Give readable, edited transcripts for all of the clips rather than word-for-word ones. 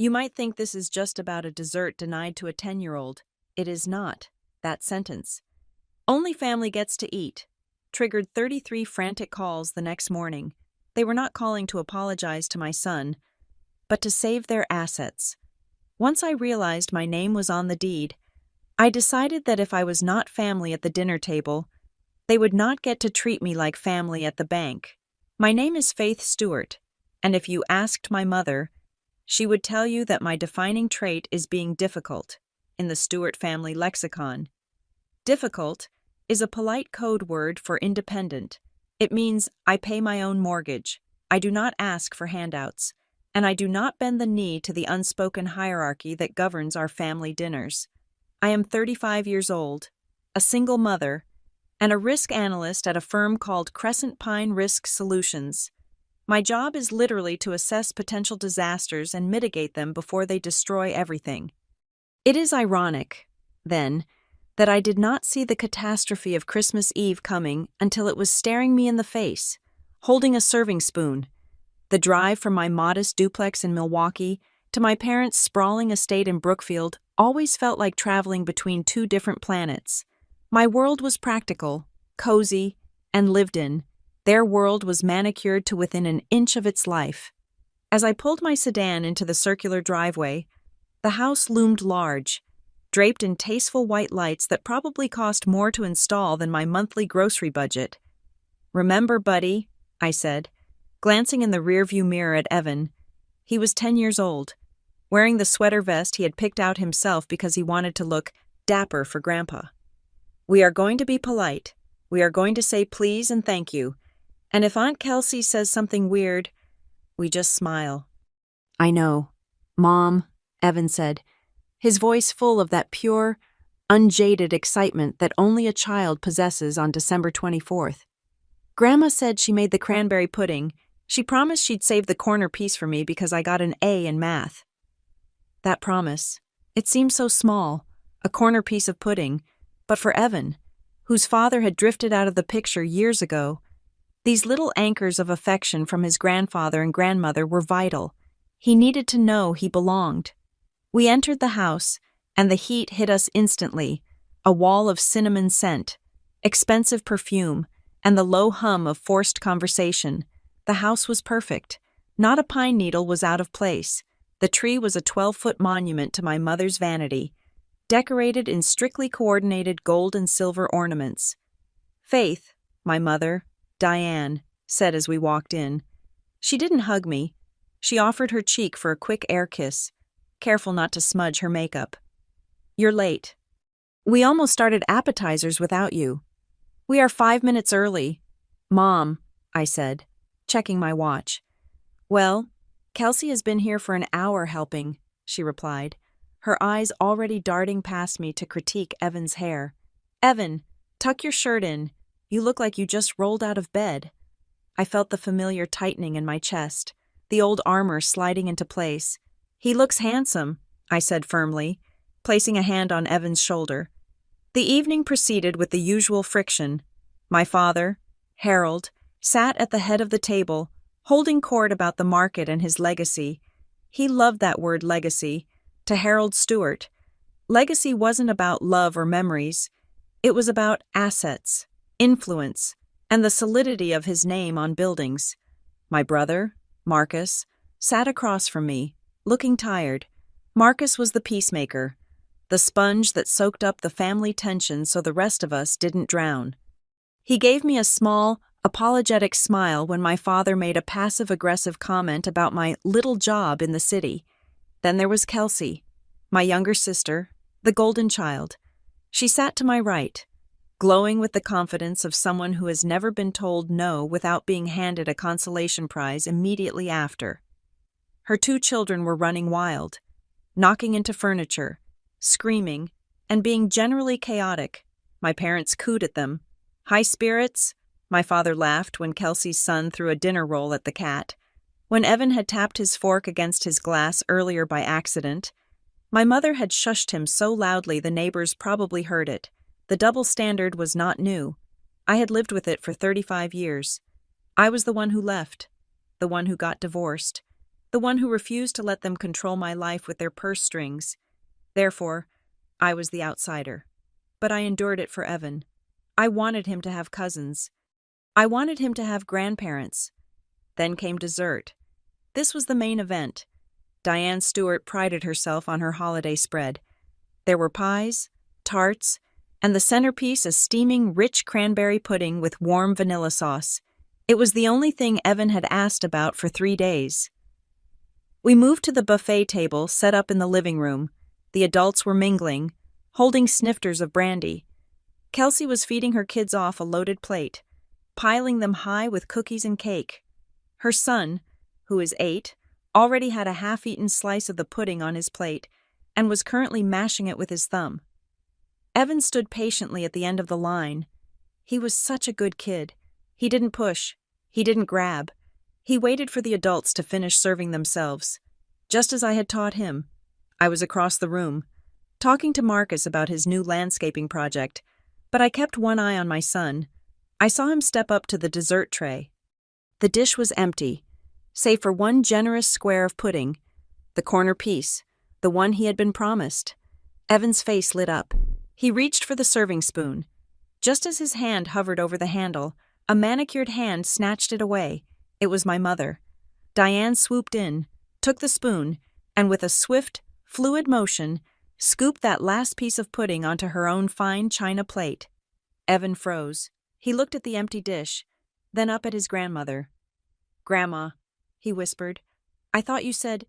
You might think this is just about a dessert denied to a 10-year-old. It is not. That sentence. Only family gets to eat. Triggered 33 frantic calls the next morning. They were not calling to apologize to my son, but to save their assets. Once I realized my name was on the deed, I decided that if I was not family at the dinner table, they would not get to treat me like family at the bank. My name is Faith Stewart, and if you asked my mother, she would tell you that my defining trait is being difficult, in the Stewart family lexicon. Difficult is a polite code word for independent. It means I pay my own mortgage, I do not ask for handouts, and I do not bend the knee to the unspoken hierarchy that governs our family dinners. I am 35 years old, a single mother, and a risk analyst at a firm called Crescent Pine Risk Solutions. My job is literally to assess potential disasters and mitigate them before they destroy everything. It is ironic, then, that I did not see the catastrophe of Christmas Eve coming until it was staring me in the face, holding a serving spoon. The drive from my modest duplex in Milwaukee to my parents' sprawling estate in Brookfield always felt like traveling between two different planets. My world was practical, cozy, and lived in. Their world was manicured to within an inch of its life. As I pulled my sedan into the circular driveway, the house loomed large, draped in tasteful white lights that probably cost more to install than my monthly grocery budget. "Remember, buddy," I said, glancing in the rearview mirror at Evan. He was 10 years old, wearing the sweater vest he had picked out himself because he wanted to look dapper for Grandpa. "We are going to be polite. We are going to say please and thank you. And if Aunt Kelsey says something weird, we just smile." "I know, Mom," Evan said, his voice full of that pure, unjaded excitement that only a child possesses on December 24th. "Grandma said she made the cranberry pudding. She promised she'd save the corner piece for me because I got an A in math." That promise, it seemed so small, a corner piece of pudding, but for Evan, whose father had drifted out of the picture years ago, these little anchors of affection from his grandfather and grandmother were vital. He needed to know he belonged. We entered the house, and the heat hit us instantly, a wall of cinnamon scent, expensive perfume, and the low hum of forced conversation. The house was perfect. Not a pine needle was out of place. The tree was a 12-foot monument to my mother's vanity, decorated in strictly coordinated gold and silver ornaments. "Faith," my mother, Diane, said as we walked in. She didn't hug me. She offered her cheek for a quick air kiss, careful not to smudge her makeup. "You're late. We almost started appetizers without you." "We are 5 minutes early." "Mom," I said, checking my watch. "Well, Kelsey has been here for an hour helping," she replied, her eyes already darting past me to critique Evan's hair. "Evan, tuck your shirt in. You look like you just rolled out of bed." I felt the familiar tightening in my chest, the old armor sliding into place. "He looks handsome," I said firmly, placing a hand on Evan's shoulder. The evening proceeded with the usual friction. My father, Harold, sat at the head of the table, holding court about the market and his legacy. He loved that word legacy. To Harold Stewart, legacy wasn't about love or memories. It was about assets, influence, and the solidity of his name on buildings. My brother, Marcus, sat across from me, looking tired. Marcus was the peacemaker, the sponge that soaked up the family tension so the rest of us didn't drown. He gave me a small, apologetic smile when my father made a passive-aggressive comment about my little job in the city. Then there was Kelsey, my younger sister, the golden child. She sat to my right, glowing with the confidence of someone who has never been told no without being handed a consolation prize immediately after. Her 2 children were running wild, knocking into furniture, screaming, and being generally chaotic. My parents cooed at them. "High spirits?" My father laughed when Kelsey's son threw a dinner roll at the cat. When Evan had tapped his fork against his glass earlier by accident, my mother had shushed him so loudly the neighbors probably heard it. The double standard was not new. I had lived with it for 35 years. I was the one who left, the one who got divorced, the one who refused to let them control my life with their purse strings. Therefore, I was the outsider. But I endured it for Evan. I wanted him to have cousins. I wanted him to have grandparents. Then came dessert. This was the main event. Diane Stewart prided herself on her holiday spread. There were pies, tarts, and the centerpiece a steaming, rich cranberry pudding with warm vanilla sauce. It was the only thing Evan had asked about for 3 days. We moved to the buffet table set up in the living room. The adults were mingling, holding snifters of brandy. Kelsey was feeding her kids off a loaded plate, piling them high with cookies and cake. Her son, who is 8, already had a half-eaten slice of the pudding on his plate and was currently mashing it with his thumb. Evan stood patiently at the end of the line. He was such a good kid. He didn't push. He didn't grab. He waited for the adults to finish serving themselves. Just as I had taught him. I was across the room, talking to Marcus about his new landscaping project, but I kept one eye on my son. I saw him step up to the dessert tray. The dish was empty, save for one generous square of pudding, the corner piece, the one he had been promised. Evan's face lit up. He reached for the serving spoon. Just as his hand hovered over the handle, a manicured hand snatched it away. It was my mother. Diane swooped in, took the spoon, and with a swift, fluid motion, scooped that last piece of pudding onto her own fine china plate. Evan froze. He looked at the empty dish, then up at his grandmother. "Grandma," he whispered, "I thought you said—"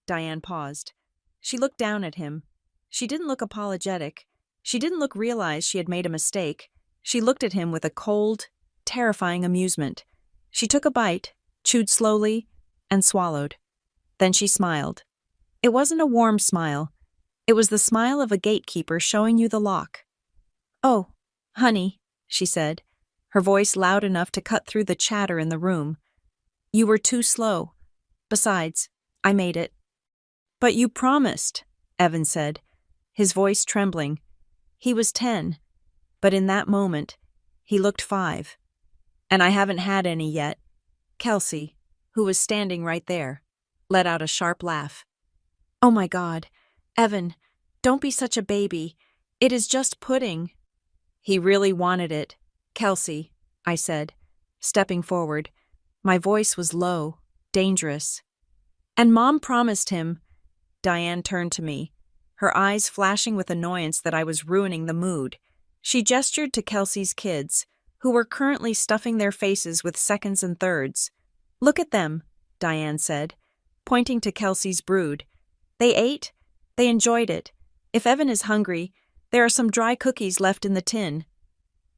Diane paused. She looked down at him. She didn't look apologetic. She didn't realize she had made a mistake. She looked at him with a cold, terrifying amusement. She took a bite, chewed slowly, and swallowed. Then she smiled. It wasn't a warm smile. It was the smile of a gatekeeper showing you the lock. "Oh, honey," she said, her voice loud enough to cut through the chatter in the room. "You were too slow. Besides, I made it." "But you promised," Evan said, his voice trembling. He was 10, but in that moment, he looked 5. "And I haven't had any yet." Kelsey, who was standing right there, let out a sharp laugh. "Oh my God, Evan, don't be such a baby. It is just pudding." "He really wanted it, Kelsey," I said, stepping forward. My voice was low, dangerous. "And Mom promised him." Diane turned to me, her eyes flashing with annoyance that I was ruining the mood. She gestured to Kelsey's kids, who were currently stuffing their faces with seconds and thirds. "Look at them," Diane said, pointing to Kelsey's brood. "They ate. They enjoyed it. If Evan is hungry, there are some dry cookies left in the tin."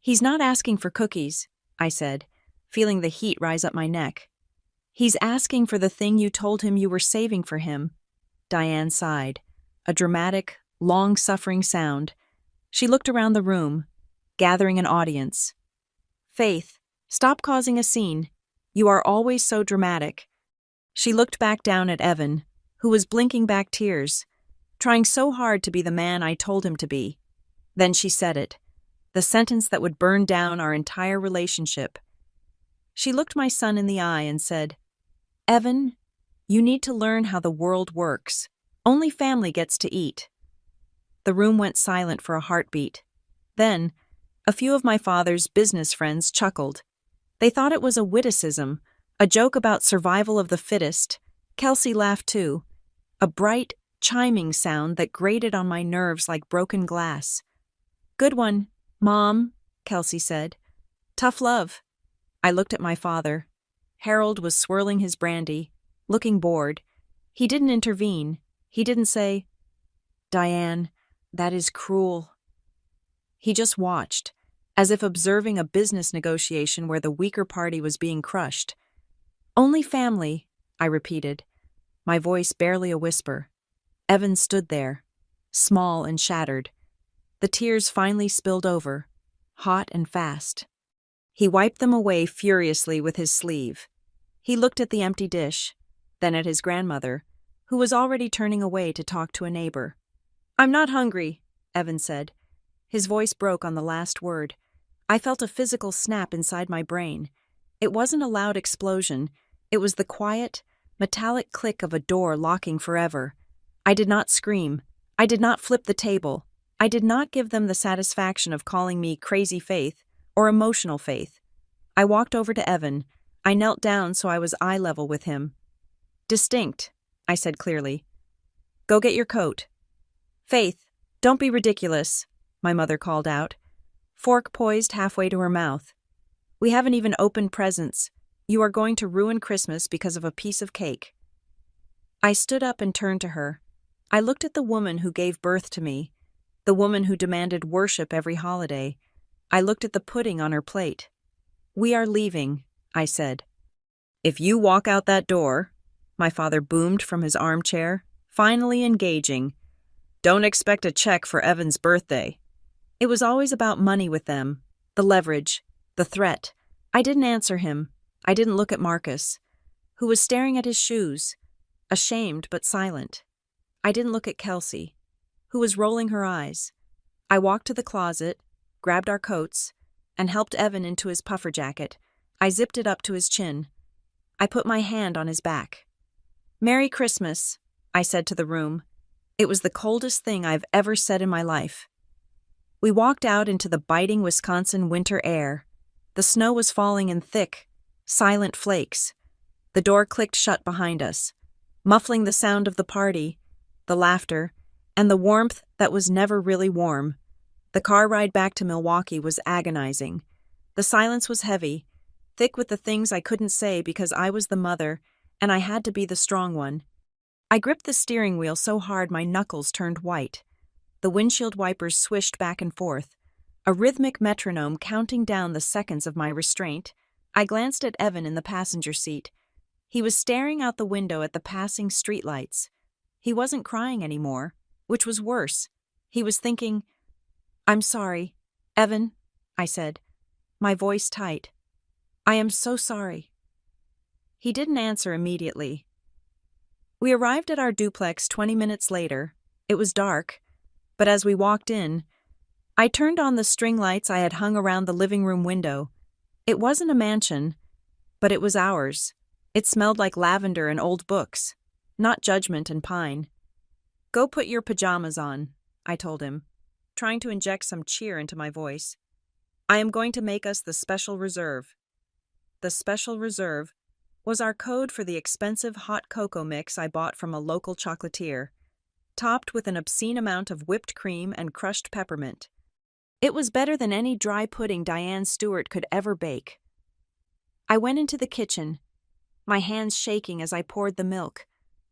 "He's not asking for cookies," I said, feeling the heat rise up my neck. "He's asking for the thing you told him you were saving for him." Diane sighed, a dramatic, long-suffering sound. She looked around the room, gathering an audience. "Faith, stop causing a scene. You are always so dramatic." She looked back down at Evan, who was blinking back tears, trying so hard to be the man I told him to be. Then she said it, the sentence that would burn down our entire relationship. She looked my son in the eye and said, "Evan, you need to learn how the world works. Only family gets to eat." The room went silent for a heartbeat. Then, a few of my father's business friends chuckled. They thought it was a witticism, a joke about survival of the fittest. Kelsey laughed too, a bright, chiming sound that grated on my nerves like broken glass. "Good one, Mom," Kelsey said. "Tough love." I looked at my father. Harold was swirling his brandy, looking bored. He didn't intervene. He didn't say, "Diane, that is cruel." He just watched, as if observing a business negotiation where the weaker party was being crushed. "Only family," I repeated, my voice barely a whisper. Evan stood there, small and shattered. The tears finally spilled over, hot and fast. He wiped them away furiously with his sleeve. He looked at the empty dish, then at his grandmother, who was already turning away to talk to a neighbor. "I'm not hungry," Evan said. His voice broke on the last word. I felt a physical snap inside my brain. It wasn't a loud explosion. It was the quiet, metallic click of a door locking forever. I did not scream. I did not flip the table. I did not give them the satisfaction of calling me crazy Faith or emotional Faith. I walked over to Evan. I knelt down so I was eye level with him. "Distinct," I said clearly. "Go get your coat." "Faith, don't be ridiculous," my mother called out, fork poised halfway to her mouth. "We haven't even opened presents. You are going to ruin Christmas because of a piece of cake." I stood up and turned to her. I looked at the woman who gave birth to me, the woman who demanded worship every holiday. I looked at the pudding on her plate. "We are leaving," I said. "If you walk out that door," my father boomed from his armchair, finally engaging. "Don't expect a check for Evan's birthday." It was always about money with them, the leverage, the threat. I didn't answer him. I didn't look at Marcus, who was staring at his shoes, ashamed but silent. I didn't look at Kelsey, who was rolling her eyes. I walked to the closet, grabbed our coats, and helped Evan into his puffer jacket. I zipped it up to his chin. I put my hand on his back. "Merry Christmas," I said to the room. It was the coldest thing I've ever said in my life. We walked out into the biting Wisconsin winter air. The snow was falling in thick, silent flakes. The door clicked shut behind us, muffling the sound of the party, the laughter, and the warmth that was never really warm. The car ride back to Milwaukee was agonizing. The silence was heavy, thick with the things I couldn't say because I was the mother, and I had to be the strong one. I gripped the steering wheel so hard my knuckles turned white. The windshield wipers swished back and forth, a rhythmic metronome counting down the seconds of my restraint. I glanced at Evan in the passenger seat. He was staring out the window at the passing streetlights. He wasn't crying anymore, which was worse. He was thinking. "I'm sorry, Evan," I said, my voice tight. "I am so sorry." He didn't answer immediately. We arrived at our duplex 20 minutes later. It was dark, but as we walked in, I turned on the string lights I had hung around the living room window. It wasn't a mansion, but it was ours. It smelled like lavender and old books, not judgment and pine. "Go put your pajamas on," I told him, trying to inject some cheer into my voice. "I am going to make us the Special Reserve." The Special Reserve was our code for the expensive hot cocoa mix I bought from a local chocolatier, topped with an obscene amount of whipped cream and crushed peppermint. It was better than any dry pudding Diane Stewart could ever bake. I went into the kitchen, my hands shaking as I poured the milk.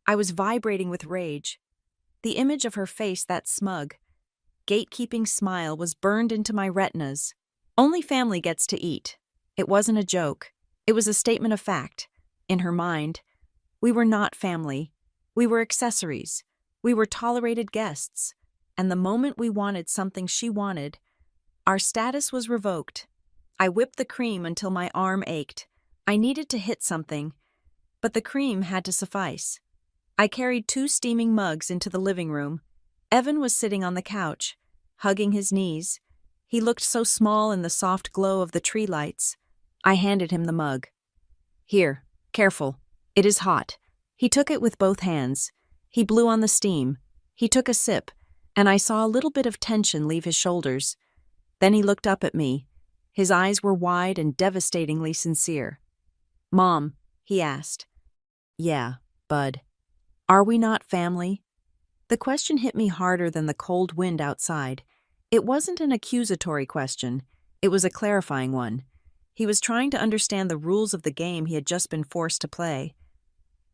I was vibrating with rage. The image of her face, that smug, gatekeeping smile, was burned into my retinas. Only family gets to eat. It wasn't a joke. It was a statement of fact. In her mind, we were not family. We were accessories. We were tolerated guests. And the moment we wanted something she wanted, our status was revoked. I whipped the cream until my arm ached. I needed to hit something, but the cream had to suffice. I carried 2 steaming mugs into the living room. Evan was sitting on the couch, hugging his knees. He looked so small in the soft glow of the tree lights. I handed him the mug. "Here, careful. It is hot." He took it with both hands. He blew on the steam. He took a sip, and I saw a little bit of tension leave his shoulders. Then he looked up at me. His eyes were wide and devastatingly sincere. "Mom," he asked. "Yeah, Bud. Are we not family?" The question hit me harder than the cold wind outside. It wasn't an accusatory question. It was a clarifying one. He was trying to understand the rules of the game he had just been forced to play.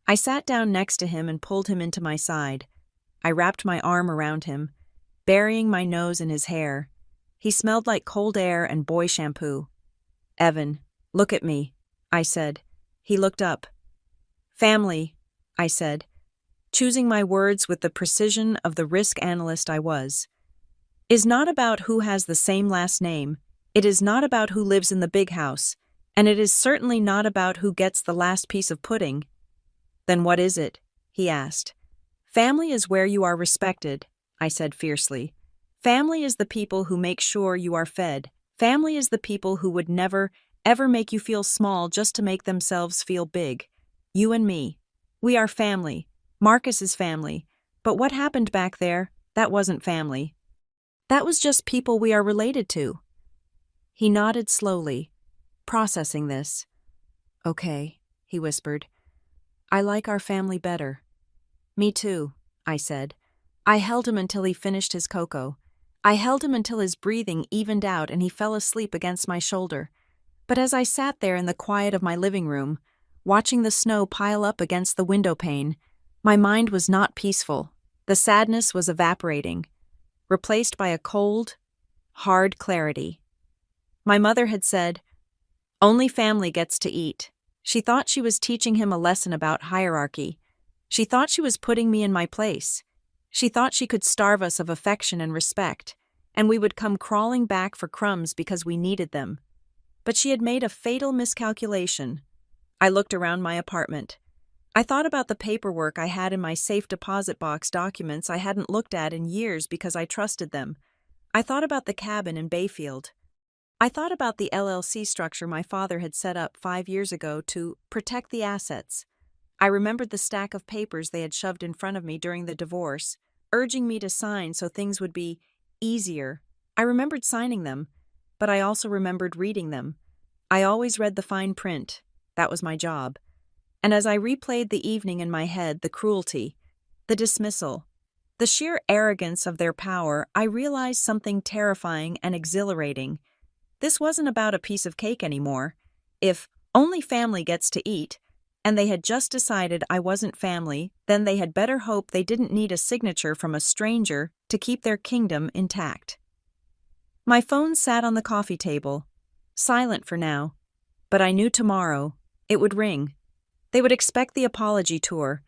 I sat down next to him and pulled him into my side. I wrapped my arm around him, burying my nose in his hair. He smelled like cold air and boy shampoo. "Evan, look at me," I said. He looked up. "Family," I said, choosing my words with the precision of the risk analyst I was, "is not about who has the same last name. It is not about who lives in the big house, and it is certainly not about who gets the last piece of pudding." "Then what is it?" he asked. "Family is where you are respected," I said fiercely. "Family is the people who make sure you are fed. Family is the people who would never, ever make you feel small just to make themselves feel big. You and me. We are family. Marcus is family. But what happened back there, that wasn't family. That was just people we are related to. He nodded slowly, processing this. Okay, he whispered. I like our family better. Me too, I said. I held him until he finished his cocoa. I held him until his breathing evened out and he fell asleep against my shoulder. But as I sat there in the quiet of my living room, watching the snow pile up against the window pane, my mind was not peaceful. The sadness was evaporating, replaced by a cold, hard clarity. My mother had said, "Only family gets to eat." She thought she was teaching him a lesson about hierarchy. She thought she was putting me in my place. She thought she could starve us of affection and respect, and we would come crawling back for crumbs because we needed them. But she had made a fatal miscalculation. I looked around my apartment. I thought about the paperwork I had in my safe deposit box, documents I hadn't looked at in years because I trusted them. I thought about the cabin in Bayfield. I thought about the LLC structure my father had set up 5 years ago to protect the assets. I remembered the stack of papers they had shoved in front of me during the divorce, urging me to sign so things would be easier. I remembered signing them, but I also remembered reading them. I always read the fine print. That was my job. And as I replayed the evening in my head, the cruelty, the dismissal, the sheer arrogance of their power, I realized something terrifying and exhilarating. This wasn't about a piece of cake anymore. If only family gets to eat, and they had just decided I wasn't family, then they had better hope they didn't need a signature from a stranger to keep their kingdom intact. My phone sat on the coffee table, silent for now, but I knew tomorrow it would ring. They would expect the apology tour.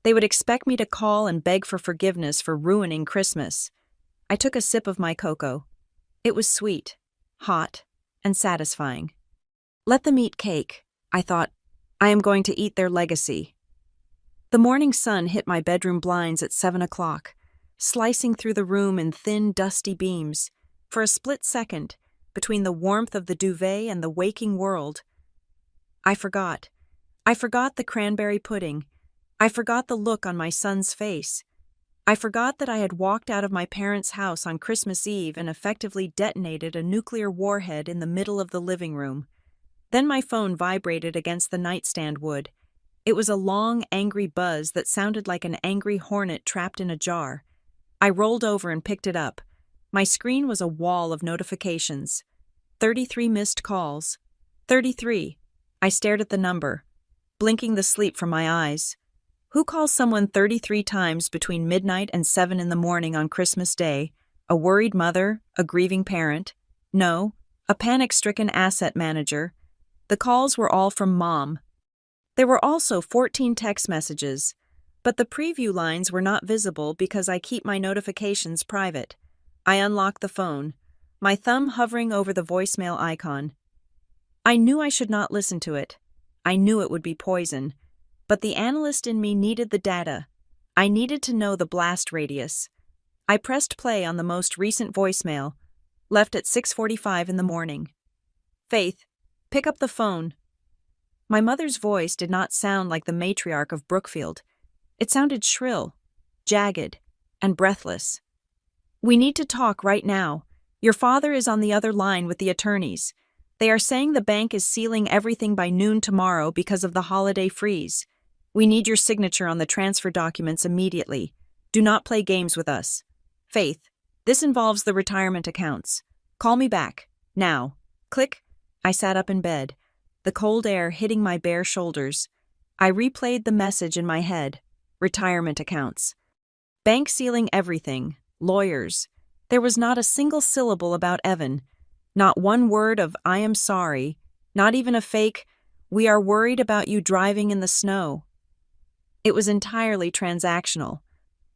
They would expect me to call and beg for forgiveness for ruining Christmas. I took a sip of my cocoa. It was sweet, hot, and satisfying. Let them eat cake, I thought. I am going to eat their legacy. The morning sun hit my bedroom blinds at 7 o'clock, slicing through the room in thin, dusty beams. For a split second, between the warmth of the duvet and the waking world, I forgot. I forgot the cranberry pudding. I forgot the look on my son's face. I forgot that I had walked out of my parents' house on Christmas Eve and effectively detonated a nuclear warhead in the middle of the living room. Then my phone vibrated against the nightstand wood. It was a long, angry buzz that sounded like an angry hornet trapped in a jar. I rolled over and picked it up. My screen was a wall of notifications. 33 missed calls. 33. I stared at the number, blinking the sleep from my eyes. Who calls someone 33 times between midnight and 7 in the morning on Christmas Day? A worried mother? A grieving parent? No, a panic-stricken asset manager. The calls were all from Mom. There were also 14 text messages, but the preview lines were not visible because I keep my notifications private. I unlocked the phone, my thumb hovering over the voicemail icon. I knew I should not listen to it. I knew it would be poison. But the analyst in me needed the data. I needed to know the blast radius. I pressed play on the most recent voicemail, left at 6:45 in the morning. Faith, pick up the phone. My mother's voice did not sound like the matriarch of Brookfield. It sounded shrill, jagged, and breathless. We need to talk right now. Your father is on the other line with the attorneys. They are saying the bank is sealing everything by noon tomorrow because of the holiday freeze. We need your signature on the transfer documents immediately. Do not play games with us. Faith, this involves the retirement accounts. Call me back. Now. Click. I sat up in bed, the cold air hitting my bare shoulders. I replayed the message in my head. Retirement accounts. Bank sealing everything. Lawyers. There was not a single syllable about Evan. Not one word of "I am sorry." Not even a fake, "We are worried about you driving in the snow." It was entirely transactional.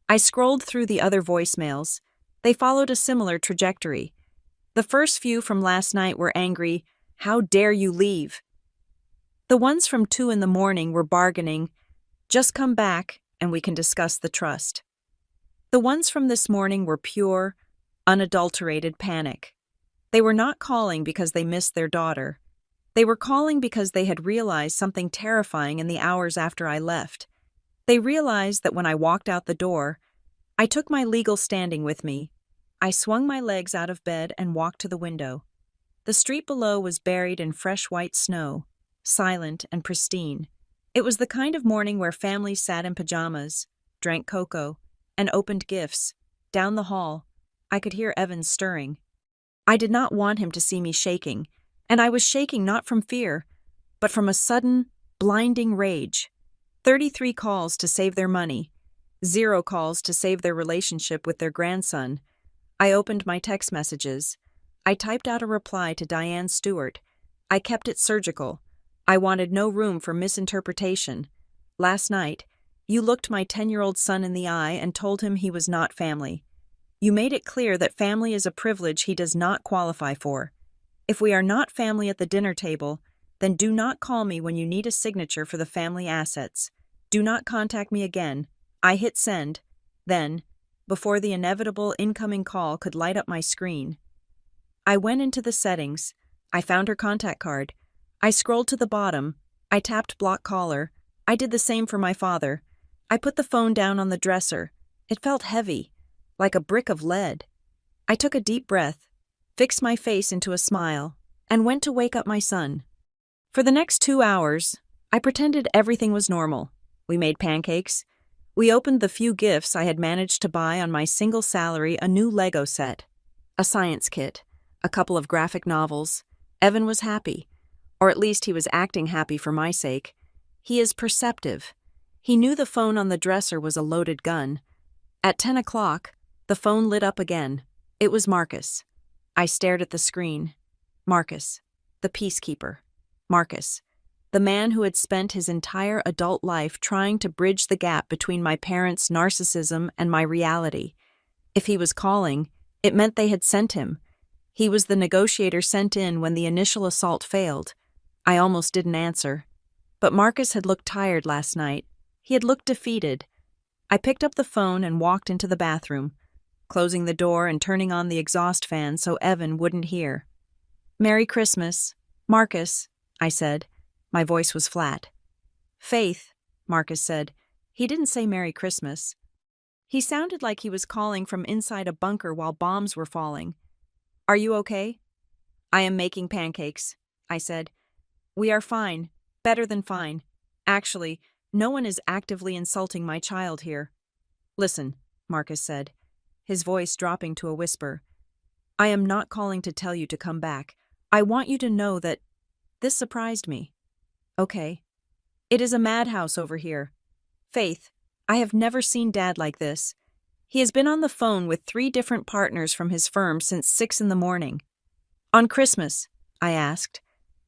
I scrolled through the other voicemails. They followed a similar trajectory. The first few from last night were angry, "How dare you leave?" The ones from 2 in the morning were bargaining, "Just come back and we can discuss the trust." The ones from this morning were pure, unadulterated panic. They were not calling because they missed their daughter. They were calling because they had realized something terrifying in the hours after I left. They realized that when I walked out the door, I took my legal standing with me. I swung my legs out of bed and walked to the window. The street below was buried in fresh white snow, silent and pristine. It was the kind of morning where families sat in pajamas, drank cocoa, and opened gifts. Down the hall, I could hear Evan stirring. I did not want him to see me shaking, and I was shaking not from fear, but from a sudden, blinding rage. 33 calls to save their money, 0 calls to save their relationship with their grandson. I opened my text messages. I typed out a reply to Diane Stewart. I kept it surgical. I wanted no room for misinterpretation. Last night, you looked my 10-year-old son in the eye and told him he was not family. You made it clear that family is a privilege he does not qualify for. If we are not family at the dinner table, then do not call me when you need a signature for the family assets. Do not contact me again. I hit send. Then, before the inevitable incoming call could light up my screen, I went into the settings. I found her contact card. I scrolled to the bottom. I tapped block caller. I did the same for my father. I put the phone down on the dresser. It felt heavy, like a brick of lead. I took a deep breath, fixed my face into a smile, and went to wake up my son. For the next 2 hours, I pretended everything was normal. We made pancakes. We opened the few gifts I had managed to buy on my single salary, a new Lego set, a science kit, a couple of graphic novels. Evan was happy, or at least he was acting happy for my sake. He is perceptive. He knew the phone on the dresser was a loaded gun. At 10 o'clock, the phone lit up again. It was Marcus. I stared at the screen. Marcus, the peacekeeper. Marcus, the man who had spent his entire adult life trying to bridge the gap between my parents' narcissism and my reality. If he was calling, it meant they had sent him. He was the negotiator sent in when the initial assault failed. I almost didn't answer. But Marcus had looked tired last night. He had looked defeated. I picked up the phone and walked into the bathroom, closing the door and turning on the exhaust fan so Evan wouldn't hear. "Merry Christmas, Marcus," I said. My voice was flat. "Faith," Marcus said. He didn't say Merry Christmas. He sounded like he was calling from inside a bunker while bombs were falling. "Are you okay?" "I am making pancakes," I said. "We are fine. Better than fine. Actually, no one is actively insulting my child here." "Listen," Marcus said, his voice dropping to a whisper. "I am not calling to tell you to come back. I want you to know that this surprised me." "Okay. It is a madhouse over here. Faith, I have never seen Dad like this. He has been on the phone with 3 different partners from his firm since 6 in the morning. On Christmas," I asked.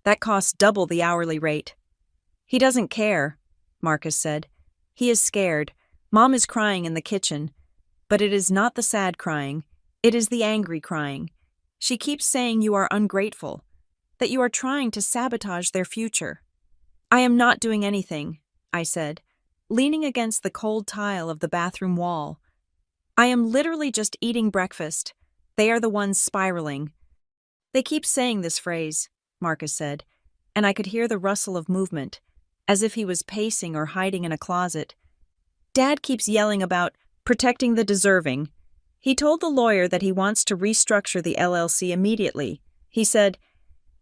"That costs double the hourly rate." "He doesn't care," Marcus said. "He is scared. Mom is crying in the kitchen. But it is not the sad crying. It is the angry crying. She keeps saying you are ungrateful, that you are trying to sabotage their future." "I am not doing anything," I said, leaning against the cold tile of the bathroom wall. "I am literally just eating breakfast. They are the ones spiraling." "They keep saying this phrase," Marcus said, and I could hear the rustle of movement, as if he was pacing or hiding in a closet. "Dad keeps yelling about protecting the deserving. He told the lawyer that he wants to restructure the LLC immediately. He said,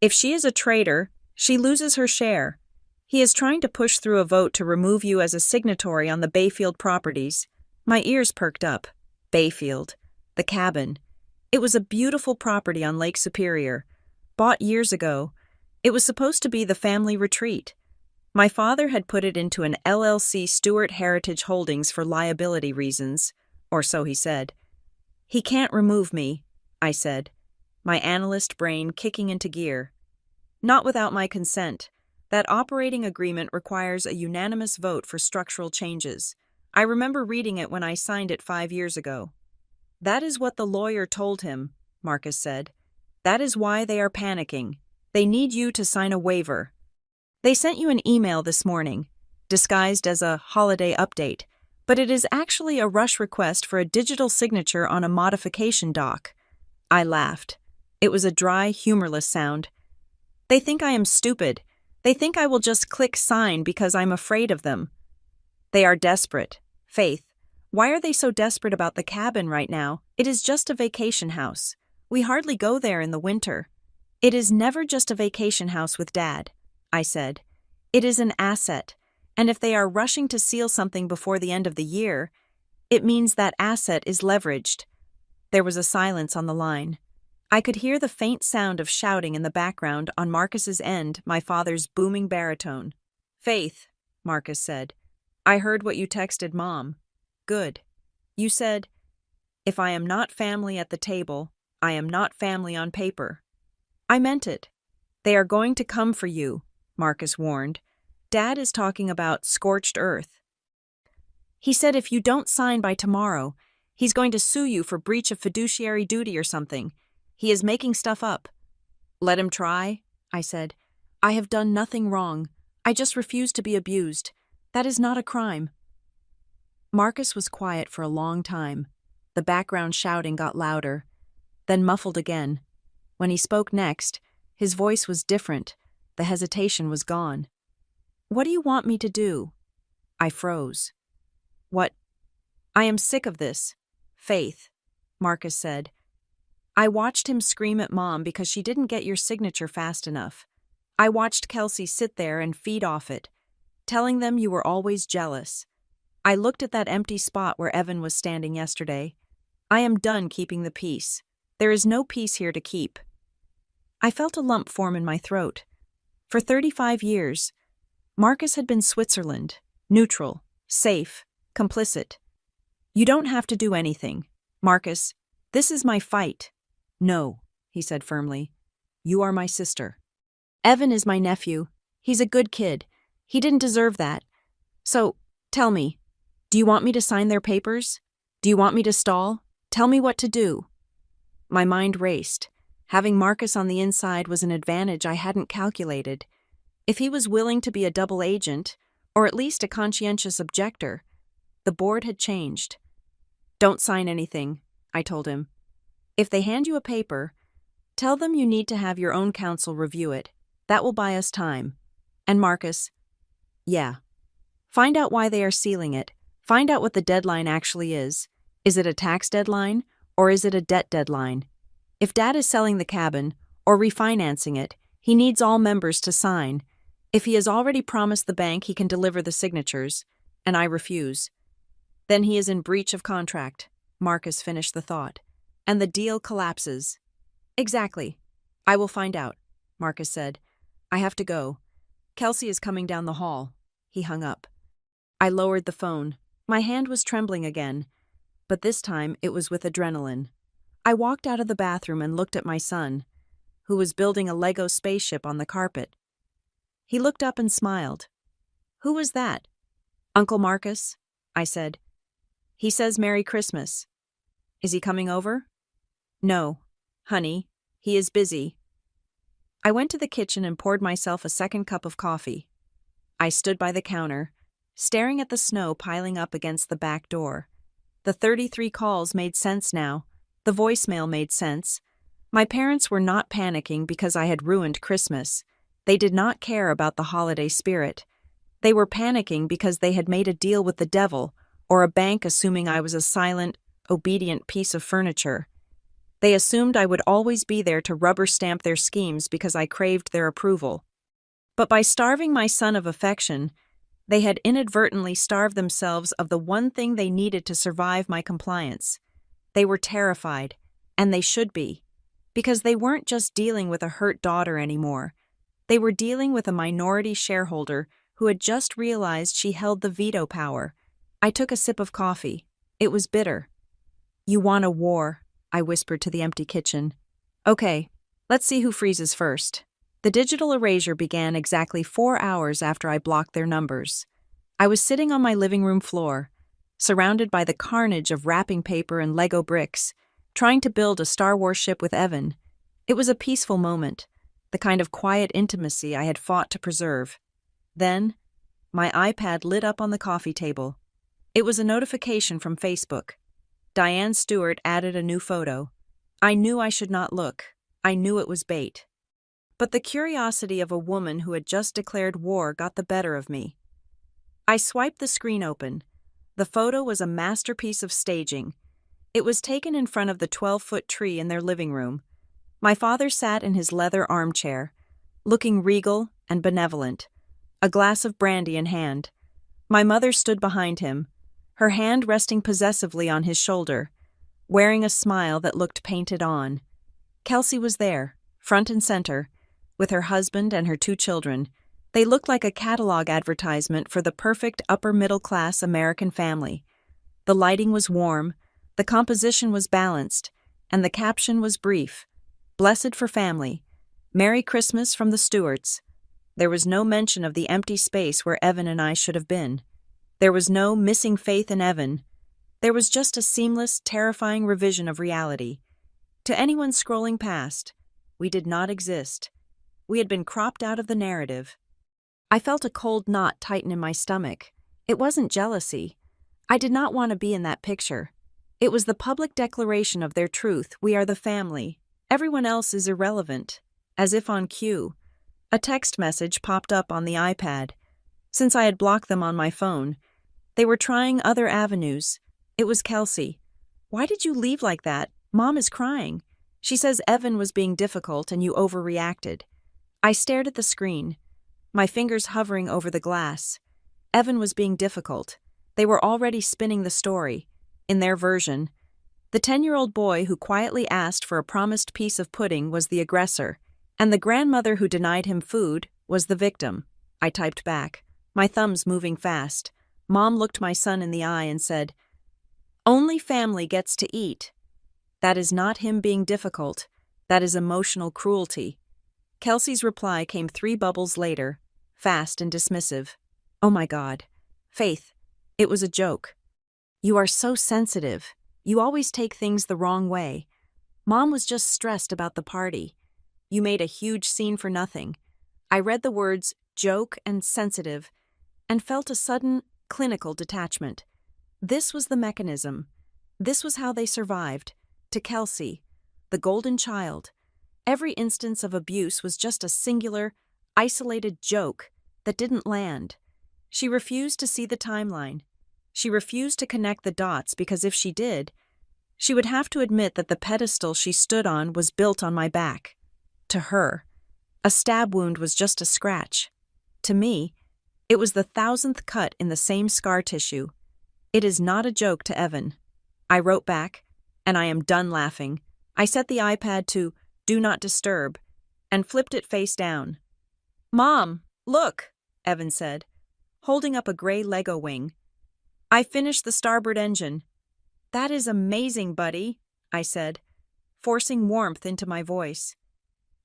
if she is a traitor, she loses her share. He is trying to push through a vote to remove you as a signatory on the Bayfield properties." My ears perked up. Bayfield. The cabin. It was a beautiful property on Lake Superior. Bought years ago. It was supposed to be the family retreat. My father had put it into an LLC Stewart Heritage Holdings for liability reasons, or so he said. "He can't remove me," I said, my analyst brain kicking into gear. "Not without my consent. That operating agreement requires a unanimous vote for structural changes. I remember reading it when I signed it 5 years ago." "That is what the lawyer told him," Marcus said. "That is why they are panicking. They need you to sign a waiver. They sent you an email this morning, disguised as a holiday update, but it is actually a rush request for a digital signature on a modification doc." I laughed. It was a dry, humorless sound. "They think I am stupid. They think I will just click sign because I'm afraid of them." They are desperate. Faith, why are they so desperate about the cabin right now? It is just a vacation house. We hardly go there in the winter. It is never just a vacation house with Dad, I said. It is an asset, and if they are rushing to seal something before the end of the year, it means that asset is leveraged. There was a silence on the line. I could hear the faint sound of shouting in the background on Marcus's end, my father's booming baritone. Faith, Marcus said, I heard what you texted Mom. Good. You said, if I am not family at the table, I am not family on paper. I meant it. They are going to come for you, Marcus warned. Dad is talking about scorched earth. He said if you don't sign by tomorrow, he's going to sue you for breach of fiduciary duty or something. He is making stuff up. Let him try, I said. I have done nothing wrong. I just refuse to be abused. That is not a crime. Marcus was quiet for a long time. The background shouting got louder, then muffled again. When he spoke next, his voice was different. The hesitation was gone. What do you want me to do? I froze. What? I am sick of this. Faith, Marcus said. I watched him scream at Mom because she didn't get your signature fast enough. I watched Kelsey sit there and feed off it, telling them you were always jealous. I looked at that empty spot where Evan was standing yesterday. I am done keeping the peace. There is no peace here to keep. I felt a lump form in my throat. For 35 years, Marcus had been Switzerland, neutral, safe, complicit. You don't have to do anything. Marcus, this is my fight. No, he said firmly. You are my sister. Evan is my nephew. He's a good kid. He didn't deserve that. So, tell me, do you want me to sign their papers? Do you want me to stall? Tell me what to do. My mind raced. Having Marcus on the inside was an advantage I hadn't calculated. If he was willing to be a double agent, or at least a conscientious objector, the board had changed. Don't sign anything, I told him. If they hand you a paper, tell them you need to have your own counsel review it. That will buy us time. And Marcus, yeah. Find out why they are sealing it. Find out what the deadline actually is. Is it a tax deadline, or is it a debt deadline? If Dad is selling the cabin, or refinancing it, he needs all members to sign. If he has already promised the bank he can deliver the signatures, and I refuse, then he is in breach of contract, Marcus finished the thought, and the deal collapses. Exactly. I will find out, Marcus said. I have to go. Kelsey is coming down the hall. He hung up. I lowered the phone. My hand was trembling again, but this time it was with adrenaline. I walked out of the bathroom and looked at my son, who was building a Lego spaceship on the carpet. He looked up and smiled. Who was that? Uncle Marcus, I said. He says Merry Christmas. Is he coming over? No, honey, he is busy. I went to the kitchen and poured myself a second cup of coffee. I stood by the counter, staring at the snow piling up against the back door. The 33 calls made sense now. The voicemail made sense. My parents were not panicking because I had ruined Christmas. They did not care about the holiday spirit. They were panicking because they had made a deal with the devil, or a bank assuming I was a silent, obedient piece of furniture. They assumed I would always be there to rubber stamp their schemes because I craved their approval. But by starving my son of affection, they had inadvertently starved themselves of the one thing they needed to survive my compliance. They were terrified, and they should be, because they weren't just dealing with a hurt daughter anymore. They were dealing with a minority shareholder who had just realized she held the veto power. I took a sip of coffee. It was bitter. You want a war, I whispered to the empty kitchen. Okay, let's see who freezes first. The digital erasure began exactly 4 hours after I blocked their numbers. I was sitting on my living room floor, surrounded by the carnage of wrapping paper and Lego bricks, trying to build a Star Wars ship with Evan. It was a peaceful moment, the kind of quiet intimacy I had fought to preserve. Then, my iPad lit up on the coffee table. It was a notification from Facebook. Diane Stewart added a new photo. I knew I should not look. I knew it was bait. But the curiosity of a woman who had just declared war got the better of me. I swiped the screen open. The photo was a masterpiece of staging. It was taken in front of the 12-foot tree in their living room. My father sat in his leather armchair, looking regal and benevolent, a glass of brandy in hand. My mother stood behind him, her hand resting possessively on his shoulder, wearing a smile that looked painted on. Kelsey was there, front and center, with her husband and her 2 children. They looked like a catalog advertisement for the perfect upper-middle-class American family. The lighting was warm, the composition was balanced, and the caption was brief. Blessed for family. Merry Christmas from the Stewarts. There was no mention of the empty space where Evan and I should have been. There was no missing faith in Evan. There was just a seamless, terrifying revision of reality. To anyone scrolling past, we did not exist. We had been cropped out of the narrative. I felt a cold knot tighten in my stomach. It wasn't jealousy. I did not want to be in that picture. It was the public declaration of their truth. We are the family. Everyone else is irrelevant. As if on cue, a text message popped up on the iPad. Since I had blocked them on my phone, they were trying other avenues. It was Kelsey. Why did you leave like that? Mom is crying. She says Evan was being difficult and you overreacted. I stared at the screen, my fingers hovering over the glass. Evan was being difficult. They were already spinning the story. In their version, the 10-year-old boy who quietly asked for a promised piece of pudding was the aggressor, and the grandmother who denied him food was the victim. I typed back, my thumbs moving fast. Mom looked my son in the eye and said, "Only family gets to eat." That is not him being difficult. That is emotional cruelty. Kelsey's reply came 3 bubbles later, fast and dismissive. Oh my God. Faith, it was a joke. You are so sensitive. You always take things the wrong way. Mom was just stressed about the party. You made a huge scene for nothing. I read the words joke and sensitive and felt a sudden, clinical detachment. This was the mechanism. This was how they survived. To Kelsey, the golden child, every instance of abuse was just a singular, isolated joke that didn't land. She refused to see the timeline. She refused to connect the dots because if she did, she would have to admit that the pedestal she stood on was built on my back. To her, a stab wound was just a scratch. To me, it was the 1,000th cut in the same scar tissue. It is not a joke to Evan. I wrote back, and I am done laughing. I set the iPad to Do Not Disturb and flipped it face down. "Mom, look," Evan said, holding up a gray Lego wing. "I finished the starboard engine." "That is amazing, buddy," I said, forcing warmth into my voice.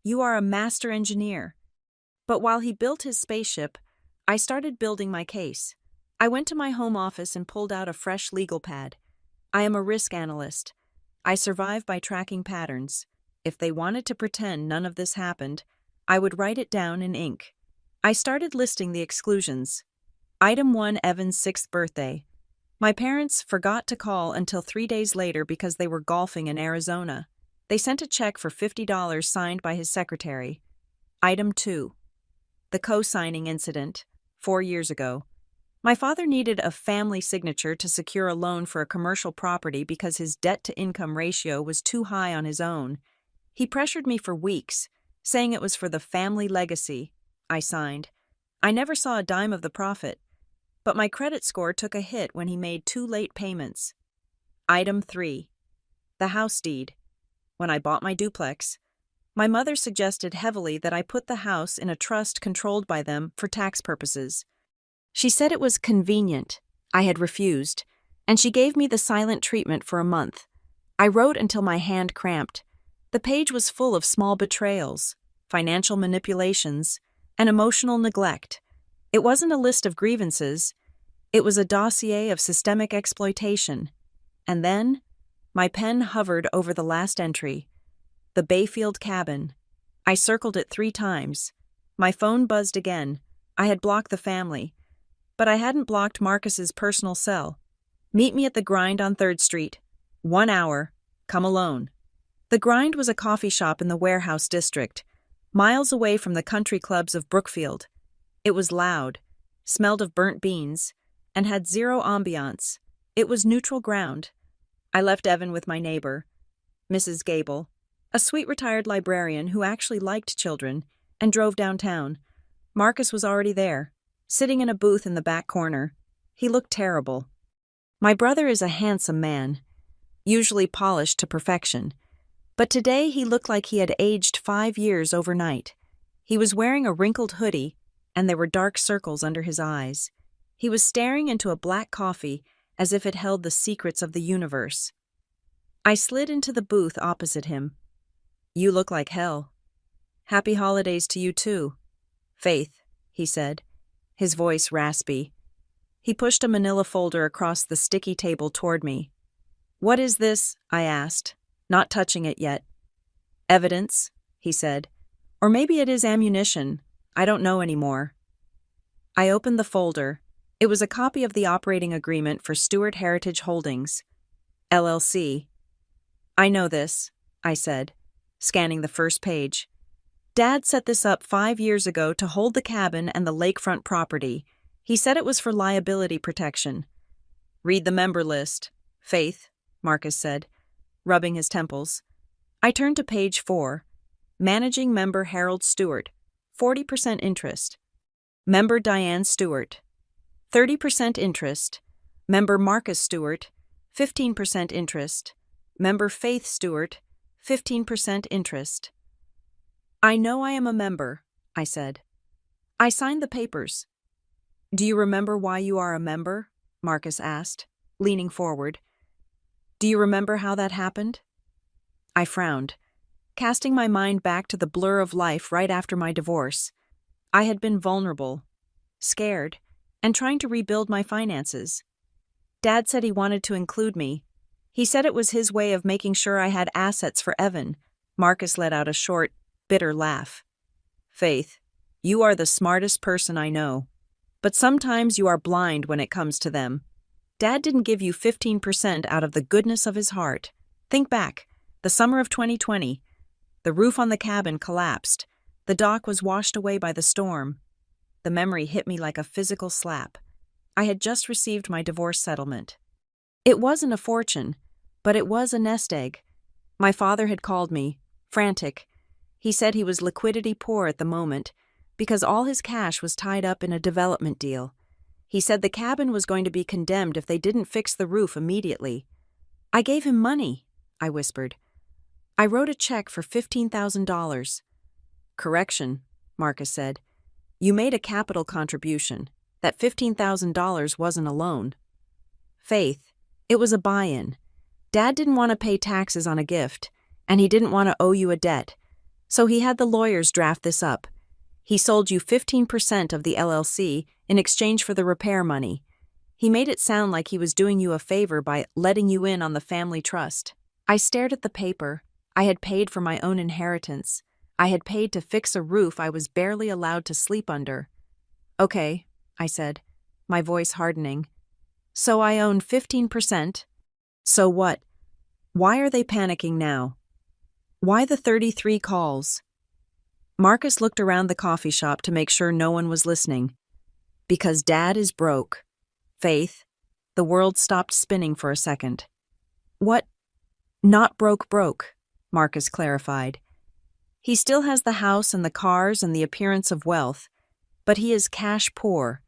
"You are a master engineer." But while he built his spaceship, I started building my case. I went to my home office and pulled out a fresh legal pad. I am a risk analyst. I survive by tracking patterns. If they wanted to pretend none of this happened, I would write it down in ink. I started listing the exclusions. Item 1, Evan's 6th birthday. My parents forgot to call until 3 days later because they were golfing in Arizona. They sent a check for $50 signed by his secretary. Item 2. The co-signing incident, 4 years ago. My father needed a family signature to secure a loan for a commercial property because his debt-to-income ratio was too high on his own. He pressured me for weeks, saying it was for the family legacy. I signed. I never saw a dime of the profit, but my credit score took a hit when he made 2 late payments. Item 3. The house deed. When I bought my duplex, my mother suggested heavily that I put the house in a trust controlled by them for tax purposes. She said it was convenient. I had refused, and she gave me the silent treatment for a month. I wrote until my hand cramped. The page was full of small betrayals, financial manipulations, and emotional neglect. It wasn't a list of grievances. It was a dossier of systemic exploitation. And then, my pen hovered over the last entry, the Bayfield cabin. I circled it 3 times. My phone buzzed again. I had blocked the family. But I hadn't blocked Marcus's personal cell. Meet me at the Grind on 3rd Street. 1 hour. Come alone. The Grind was a coffee shop in the Warehouse District, miles away from the country clubs of Brookfield. It was loud, smelled of burnt beans, and had zero ambiance. It was neutral ground. I left Evan with my neighbor, Mrs. Gable, a sweet retired librarian who actually liked children, and drove downtown. Marcus was already there, sitting in a booth in the back corner. He looked terrible. My brother is a handsome man, usually polished to perfection, but today he looked like he had aged 5 years overnight. He was wearing a wrinkled hoodie, and there were dark circles under his eyes. He was staring into a black coffee as if it held the secrets of the universe. I slid into the booth opposite him. "You look like hell." "Happy holidays to you too, Faith," he said, his voice raspy. He pushed a manila folder across the sticky table toward me. "What is this?" I asked, not touching it yet. "Evidence," he said. "Or maybe it is ammunition. I don't know anymore." I opened the folder. It was a copy of the operating agreement for Stewart Heritage Holdings, LLC. "I know this," I said, scanning the first page. "Dad set this up 5 years ago to hold the cabin and the lakefront property. He said it was for liability protection." "Read the member list, Faith," Marcus said, rubbing his temples. I turned to page 4. Managing member Harold Stewart, 40% interest. Member Diane Stewart, 30% interest. Member Marcus Stewart, 15% interest. Member Faith Stewart, 15% interest. "I know I am a member," I said. I signed the papers. "Do you remember why you are a member?" Marcus asked, leaning forward. "Do you remember how that happened?" I frowned, casting my mind back to the blur of life right after my divorce. I had been vulnerable, scared, and trying to rebuild my finances. Dad said he wanted to include me. He said it was his way of making sure I had assets for Evan. Marcus let out a short, bitter laugh. "Faith, you are the smartest person I know. But sometimes you are blind when it comes to them. Dad didn't give you 15% out of the goodness of his heart. Think back, the summer of 2020. The roof on the cabin collapsed. The dock was washed away by the storm. The memory hit me like a physical slap. I had just received my divorce settlement. It wasn't a fortune, but it was a nest egg. My father had called me, frantic. He said he was liquidity poor at the moment because all his cash was tied up in a development deal. He said the cabin was going to be condemned if they didn't fix the roof immediately. "I gave him money," I whispered. "I wrote a check for $15,000. "Correction," Marcus said. "You made a capital contribution. That $15,000 wasn't a loan." "Faith, it was a buy-in. Dad didn't want to pay taxes on a gift, and he didn't want to owe you a debt. So he had the lawyers draft this up. He sold you 15% of the LLC in exchange for the repair money. He made it sound like he was doing you a favor by letting you in on the family trust." I stared at the paper. I had paid for my own inheritance. I had paid to fix a roof I was barely allowed to sleep under. "Okay," I said, my voice hardening. "So I own 15%? So what? Why are they panicking now? Why the 33 calls?" Marcus looked around the coffee shop to make sure no one was listening. "Because Dad is broke. Faith." The world stopped spinning for a second. "What? Not broke, Marcus clarified. "He still has the house and the cars and the appearance of wealth, but he is cash poor.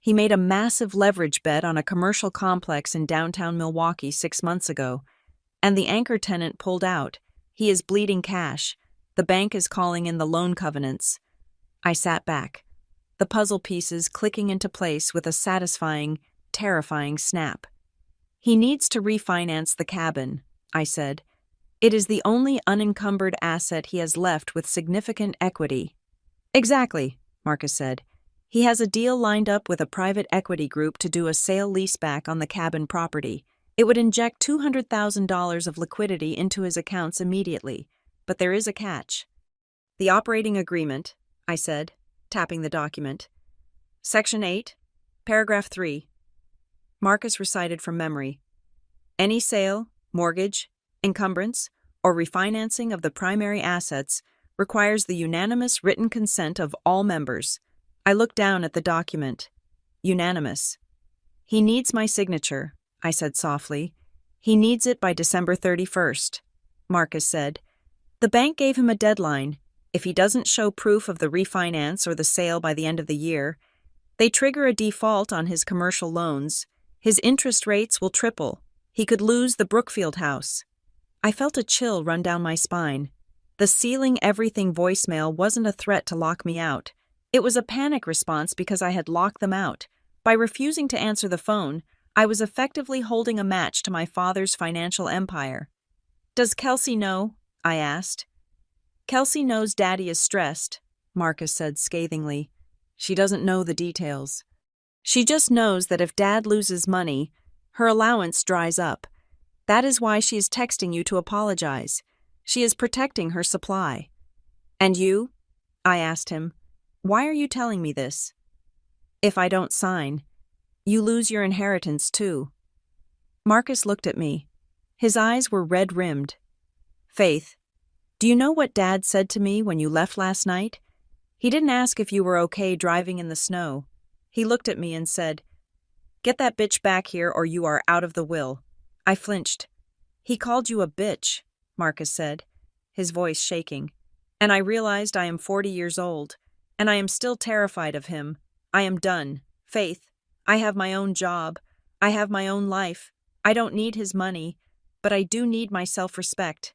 He made a massive leverage bet on a commercial complex in downtown Milwaukee 6 months ago, and the anchor tenant pulled out. He is bleeding cash. The bank is calling in the loan covenants." I sat back, the puzzle pieces clicking into place with a satisfying, terrifying snap. "He needs to refinance the cabin," I said. "It is the only unencumbered asset he has left with significant equity." "Exactly," Marcus said. "He has a deal lined up with a private equity group to do a sale-leaseback on the cabin property. It would inject $200,000 of liquidity into his accounts immediately, but there is a catch." "The operating agreement," I said, tapping the document. "Section 8, paragraph 3. Marcus recited from memory. "Any sale, mortgage, encumbrance, or refinancing of the primary assets requires the unanimous written consent of all members." I looked down at the document. Unanimous. He needs my signature, I said softly. He needs it by December 31st, Marcus said. The bank gave him a deadline. If he doesn't show proof of the refinance or the sale by the end of the year, they trigger a default on his commercial loans. His interest rates will triple. He could lose the Brookfield house. I felt a chill run down my spine. The sealing everything voicemail wasn't a threat to lock me out. It was a panic response because I had locked them out. By refusing to answer the phone, I was effectively holding a match to my father's financial empire. Does Kelsey know? I asked. Kelsey knows Daddy is stressed, Marcus said scathingly. She doesn't know the details. She just knows that if Dad loses money, her allowance dries up. That is why she is texting you to apologize. She is protecting her supply. And you? I asked him. Why are you telling me this? If I don't sign, you lose your inheritance too. Marcus looked at me. His eyes were red-rimmed. Faith, do you know what Dad said to me when you left last night? He didn't ask if you were okay driving in the snow. He looked at me and said, "Get that bitch back here or you are out of the will." I flinched. "He called you a bitch," Marcus said, his voice shaking. And I realized I am 40 years old, and I am still terrified of him. I am done. Faith, I have my own job. I have my own life. I don't need his money, but I do need my self-respect.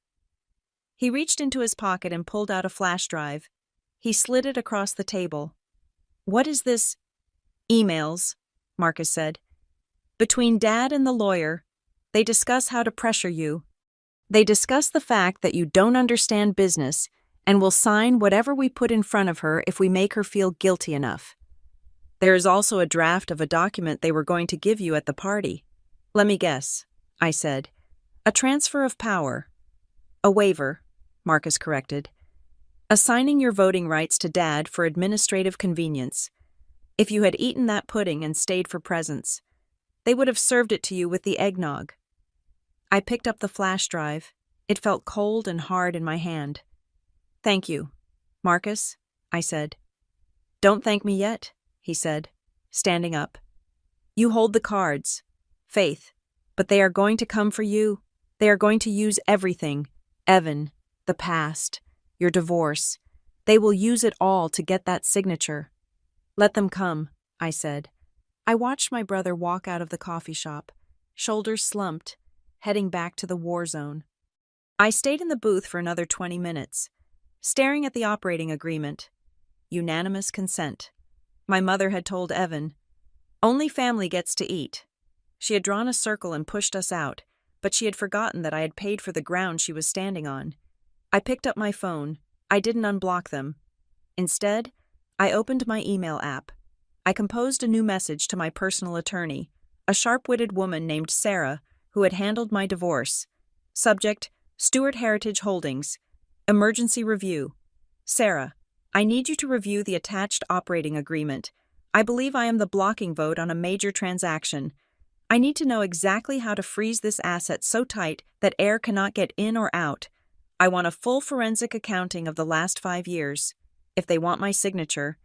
He reached into his pocket and pulled out a flash drive. He slid it across the table. "What is this?" "Emails," Marcus said. "Between Dad and the lawyer, they discuss how to pressure you. They discuss the fact that you don't understand business and will sign whatever we put in front of her if we make her feel guilty enough. There is also a draft of a document they were going to give you at the party. Let me guess," I said. "A transfer of power." "A waiver," Marcus corrected. "Assigning your voting rights to Dad for administrative convenience. If you had eaten that pudding and stayed for presents, they would have served it to you with the eggnog." I picked up the flash drive. It felt cold and hard in my hand. "Thank you, Marcus," I said. "Don't thank me yet," he said, standing up. "You hold the cards, Faith, but they are going to come for you. They are going to use everything. Evan, the past, your divorce. They will use it all to get that signature." "Let them come," I said. I watched my brother walk out of the coffee shop, shoulders slumped, heading back to the war zone. I stayed in the booth for another 20 minutes, staring at the operating agreement. Unanimous consent. My mother had told Evan, "Only family gets to eat." She had drawn a circle and pushed us out, but she had forgotten that I had paid for the ground she was standing on. I picked up my phone. I didn't unblock them. Instead, I opened my email app. I composed a new message to my personal attorney, a sharp-witted woman named Sarah, who had handled my divorce. Subject, Stewart Heritage Holdings. Emergency review. Sarah, I need you to review the attached operating agreement. I believe I am the blocking vote on a major transaction. I need to know exactly how to freeze this asset so tight that air cannot get in or out. I want a full forensic accounting of the last 5 years. If they want my signature,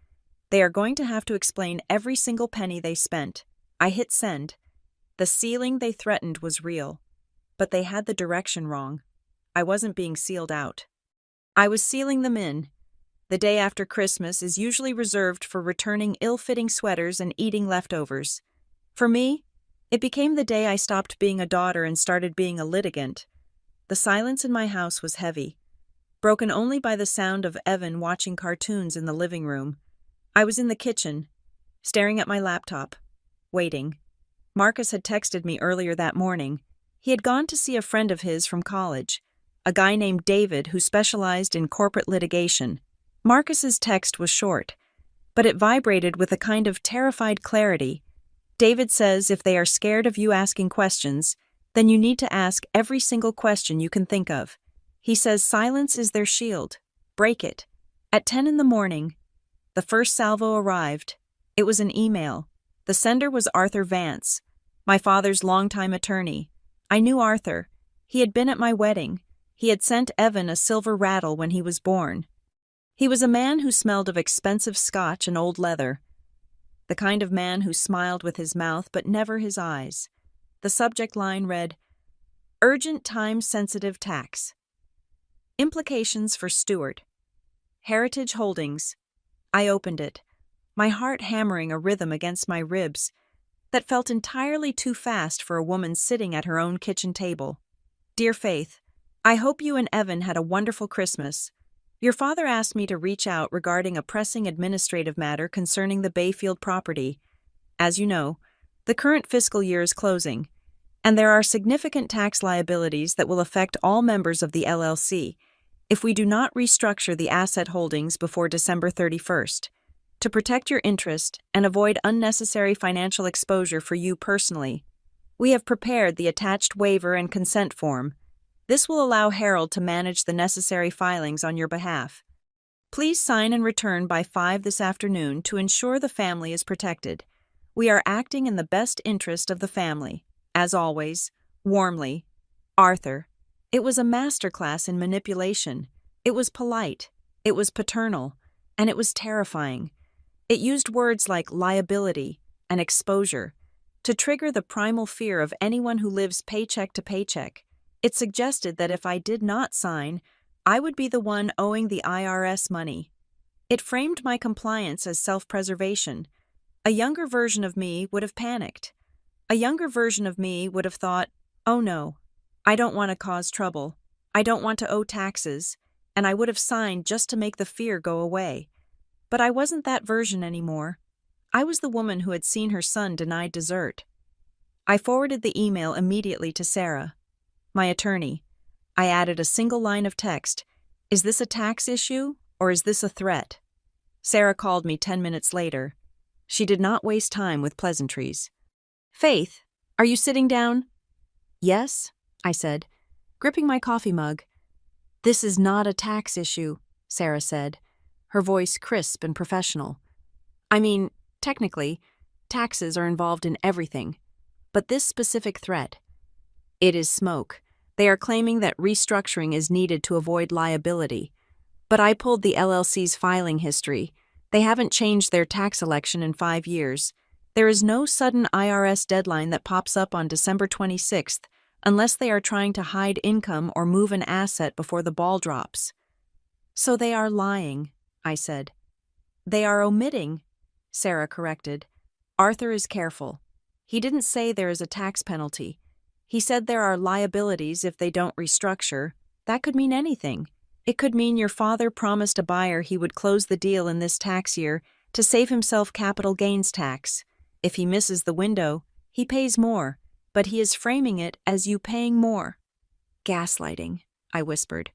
they are going to have to explain every single penny they spent. I hit send. The ceiling they threatened was real, but they had the direction wrong. I wasn't being sealed out. I was sealing them in. The day after Christmas is usually reserved for returning ill-fitting sweaters and eating leftovers. For me, it became the day I stopped being a daughter and started being a litigant. The silence in my house was heavy, broken only by the sound of Evan watching cartoons in the living room. I was in the kitchen, staring at my laptop, waiting. Marcus had texted me earlier that morning. He had gone to see a friend of his from college, a guy named David who specialized in corporate litigation. Marcus's text was short, but it vibrated with a kind of terrified clarity. David says if they are scared of you asking questions, then you need to ask every single question you can think of. He says silence is their shield. Break it. At 10 in the morning, the first salvo arrived. It was an email. The sender was Arthur Vance, my father's longtime attorney. I knew Arthur. He had been at my wedding. He had sent Evan a silver rattle when he was born. He was a man who smelled of expensive scotch and old leather. the kind of man who smiled with his mouth but never his eyes. The subject line read, Urgent Time-Sensitive Tax. Implications for Stewart. Heritage Holdings. I opened it, my heart hammering a rhythm against my ribs that felt entirely too fast for a woman sitting at her own kitchen table. Dear Faith, I hope you and Evan had a wonderful Christmas. Your father asked me to reach out regarding a pressing administrative matter concerning the Bayfield property. As you know, the current fiscal year is closing, and there are significant tax liabilities that will affect all members of the LLC if we do not restructure the asset holdings before December 31st. To protect your interest and avoid unnecessary financial exposure for you personally, we have prepared the attached waiver and consent form. This will allow Harold to manage the necessary filings on your behalf. Please sign and return by 5 this afternoon to ensure the family is protected. We are acting in the best interest of the family. As always, warmly, Arthur. It was a masterclass in manipulation. It was polite. It was paternal. And it was terrifying. It used words like liability and exposure to trigger the primal fear of anyone who lives paycheck to paycheck. It suggested that if I did not sign, I would be the one owing the IRS money. It framed my compliance as self-preservation. A younger version of me would have panicked. A younger version of me would have thought, oh no, I don't want to cause trouble. I don't want to owe taxes, and I would have signed just to make the fear go away. But I wasn't that version anymore. I was the woman who had seen her son denied dessert. I forwarded the email immediately to Sarah, my attorney. I added a single line of text. Is this a tax issue, or is this a threat? Sarah called me 10 minutes later. She did not waste time with pleasantries. Faith, are you sitting down? Yes, I said, gripping my coffee mug. This is not a tax issue, Sarah said, her voice crisp and professional. I mean, technically, taxes are involved in everything. But this specific threat, it is smoke. They are claiming that restructuring is needed to avoid liability. But I pulled the LLC's filing history. They haven't changed their tax election in 5 years. There is no sudden IRS deadline that pops up on December 26th unless they are trying to hide income or move an asset before the ball drops. So they are lying, I said. They are omitting, Sarah corrected. Arthur is careful. He didn't say there is a tax penalty. He said there are liabilities if they don't restructure. That could mean anything. It could mean your father promised a buyer he would close the deal in this tax year to save himself capital gains tax. If he misses the window, he pays more, but he is framing it as you paying more. Gaslighting, I whispered.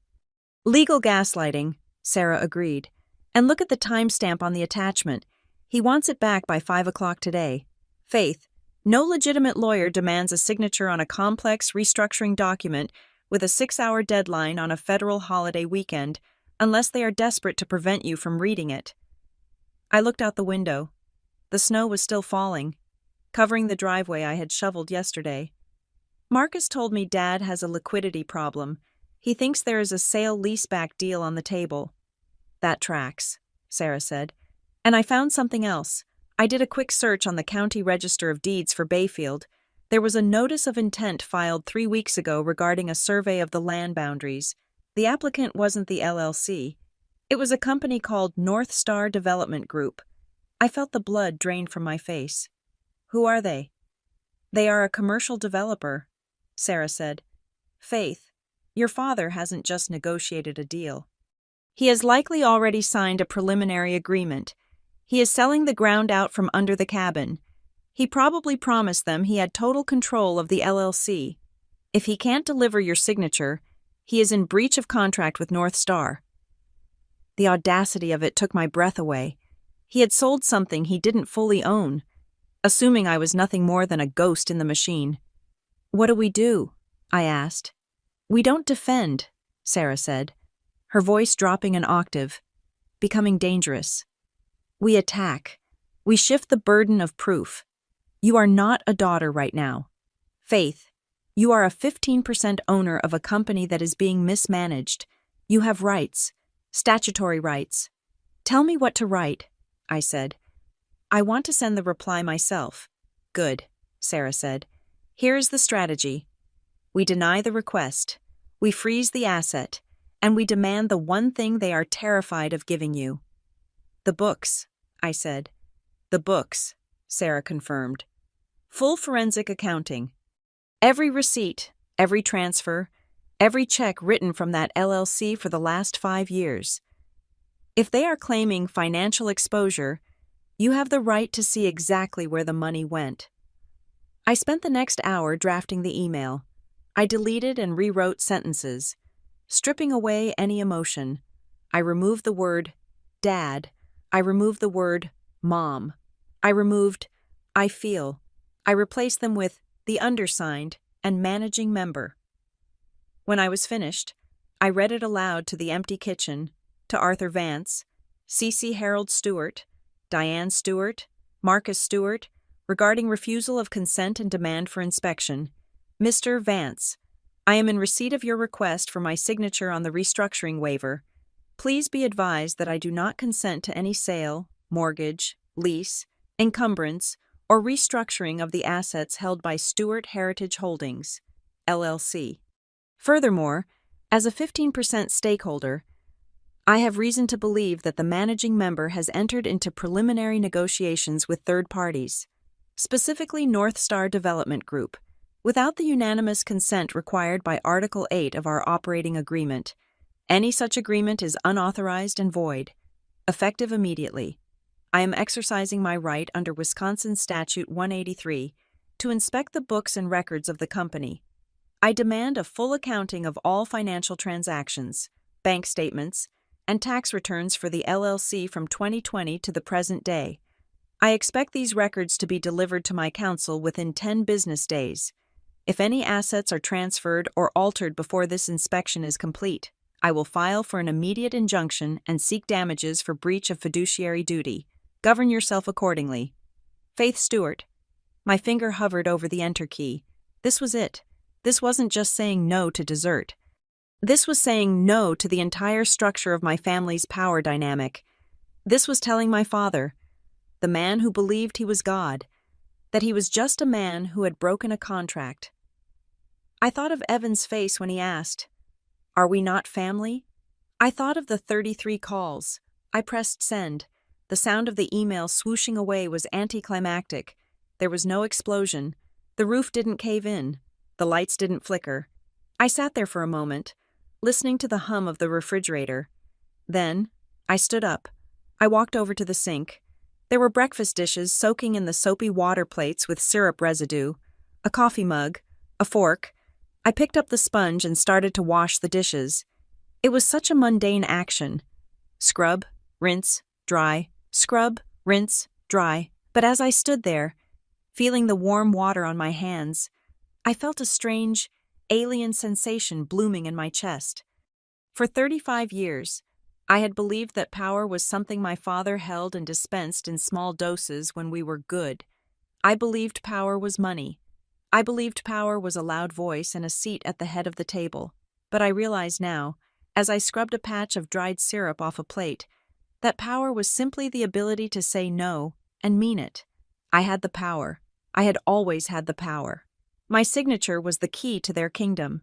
Legal gaslighting, Sarah agreed. And look at the timestamp on the attachment. He wants it back by 5 o'clock today. Faith, no legitimate lawyer demands a signature on a complex restructuring document with a 6-hour deadline on a federal holiday weekend unless they are desperate to prevent you from reading it. I looked out the window. The snow was still falling, covering the driveway I had shoveled yesterday. Marcus told me Dad has a liquidity problem. He thinks there is a sale-leaseback deal on the table. That tracks, Sarah said. And I found something else. I did a quick search on the County Register of Deeds for Bayfield. There was a notice of intent filed 3 weeks ago regarding a survey of the land boundaries. The applicant wasn't the LLC. It was a company called North Star Development Group. I felt the blood drain from my face. Who are they? They are a commercial developer, Sarah said. Faith, your father hasn't just negotiated a deal. He has likely already signed a preliminary agreement. He is selling the ground out from under the cabin. He probably promised them he had total control of the LLC. If he can't deliver your signature, he is in breach of contract with North Star. The audacity of it took my breath away. He had sold something he didn't fully own, assuming I was nothing more than a ghost in the machine. What do we do? I asked. We don't defend, Sarah said, her voice dropping an octave, becoming dangerous. We attack. We shift the burden of proof. You are not a daughter right now. Faith, you are a 15% owner of a company that is being mismanaged. You have rights, statutory rights. Tell me what to write, I said. I want to send the reply myself. Good, Sarah said. Here is the strategy. We deny the request. We freeze the asset. And we demand the one thing they are terrified of giving you. The books, I said. The books, Sarah confirmed. Full forensic accounting. Every receipt, every transfer, every check written from that LLC for the last 5 years. If they are claiming financial exposure, you have the right to see exactly where the money went. I spent the next hour drafting the email. I deleted and rewrote sentences, stripping away any emotion. I removed the word dad. I removed the word mom. I removed I feel. I replaced them with the undersigned and managing member. When I was finished, I read it aloud to the empty kitchen, to Arthur Vance, C.C. Harold Stewart, Diane Stewart, Marcus Stewart, regarding refusal of consent and demand for inspection. Mr. Vance, I am in receipt of your request for my signature on the restructuring waiver. Please be advised that I do not consent to any sale, mortgage, lease, encumbrance, or restructuring of the assets held by Stewart Heritage Holdings, LLC. Furthermore, as a 15% stakeholder, I have reason to believe that the managing member has entered into preliminary negotiations with third parties, specifically North Star Development Group, without the unanimous consent required by Article 8 of our operating agreement. Any such agreement is unauthorized and void, effective immediately. I am exercising my right under Wisconsin Statute 183 to inspect the books and records of the company. I demand a full accounting of all financial transactions, bank statements, and tax returns for the LLC from 2020 to the present day. I expect these records to be delivered to my counsel within 10 business days. If any assets are transferred or altered before this inspection is complete, I will file for an immediate injunction and seek damages for breach of fiduciary duty. Govern yourself accordingly. Faith Stewart. My finger hovered over the enter key. This was it. This wasn't just saying no to dessert. This was saying no to the entire structure of my family's power dynamic. This was telling my father, the man who believed he was God, that he was just a man who had broken a contract. I thought of Evan's face when he asked, "Are we not family?" I thought of the 33 calls. I pressed send. The sound of the email swooshing away was anticlimactic. There was no explosion. The roof didn't cave in. The lights didn't flicker. I sat there for a moment, listening to the hum of the refrigerator. Then, I stood up. I walked over to the sink. There were breakfast dishes soaking in the soapy water plates with syrup residue, a coffee mug, a fork. I picked up the sponge and started to wash the dishes. It was such a mundane action. Scrub, rinse, dry, scrub, rinse, dry. But as I stood there, feeling the warm water on my hands, I felt a strange, alien sensation blooming in my chest. For 35 years, I had believed that power was something my father held and dispensed in small doses when we were good. I believed power was money. I believed power was a loud voice and a seat at the head of the table. But I realize now, as I scrubbed a patch of dried syrup off a plate, that power was simply the ability to say no and mean it. I had the power. I had always had the power. My signature was the key to their kingdom,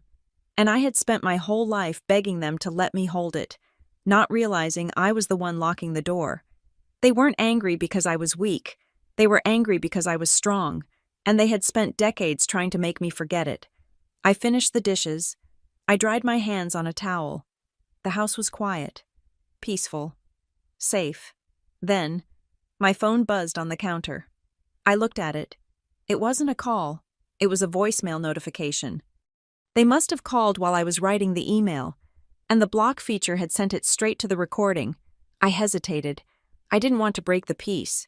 and I had spent my whole life begging them to let me hold it, not realizing I was the one locking the door. They weren't angry because I was weak. They were angry because I was strong, and they had spent decades trying to make me forget it. I finished the dishes. I dried my hands on a towel. The house was quiet, peaceful, safe. Then, my phone buzzed on the counter. I looked at it. It wasn't a call. It was a voicemail notification. They must have called while I was writing the email, and the block feature had sent it straight to the recording. I hesitated. I didn't want to break the peace,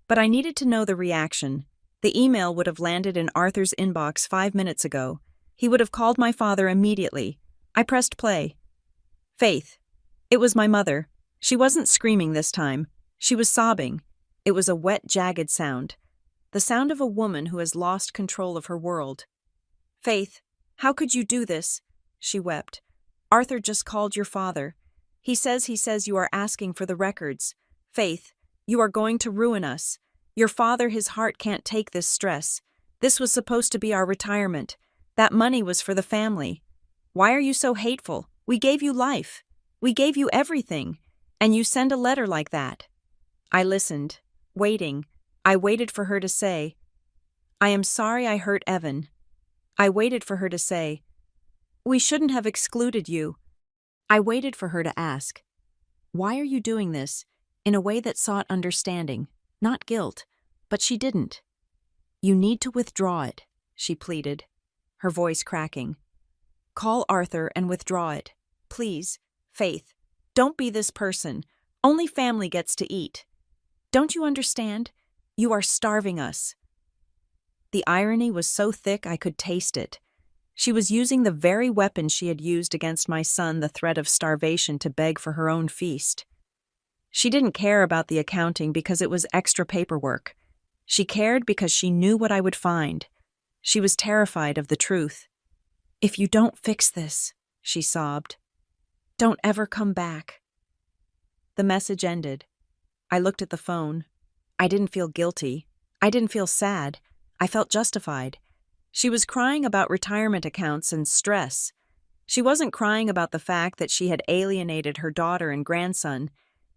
but I needed to know the reaction. The email would have landed in Arthur's inbox 5 minutes ago. He would have called my father immediately. I pressed play. Faith. It was my mother. She wasn't screaming this time. She was sobbing. It was a wet, jagged sound. The sound of a woman who has lost control of her world. Faith, how could you do this? She wept. Arthur just called your father. He says you are asking for the records. Faith, you are going to ruin us. Your father, his heart can't take this stress. This was supposed to be our retirement. That money was for the family. Why are you so hateful? We gave you life. We gave you everything. And you send a letter like that." I listened, waiting. I waited for her to say, "I am sorry I hurt Evan." I waited for her to say, "We shouldn't have excluded you." I waited for her to ask, "Why are you doing this?" in a way that sought understanding, not guilt, but she didn't. "You need to withdraw it," she pleaded, her voice cracking. "Call Arthur and withdraw it. Please, Faith, don't be this person. Only family gets to eat. Don't you understand? You are starving us." The irony was so thick I could taste it. She was using the very weapon she had used against my son, the threat of starvation, to beg for her own feast. She didn't care about the accounting because it was extra paperwork. She cared because she knew what I would find. She was terrified of the truth. "If you don't fix this," she sobbed, "don't ever come back." The message ended. I looked at the phone. I didn't feel guilty. I didn't feel sad. I felt justified. She was crying about retirement accounts and stress. She wasn't crying about the fact that she had alienated her daughter and grandson.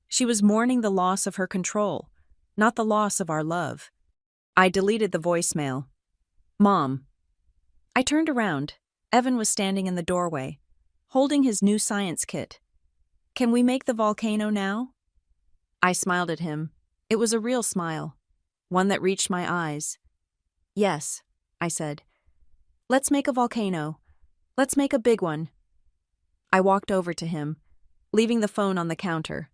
She was mourning the loss of her control, not the loss of our love. I deleted the voicemail. "Mom." I turned around. Evan was standing in the doorway, holding his new science kit. "Can we make the volcano now?" I smiled at him. It was a real smile, one that reached my eyes. "Yes," I said. "Let's make a volcano. Let's make a big one." I walked over to him, leaving the phone on the counter.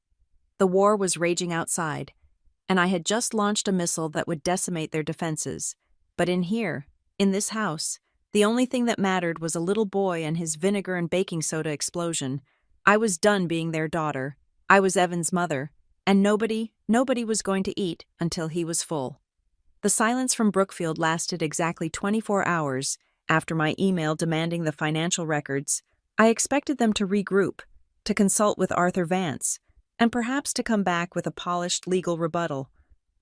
The war was raging outside, and I had just launched a missile that would decimate their defenses. But in here, in this house, the only thing that mattered was a little boy and his vinegar and baking soda explosion. I was done being their daughter. I was Evan's mother, and nobody was going to eat until he was full. The silence from Brookfield lasted exactly 24 hours. After my email demanding the financial records, I expected them to regroup, to consult with Arthur Vance, and perhaps to come back with a polished legal rebuttal.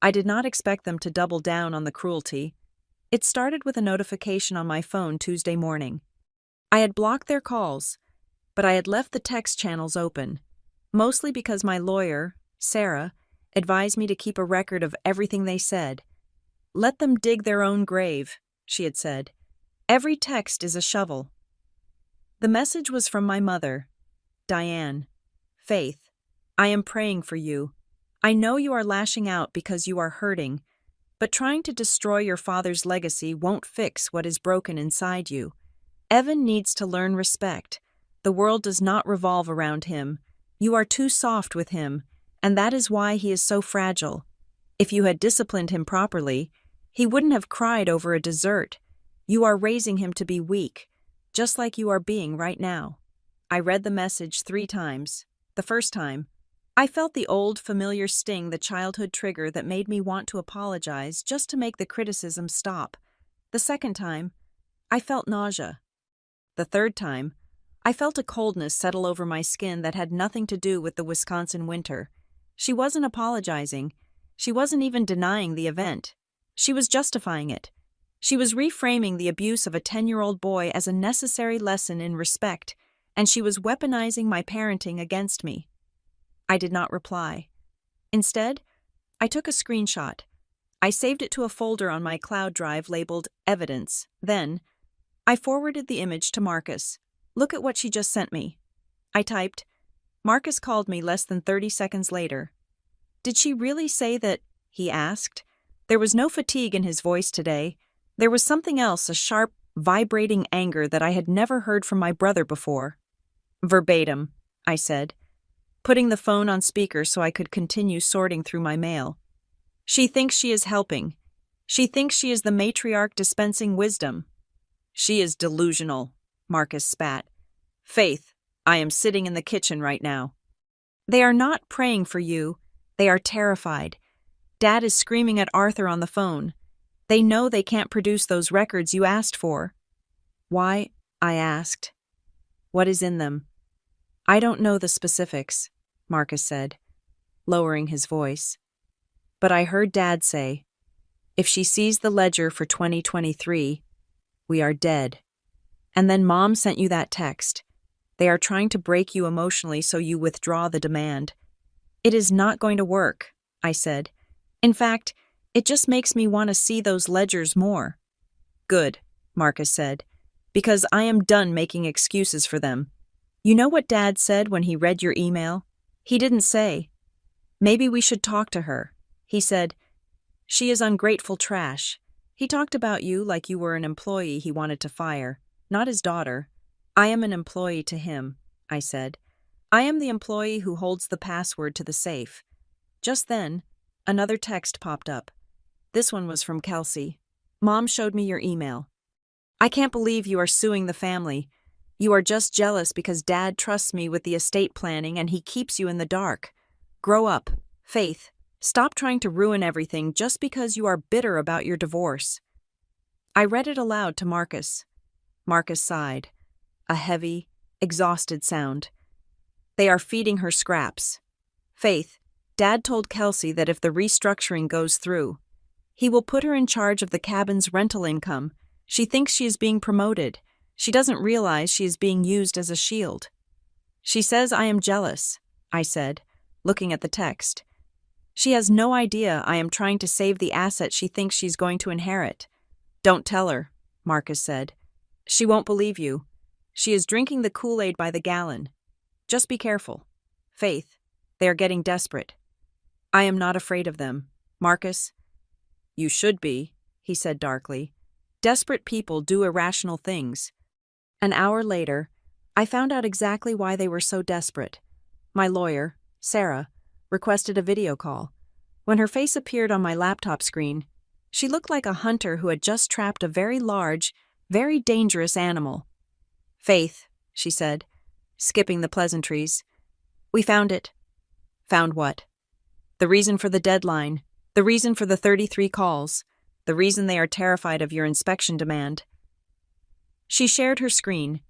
I did not expect them to double down on the cruelty. It started with a notification on my phone Tuesday morning. I had blocked their calls, but I had left the text channels open, mostly because my lawyer, Sarah, advised me to keep a record of everything they said. "Let them dig their own grave," she had said. "Every text is a shovel." The message was from my mother, Diane. "Faith, I am praying for you. I know you are lashing out because you are hurting, but trying to destroy your father's legacy won't fix what is broken inside you. Evan needs to learn respect. The world does not revolve around him. You are too soft with him, and that is why he is so fragile. If you had disciplined him properly, he wouldn't have cried over a dessert. You are raising him to be weak, just like you are being right now." I read the message 3 times. The first time, I felt the old, familiar sting, the childhood trigger that made me want to apologize just to make the criticism stop. The second time, I felt nausea. The third time, I felt a coldness settle over my skin that had nothing to do with the Wisconsin winter. She wasn't apologizing. She wasn't even denying the event. She was justifying it. She was reframing the abuse of a 10-year-old boy as a necessary lesson in respect, and she was weaponizing my parenting against me. I did not reply. Instead, I took a screenshot. I saved it to a folder on my cloud drive labeled Evidence. Then, I forwarded the image to Marcus. "Look at what she just sent me." I typed. Marcus called me less than 30 seconds later. "Did she really say that?" he asked. There was no fatigue in his voice today. There was something else, a sharp, vibrating anger that I had never heard from my brother before. "Verbatim," I said, putting the phone on speaker so I could continue sorting through my mail. "She thinks she is helping. She thinks she is the matriarch dispensing wisdom." "She is delusional," Marcus spat. "Faith, I am sitting in the kitchen right now." "They are not praying for you. They are terrified. Dad is screaming at Arthur on the phone. They know they can't produce those records you asked for." "Why?" I asked. "What is in them?" "I don't know the specifics," Marcus said, lowering his voice. "But I heard Dad say, If she sees the ledger for 2023, we are dead. And then Mom sent you that text. They are trying to break you emotionally so you withdraw the demand. It is not going to work, I said. In fact, it just makes me want to see those ledgers more. Good, Marcus said, because I am done making excuses for them. You know what Dad said when he read your email? He didn't say, "Maybe we should talk to her." He said, "She is ungrateful trash." He talked about you like you were an employee he wanted to fire, not his daughter. I am an employee to him, I said. I am the employee who holds the password to the safe. Just then, another text popped up. This one was from Kelsey. Mom showed me your email. I can't believe you are suing the family. You are just jealous because Dad trusts me with the estate planning and he keeps you in the dark. Grow up, Faith. Stop trying to ruin everything just because you are bitter about your divorce. I read it aloud to Marcus. Marcus sighed. A heavy, exhausted sound. They are feeding her scraps. Faith, Dad told Kelsey that if the restructuring goes through, he will put her in charge of the cabin's rental income. She thinks she is being promoted. She doesn't realize she is being used as a shield. She says I am jealous, I said, looking at the text. She has no idea I am trying to save the asset she thinks she's going to inherit. Don't tell her, Marcus said. She won't believe you. She is drinking the Kool-Aid by the gallon. Just be careful. Faith, they are getting desperate. I am not afraid of them, Marcus. You should be, he said darkly. Desperate people do irrational things. An hour later, I found out exactly why they were so desperate. My lawyer, Sarah, requested a video call. When her face appeared on my laptop screen, she looked like a hunter who had just trapped a very large, very dangerous animal. Faith, she said, skipping the pleasantries. We found it. Found what? The reason for the deadline, the reason for the 33 calls, the reason they are terrified of your inspection demand. She shared her screen.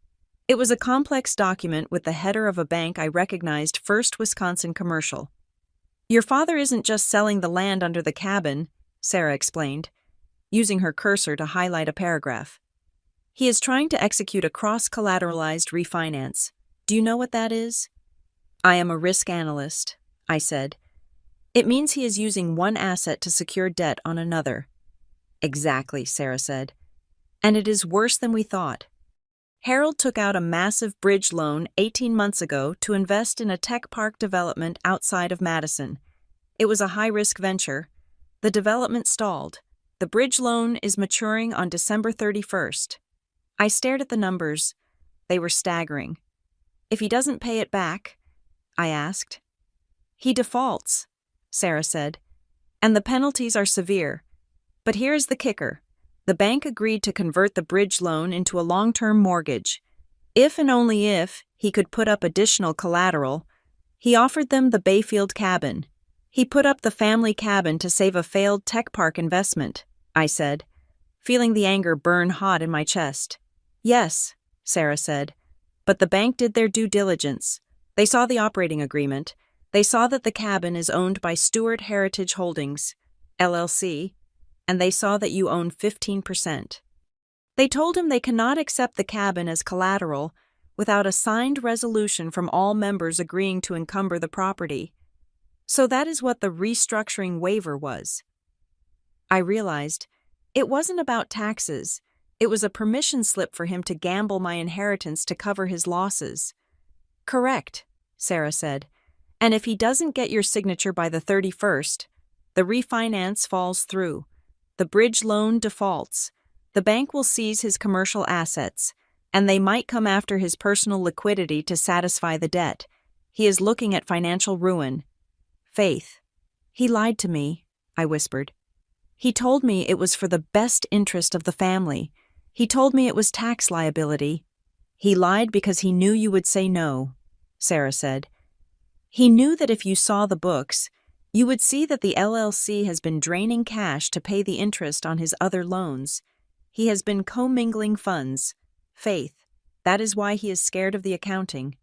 It was a complex document with the header of a bank I recognized, First Wisconsin Commercial. Your father isn't just selling the land under the cabin, Sarah explained, using her cursor to highlight a paragraph. He is trying to execute a cross-collateralized refinance. Do you know what that is? I am a risk analyst, I said. It means he is using one asset to secure debt on another. Exactly, Sarah said. And it is worse than we thought. Harold took out a massive bridge loan 18 months ago to invest in a tech park development outside of Madison. It was a high-risk venture. The development stalled. The bridge loan is maturing on December 31st. I stared at the numbers. They were staggering. If he doesn't pay it back, I asked. He defaults, Sarah said, and the penalties are severe. But here's the kicker. The bank agreed to convert the bridge loan into a long-term mortgage. If and only if he could put up additional collateral, he offered them the Bayfield cabin. He put up the family cabin to save a failed tech park investment, I said, feeling the anger burn hot in my chest. Yes, Sarah said, but the bank did their due diligence. They saw the operating agreement. They saw that the cabin is owned by Stewart Heritage Holdings, LLC, and they saw that you own 15%. They told him they cannot accept the cabin as collateral without a signed resolution from all members agreeing to encumber the property. So that is what the restructuring waiver was. I realized it wasn't about taxes. It was a permission slip for him to gamble my inheritance to cover his losses. Correct, Sarah said. And if he doesn't get your signature by the 31st, the refinance falls through. The bridge loan defaults. The bank will seize his commercial assets, and they might come after his personal liquidity to satisfy the debt. He is looking at financial ruin. Faith. He lied to me, I whispered. He told me it was for the best interest of the family. He told me it was tax liability. He lied because he knew you would say no, Sarah said. He knew that if you saw the books, you would see that the LLC has been draining cash to pay the interest on his other loans. He has been commingling funds. Faith. That is why he is scared of the accounting.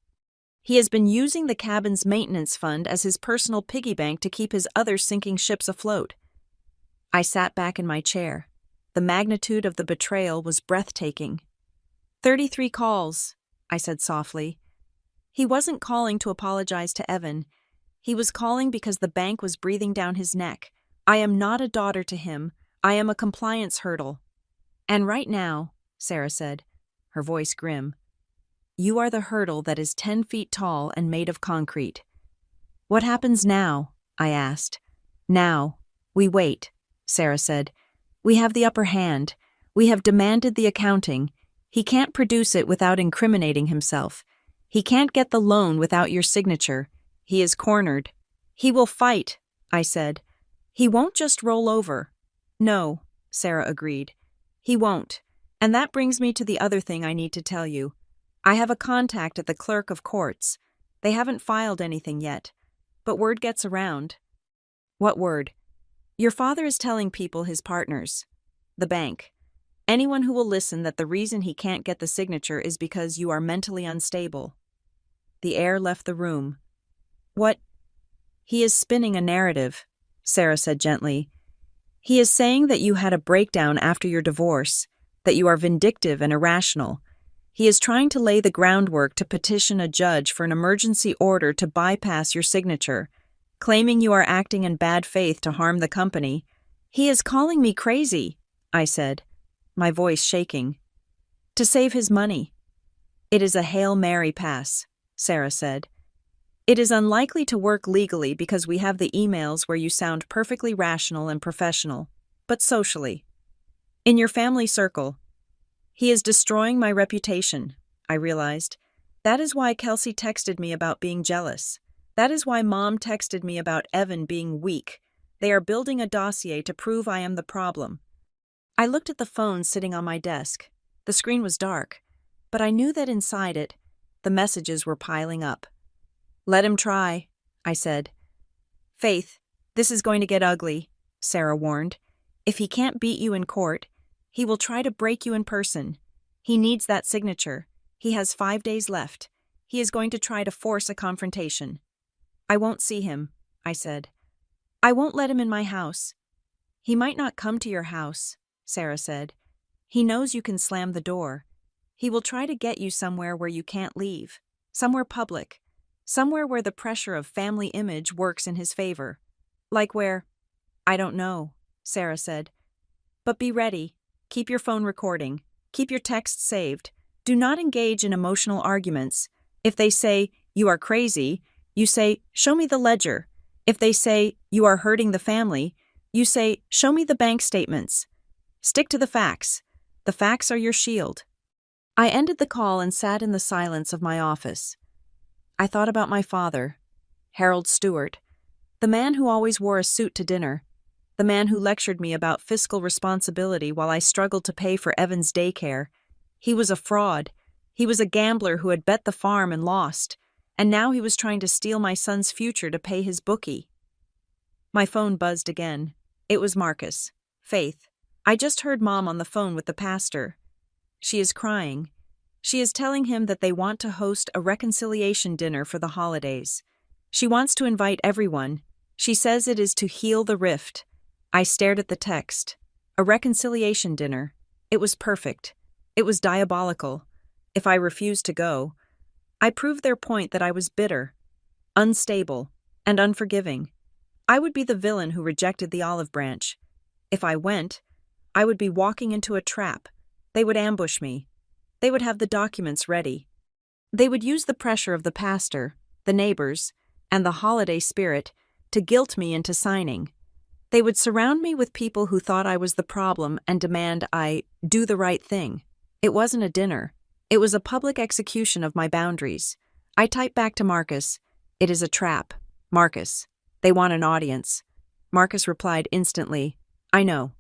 He has been using the cabin's maintenance fund as his personal piggy bank to keep his other sinking ships afloat. I sat back in my chair. The magnitude of the betrayal was breathtaking. 33 calls, I said softly. He wasn't calling to apologize to Evan. He was calling because the bank was breathing down his neck. I am not a daughter to him. I am a compliance hurdle. And right now, Sarah said, her voice grim, you are the hurdle that is 10 feet tall and made of concrete. What happens now? I asked. Now, we wait, Sarah said. We have the upper hand. We have demanded the accounting. He can't produce it without incriminating himself. He can't get the loan without your signature. He is cornered. He will fight, I said. He won't just roll over. No, Sarah agreed. He won't. And that brings me to the other thing I need to tell you. I have a contact at the clerk of courts. They haven't filed anything yet. But word gets around. What word? Your father is telling people, his partners, the bank, anyone who will listen, that the reason he can't get the signature is because you are mentally unstable. The air left the room. What? He is spinning a narrative, Sarah said gently. He is saying that you had a breakdown after your divorce, that you are vindictive and irrational. He is trying to lay the groundwork to petition a judge for an emergency order to bypass your signature, claiming you are acting in bad faith to harm the company. He is calling me crazy, I said, my voice shaking. To save his money. It is a Hail Mary pass, Sarah said. It is unlikely to work legally because we have the emails where you sound perfectly rational and professional, but socially. In your family circle. He is destroying my reputation, I realized. That is why Kelsey texted me about being jealous. That is why Mom texted me about Evan being weak. They are building a dossier to prove I am the problem. I looked at the phone sitting on my desk. The screen was dark, but I knew that inside it, the messages were piling up. Let him try, I said. Faith, this is going to get ugly, Sarah warned. If he can't beat you in court, he will try to break you in person. He needs that signature. He has 5 days left. He is going to try to force a confrontation. I won't see him, I said. I won't let him in my house. He might not come to your house, Sarah said. He knows you can slam the door. He will try to get you somewhere where you can't leave, somewhere public, somewhere where the pressure of family image works in his favor. Like where? I don't know, Sarah said. But be ready. Keep your phone recording. Keep your texts saved. Do not engage in emotional arguments. If they say, you are crazy, you say, show me the ledger. If they say, you are hurting the family, you say, show me the bank statements. Stick to the facts. The facts are your shield. I ended the call and sat in the silence of my office. I thought about my father, Harold Stewart, the man who always wore a suit to dinner, the man who lectured me about fiscal responsibility while I struggled to pay for Evan's daycare. He was a fraud. He was a gambler who had bet the farm and lost, and now he was trying to steal my son's future to pay his bookie. My phone buzzed again. It was Marcus. Faith. I just heard Mom on the phone with the pastor. She is crying. She is telling him that they want to host a reconciliation dinner for the holidays. She wants to invite everyone. She says it is to heal the rift. I stared at the text. A reconciliation dinner. It was perfect. It was diabolical. If I refused to go, I proved their point that I was bitter, unstable, and unforgiving. I would be the villain who rejected the olive branch. If I went, I would be walking into a trap. They would ambush me. They would have the documents ready. They would use the pressure of the pastor, the neighbors, and the holiday spirit to guilt me into signing. They would surround me with people who thought I was the problem and demand I do the right thing. It wasn't a dinner. It was a public execution of my boundaries. I typed back to Marcus, "It is a trap. Marcus, they want an audience." Marcus replied instantly, "I know.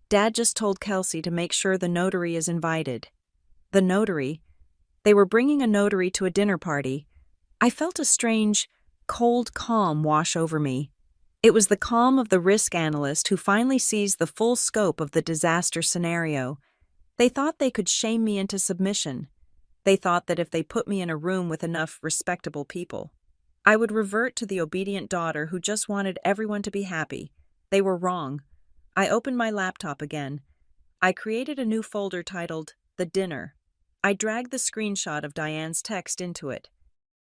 Dad just told Kelsey to make sure the notary is invited." The notary? They were bringing a notary to a dinner party. I felt a strange, cold calm wash over me. It was the calm of the risk analyst who finally sees the full scope of the disaster scenario. They thought they could shame me into submission. They thought that if they put me in a room with enough respectable people, I would revert to the obedient daughter who just wanted everyone to be happy. They were wrong. I opened my laptop again. I created a new folder titled The Dinner. I dragged the screenshot of Diane's text into it.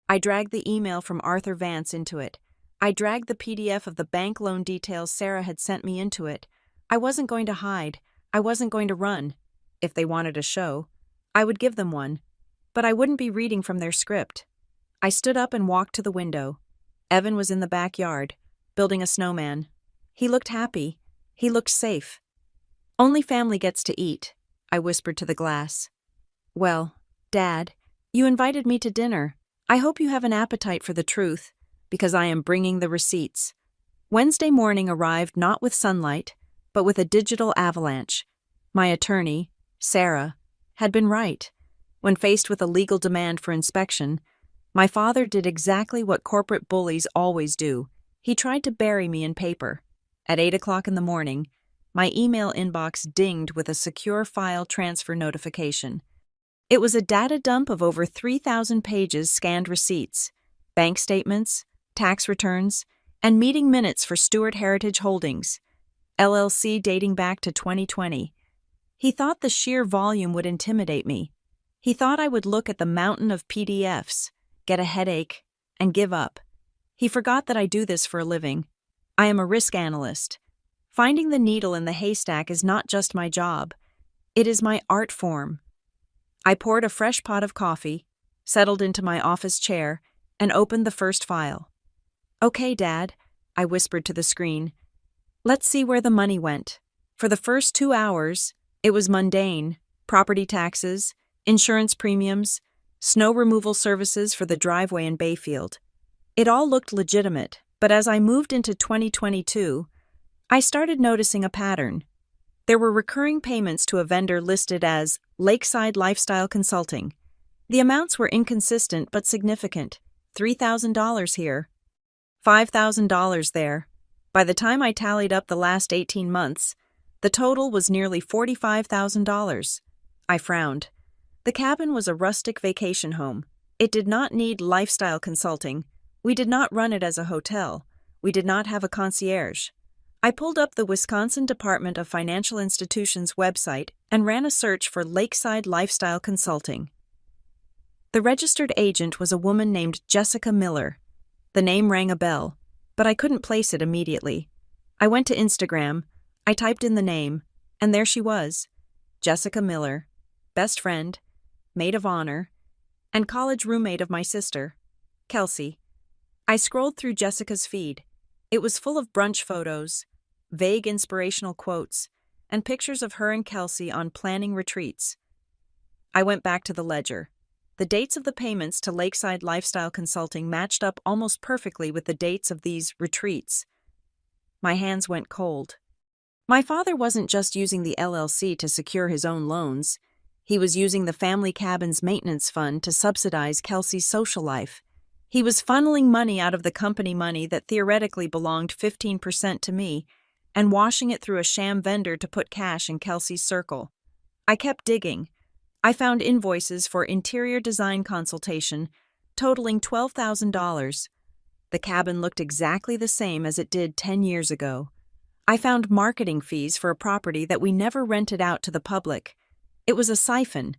I dragged the email from Arthur Vance into it. I dragged the PDF of the bank loan details Sarah had sent me into it. I wasn't going to hide. I wasn't going to run. If they wanted a show, I would give them one. But I wouldn't be reading from their script. I stood up and walked to the window. Evan was in the backyard, building a snowman. He looked happy. He looked safe. Only family gets to eat, I whispered to the glass. Well, Dad, you invited me to dinner. I hope you have an appetite for the truth, because I am bringing the receipts. Wednesday morning arrived not with sunlight, but with a digital avalanche. My attorney, Sarah, had been right. When faced with a legal demand for inspection, my father did exactly what corporate bullies always do. He tried to bury me in paper. At 8 o'clock in the morning, my email inbox dinged with a secure file transfer notification. It was a data dump of over 3,000 pages scanned receipts, bank statements, tax returns, and meeting minutes for Stewart Heritage Holdings, LLC dating back to 2020. He thought the sheer volume would intimidate me. He thought I would look at the mountain of PDFs, get a headache, and give up. He forgot that I do this for a living. I am a risk analyst. Finding the needle in the haystack is not just my job. It is my art form. I poured a fresh pot of coffee, settled into my office chair, and opened the first file. Okay, Dad, I whispered to the screen. Let's see where the money went. For the first 2 hours, it was mundane: property taxes, insurance premiums, snow removal services for the driveway in Bayfield. It all looked legitimate, but as I moved into 2022, I started noticing a pattern. There were recurring payments to a vendor listed as Lakeside Lifestyle Consulting. The amounts were inconsistent but significant. $3,000 here, $5,000 there. By the time I tallied up the last 18 months, the total was nearly $45,000. I frowned. The cabin was a rustic vacation home. It did not need lifestyle consulting. We did not run it as a hotel. We did not have a concierge. I pulled up the Wisconsin Department of Financial Institutions website and ran a search for Lakeside Lifestyle Consulting. The registered agent was a woman named Jessica Miller. The name rang a bell, but I couldn't place it immediately. I went to Instagram, I typed in the name, and there she was. Jessica Miller, best friend, maid of honor, and college roommate of my sister, Kelsey. I scrolled through Jessica's feed. It was full of brunch photos, vague inspirational quotes, and pictures of her and Kelsey on planning retreats. I went back to the ledger. The dates of the payments to Lakeside Lifestyle Consulting matched up almost perfectly with the dates of these retreats. My hands went cold. My father wasn't just using the LLC to secure his own loans. He was using the family cabin's maintenance fund to subsidize Kelsey's social life. He was funneling money out of the company money that theoretically belonged 15% to me and washing it through a sham vendor to put cash in Kelsey's circle. I kept digging. I found invoices for interior design consultation totaling $12,000. The cabin looked exactly the same as it did 10 years ago. I found marketing fees for a property that we never rented out to the public. It was a siphon.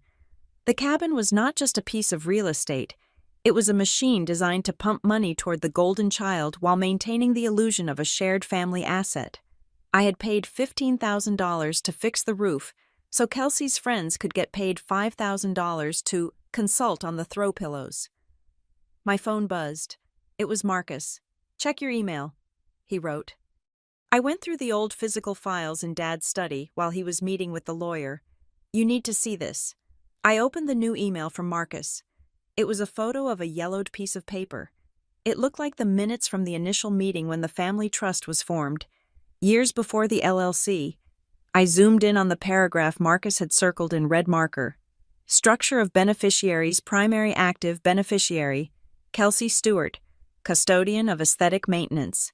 The cabin was not just a piece of real estate. It was a machine designed to pump money toward the golden child while maintaining the illusion of a shared family asset. I had paid $15,000 to fix the roof, so Kelsey's friends could get paid $5,000 to consult on the throw pillows. My phone buzzed. It was Marcus. "Check your email," he wrote. I went through the old physical files in Dad's study while he was meeting with the lawyer. "You need to see this." I opened the new email from Marcus. It was a photo of a yellowed piece of paper. It looked like the minutes from the initial meeting when the family trust was formed, years before the LLC. I zoomed in on the paragraph Marcus had circled in red marker. Structure of beneficiaries: primary active beneficiary, Kelsey Stewart, custodian of aesthetic maintenance.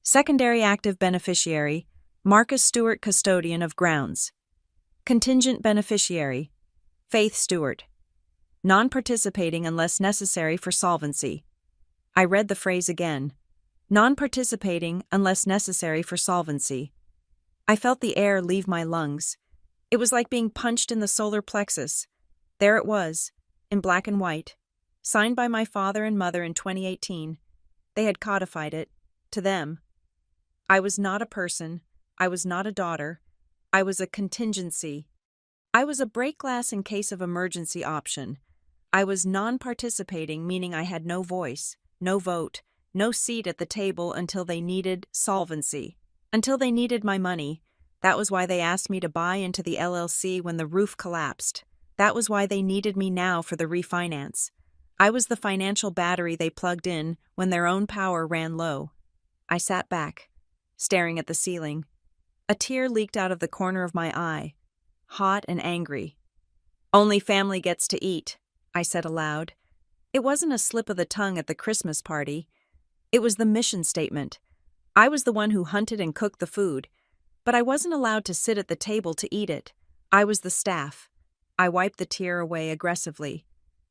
Secondary active beneficiary, Marcus Stewart, custodian of grounds. Contingent beneficiary, Faith Stewart. Non-participating unless necessary for solvency. I read the phrase again. Non-participating unless necessary for solvency. I felt the air leave my lungs. It was like being punched in the solar plexus. There it was, in black and white, signed by my father and mother in 2018. They had codified it, to them. I was not a person. I was not a daughter. I was a contingency. I was a break glass in case of emergency option. I was non-participating, meaning I had no voice, no vote, no seat at the table until they needed solvency. Until they needed my money. That was why they asked me to buy into the LLC when the roof collapsed. That was why they needed me now for the refinance. I was the financial battery they plugged in when their own power ran low. I sat back, staring at the ceiling. A tear leaked out of the corner of my eye, hot and angry. "Only family gets to eat," I said aloud. It wasn't a slip of the tongue at the Christmas party. It was the mission statement. I was the one who hunted and cooked the food, but I wasn't allowed to sit at the table to eat it. I was the staff. I wiped the tear away aggressively.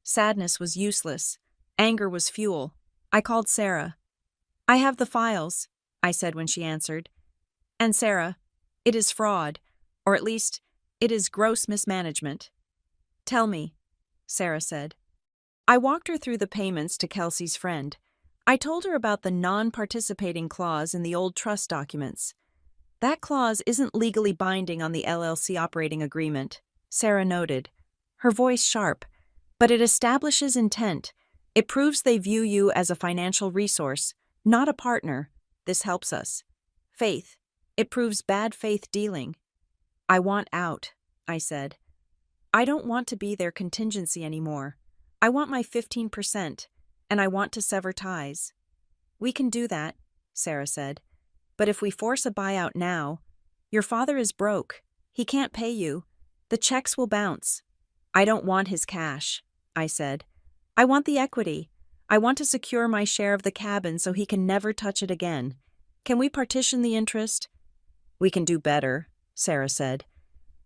Sadness was useless. Anger was fuel. I called Sarah. "I have the files," I said when she answered. "And Sarah, it is fraud, or at least, it is gross mismanagement." "Tell me," Sarah said. I walked her through the payments to Kelsey's friend. I told her about the non-participating clause in the old trust documents. "That clause isn't legally binding on the LLC operating agreement," Sarah noted, her voice sharp, "but it establishes intent. It proves they view you as a financial resource, not a partner. This helps us. Faith. It proves bad faith dealing." "I want out," I said. "I don't want to be their contingency anymore. I want my 15%, and I want to sever ties." "We can do that," Sarah said. "But if we force a buyout now, your father is broke. He can't pay you. The checks will bounce." "I don't want his cash," I said. "I want the equity. I want to secure my share of the cabin so he can never touch it again. Can we partition the interest?" "We can do better," Sarah said.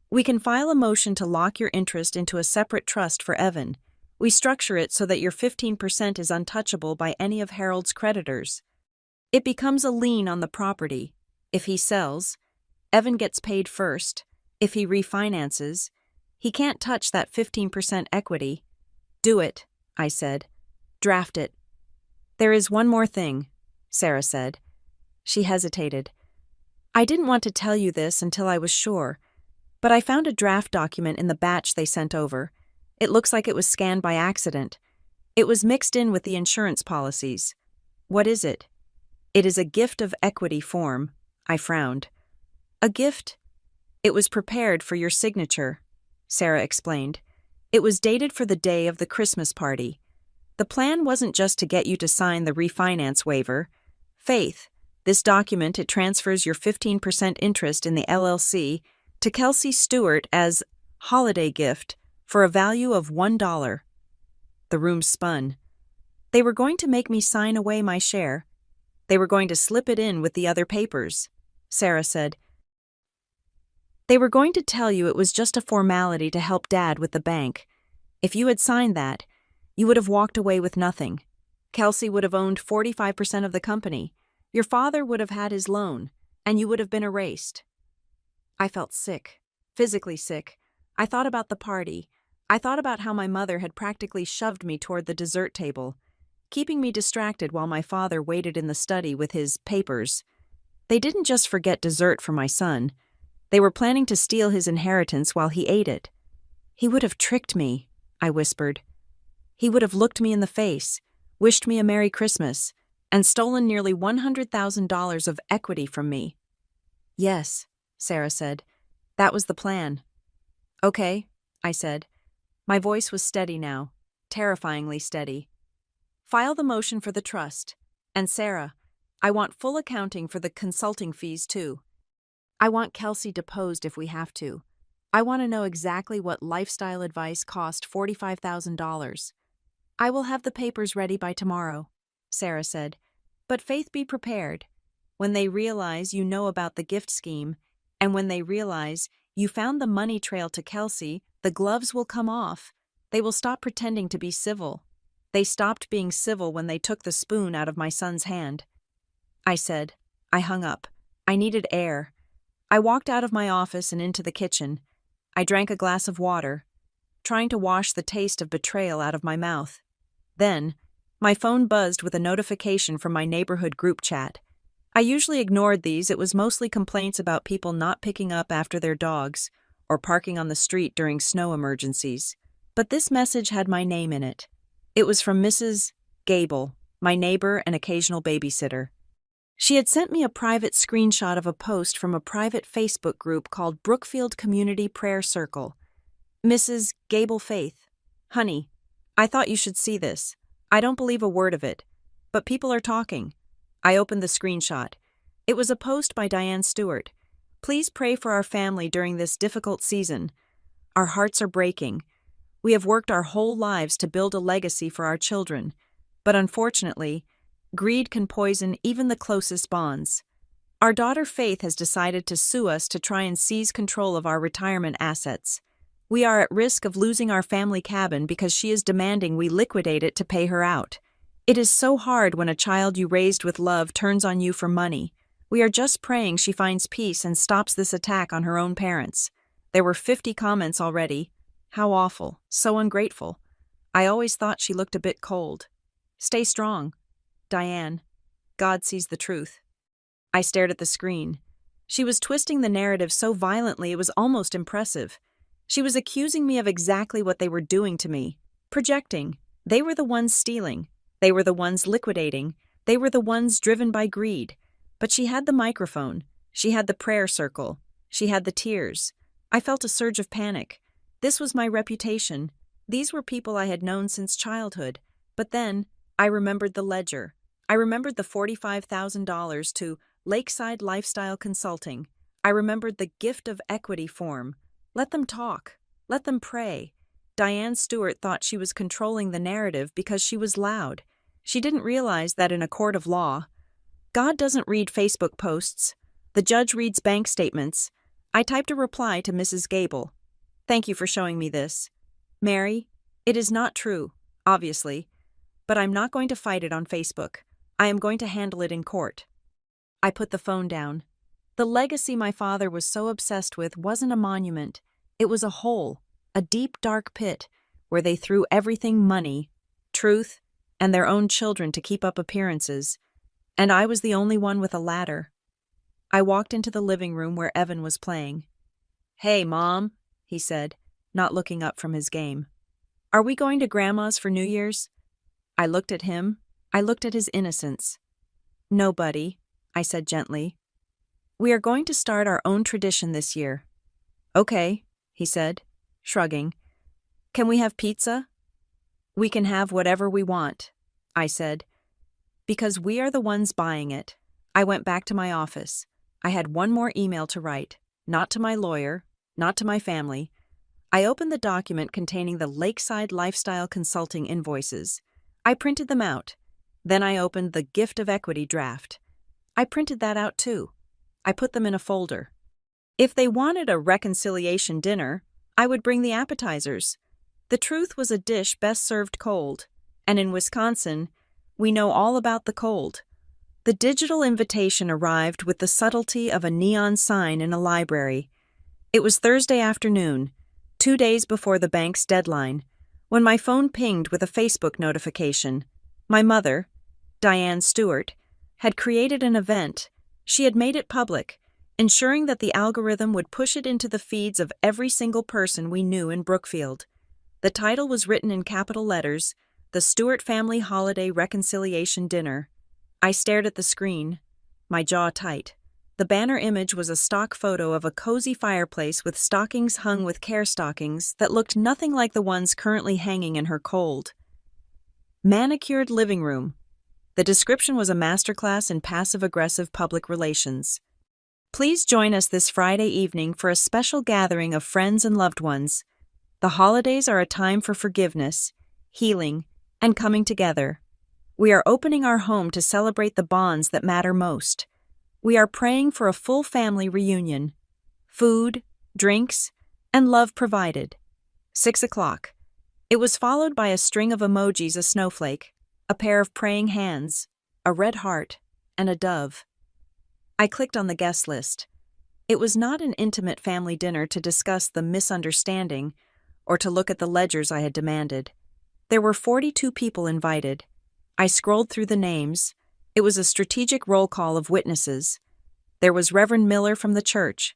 "We can file a motion to lock your interest into a separate trust for Evan. We structure it so that your 15% is untouchable by any of Harold's creditors. It becomes a lien on the property. If he sells, Evan gets paid first. If he refinances, he can't touch that 15% equity." "Do it," I said. "Draft it." "There is one more thing," Sarah said. She hesitated. "I didn't want to tell you this until I was sure, but I found a draft document in the batch they sent over. It looks like it was scanned by accident. It was mixed in with the insurance policies." "What is it?" "It is a gift of equity form." I frowned. "A gift?" "It was prepared for your signature," Sarah explained. "It was dated for the day of the Christmas party. The plan wasn't just to get you to sign the refinance waiver. Faith, this document, it transfers your 15% interest in the LLC to Kelsey Stewart as holiday gift for a value of $1. The room spun. They were going to make me sign away my share. They were going to slip it in with the other papers. Sarah said, "They were going to tell you it was just a formality to help Dad with the bank. If you had signed that, you would have walked away with nothing. Kelsey would have owned 45% of the company. Your father would have had his loan, and you would have been erased." I felt sick, physically sick. I thought about the party. I thought about how my mother had practically shoved me toward the dessert table, keeping me distracted while my father waited in the study with his papers. They didn't just forget dessert for my son. They were planning to steal his inheritance while he ate it. "He would have tricked me," I whispered. "He would have looked me in the face, wished me a Merry Christmas, and stolen nearly $100,000 of equity from me." "Yes," Sarah said. "That was the plan." "Okay," I said. My voice was steady now, terrifyingly steady. "File the motion for the trust. And Sarah, I want full accounting for the consulting fees too. I want Kelsey deposed if we have to. I want to know exactly what lifestyle advice cost $45,000. "I will have the papers ready by tomorrow," Sarah said. "But Faith, be prepared. When they realize you know about the gift scheme, and when they realize you found the money trail to Kelsey, the gloves will come off. They will stop pretending to be civil. They stopped being civil when they took the spoon out of my son's hand." I said. I hung up. I needed air. I walked out of my office and into the kitchen. I drank a glass of water, trying to wash the taste of betrayal out of my mouth. Then, my phone buzzed with a notification from my neighborhood group chat. I usually ignored these. It was mostly complaints about people not picking up after their dogs or parking on the street during snow emergencies. But this message had my name in it. It was from Mrs. Gable, my neighbor and occasional babysitter. She had sent me a private screenshot of a post from a private Facebook group called Brookfield Community Prayer Circle. Mrs. Gable Faith. Honey, I thought you should see this. I don't believe a word of it, but people are talking. I opened the screenshot. It was a post by Diane Stewart. Please pray for our family during this difficult season. Our hearts are breaking. We have worked our whole lives to build a legacy for our children, but unfortunately, greed can poison even the closest bonds. Our daughter Faith has decided to sue us to try and seize control of our retirement assets. We are at risk of losing our family cabin because she is demanding we liquidate it to pay her out. It is so hard when a child you raised with love turns on you for money. We are just praying she finds peace and stops this attack on her own parents. There were 50 comments already. How awful, so ungrateful. I always thought she looked a bit cold. Stay strong. Diane. God sees the truth. I stared at the screen. She was twisting the narrative so violently it was almost impressive. She was accusing me of exactly what they were doing to me. Projecting. They were the ones stealing. They were the ones liquidating. They were the ones driven by greed. But she had the microphone. She had the prayer circle. She had the tears. I felt a surge of panic. This was my reputation. These were people I had known since childhood. But then, I remembered the ledger. I remembered the $45,000 to Lakeside Lifestyle Consulting. I remembered the gift of equity form. Let them talk. Let them pray. Diane Stewart thought she was controlling the narrative because she was loud. She didn't realize that in a court of law, God doesn't read Facebook posts. The judge reads bank statements. I typed a reply to Mrs. Gable. Thank you for showing me this. Mary, it is not true, obviously, but I'm not going to fight it on Facebook. I am going to handle it in court. I put the phone down. The legacy my father was so obsessed with wasn't a monument. It was a hole, a deep, dark pit where they threw everything: money, truth, and their own children to keep up appearances. And I was the only one with a ladder. I walked into the living room where Evan was playing. Hey, Mom, he said, not looking up from his game. Are we going to Grandma's for New Year's? I looked at him. I looked at his innocence. No, buddy, I said gently. We are going to start our own tradition this year. Okay, he said, shrugging. Can we have pizza? We can have whatever we want, I said. Because we are the ones buying it. I went back to my office. I had one more email to write, not to my lawyer, not to my family. I opened the document containing the Lakeside Lifestyle Consulting invoices. I printed them out. Then I opened the gift of equity draft. I printed that out too. I put them in a folder. If they wanted a reconciliation dinner, I would bring the appetizers. The truth was a dish best served cold, and in Wisconsin, we know all about the cold. The digital invitation arrived with the subtlety of a neon sign in a library. It was Thursday afternoon, 2 days before the bank's deadline, when my phone pinged with a Facebook notification. My mother, Diane Stewart, had created an event. She had made it public, ensuring that the algorithm would push it into the feeds of every single person we knew in Brookfield. The title was written in capital letters, The Stewart Family Holiday Reconciliation Dinner. I stared at the screen, my jaw tight. The banner image was a stock photo of a cozy fireplace with stockings hung with care stockings that looked nothing like the ones currently hanging in her cold, manicured living room. The description was a masterclass in passive-aggressive public relations. Please join us this Friday evening for a special gathering of friends and loved ones. The holidays are a time for forgiveness, healing, and coming together. We are opening our home to celebrate the bonds that matter most. We are praying for a full family reunion. Food, drinks, and love provided. 6 o'clock. It was followed by a string of emojis: a snowflake, a pair of praying hands, a red heart, and a dove. I clicked on the guest list. It was not an intimate family dinner to discuss the misunderstanding or to look at the ledgers I had demanded. There were 42 people invited. I scrolled through the names. It was a strategic roll call of witnesses. There was Reverend Miller from the church.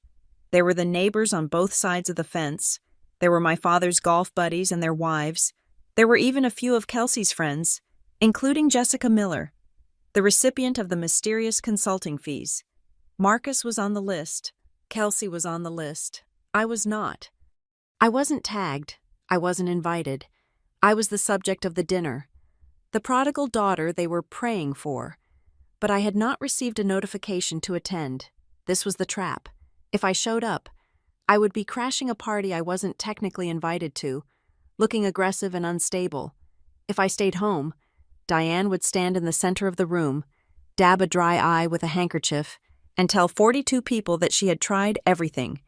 There were the neighbors on both sides of the fence. There were my father's golf buddies and their wives. There were even a few of Kelsey's friends, including Jessica Miller, the recipient of the mysterious consulting fees. Marcus was on the list. Kelsey was on the list. I was not. I wasn't tagged. I wasn't invited. I was the subject of the dinner, the prodigal daughter they were praying for. But I had not received a notification to attend. This was the trap. If I showed up, I would be crashing a party I wasn't technically invited to, looking aggressive and unstable. If I stayed home, Diane would stand in the center of the room, dab a dry eye with a handkerchief, and tell 42 people that she had tried everything.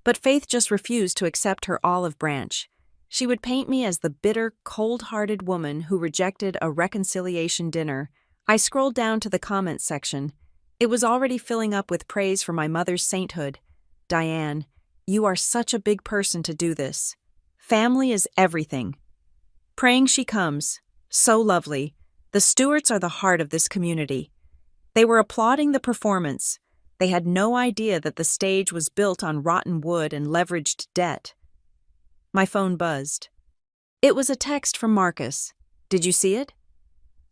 But Faith just refused to accept her olive branch. She would paint me as the bitter, cold-hearted woman who rejected a reconciliation dinner. I scrolled down to the comments section. It was already filling up with praise for my mother's sainthood. Diane, you are such a big person to do this. Family is everything. Praying she comes. So lovely. The Stewarts are the heart of this community. They were applauding the performance. They had no idea that the stage was built on rotten wood and leveraged debt. My phone buzzed. It was a text from Marcus. Did you see it?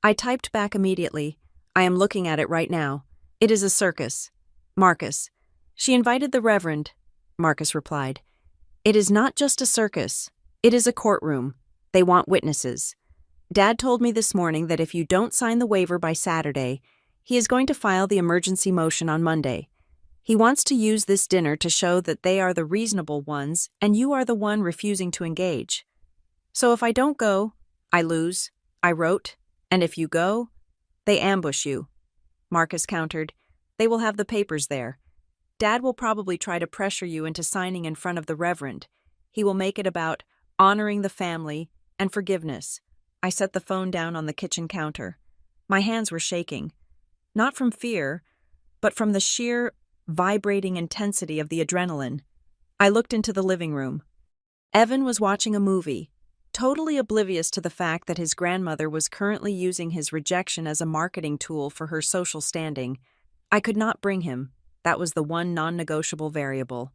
I typed back immediately. I am looking at it right now. It is a circus. Marcus. She invited the Reverend. Marcus replied. It is not just a circus. It is a courtroom. They want witnesses. Dad told me this morning that if you don't sign the waiver by Saturday, he is going to file the emergency motion on Monday. He wants to use this dinner to show that they are the reasonable ones and you are the one refusing to engage. So if I don't go, I lose, I wrote, and if you go, they ambush you. Marcus countered, they will have the papers there. Dad will probably try to pressure you into signing in front of the Reverend. He will make it about honoring the family and forgiveness. I set the phone down on the kitchen counter. My hands were shaking, not from fear, but from the sheer vibrating intensity of the adrenaline. I looked into the living room. Evan was watching a movie, totally oblivious to the fact that his grandmother was currently using his rejection as a marketing tool for her social standing. I could not bring him. That was the one non-negotiable variable.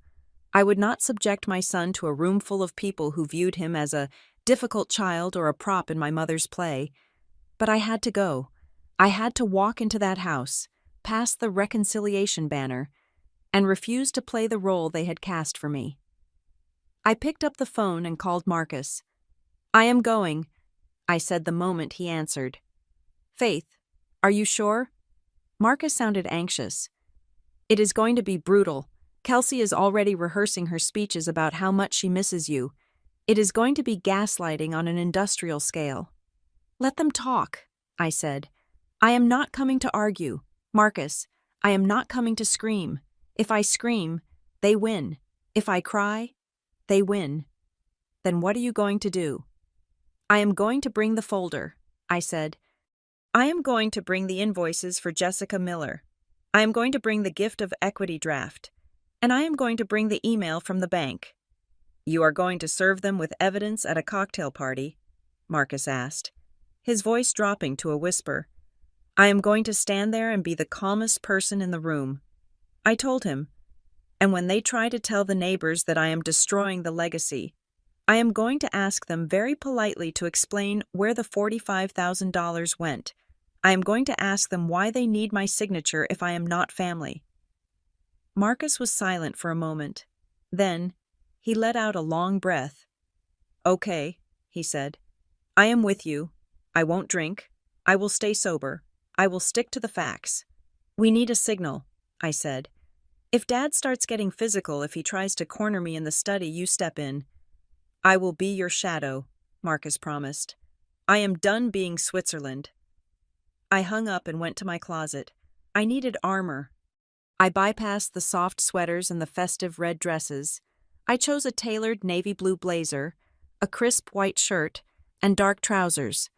I would not subject my son to a room full of people who viewed him as a difficult child or a prop in my mother's play. But I had to go. I had to walk into that house, past the reconciliation banner, and refuse to play the role they had cast for me. I picked up the phone and called Marcus. I am going, I said the moment he answered. Faith, are you sure? Marcus sounded anxious. It is going to be brutal. Kelsey is already rehearsing her speeches about how much she misses you. It is going to be gaslighting on an industrial scale. Let them talk, I said. I am not coming to argue. Marcus, I am not coming to scream. If I scream, they win. If I cry, they win. Then what are you going to do? I am going to bring the folder, I said. I am going to bring the invoices for Jessica Miller. I am going to bring the gift of equity draft. And I am going to bring the email from the bank. You are going to serve them with evidence at a cocktail party? Marcus asked, his voice dropping to a whisper. I am going to stand there and be the calmest person in the room. I told him. And when they try to tell the neighbors that I am destroying the legacy, I am going to ask them very politely to explain where the $45,000 went. I am going to ask them why they need my signature if I am not family. Marcus was silent for a moment. Then, he let out a long breath. Okay, he said. I am with you. I won't drink. I will stay sober. I will stick to the facts. We need a signal, I said. If Dad starts getting physical, if he tries to corner me in the study, you step in. I will be your shadow, Marcus promised. I am done being Switzerland. I hung up and went to my closet. I needed armor. I bypassed the soft sweaters and the festive red dresses. I chose a tailored navy blue blazer, a crisp white shirt, and dark trousers.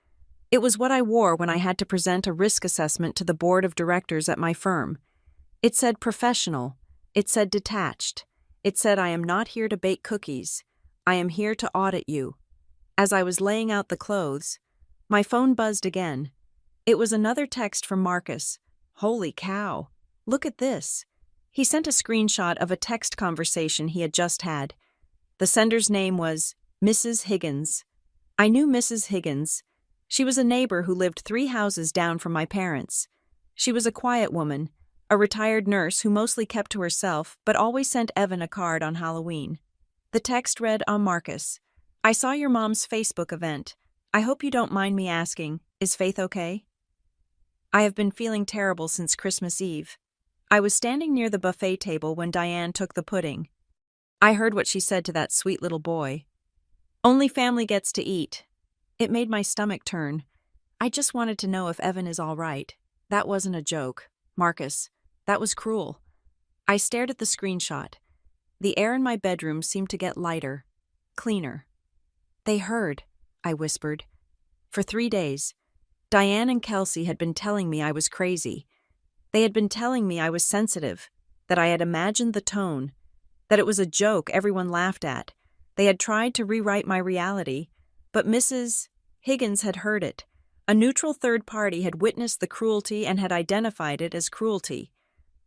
It was what I wore when I had to present a risk assessment to the board of directors at my firm. It said professional. It said detached. It said, "I am not here to bake cookies. I am here to audit you." As I was laying out the clothes, my phone buzzed again. It was another text from Marcus. Holy cow. Look at this. He sent a screenshot of a text conversation he had just had. The sender's name was Mrs. Higgins. I knew Mrs. Higgins. She was a neighbor who lived 3 houses down from my parents. She was a quiet woman, a retired nurse who mostly kept to herself but always sent Evan a card on Halloween. The text read on Marcus. I saw your mom's Facebook event. I hope you don't mind me asking, is Faith okay? I have been feeling terrible since Christmas Eve. I was standing near the buffet table when Diane took the pudding. I heard what she said to that sweet little boy. Only family gets to eat. It made my stomach turn. I just wanted to know if Evan is all right. That wasn't a joke. Marcus, that was cruel. I stared at the screenshot. The air in my bedroom seemed to get lighter, cleaner. They heard, I whispered. For 3 days, Diane and Kelsey had been telling me I was crazy. They had been telling me I was sensitive, that I had imagined the tone, that it was a joke everyone laughed at. They had tried to rewrite my reality, but Mrs. Higgins had heard it. A neutral third party had witnessed the cruelty and had identified it as cruelty.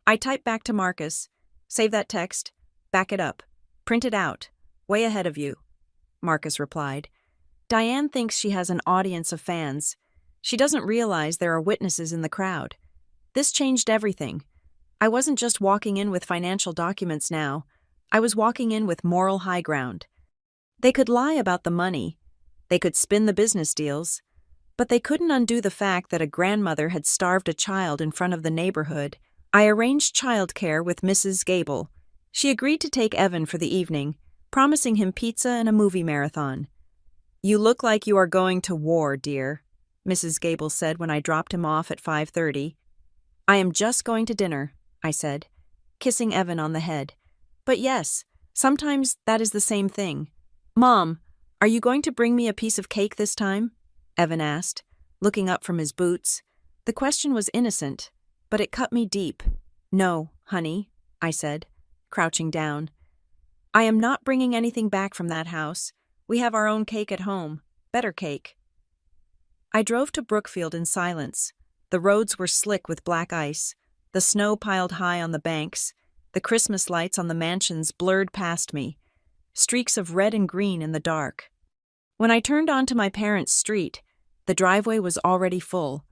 I typed back to Marcus, "Save that text, back it up, print it out, way ahead of you." Marcus replied, "Diane thinks she has an audience of fans. She doesn't realize there are witnesses in the crowd. This changed everything. I wasn't just walking in with financial documents now. I was walking in with moral high ground. They could lie about the money. They could spin the business deals. But they couldn't undo the fact that a grandmother had starved a child in front of the neighborhood. I arranged childcare with Mrs. Gable. She agreed to take Evan for the evening, promising him pizza and a movie marathon. "You look like you are going to war, dear," Mrs. Gable said when I dropped him off at 5:30. "I am just going to dinner," I said, kissing Evan on the head. "But yes, sometimes that is the same thing." "Mom, are you going to bring me a piece of cake this time?" Evan asked, looking up from his boots. The question was innocent, but it cut me deep. "No, honey," I said, crouching down. "I am not bringing anything back from that house. We have our own cake at home. Better cake." I drove to Brookfield in silence. The roads were slick with black ice. The snow piled high on the banks. The Christmas lights on the mansions blurred past me, streaks of red and green in the dark. When I turned onto my parents' street, the driveway was already full.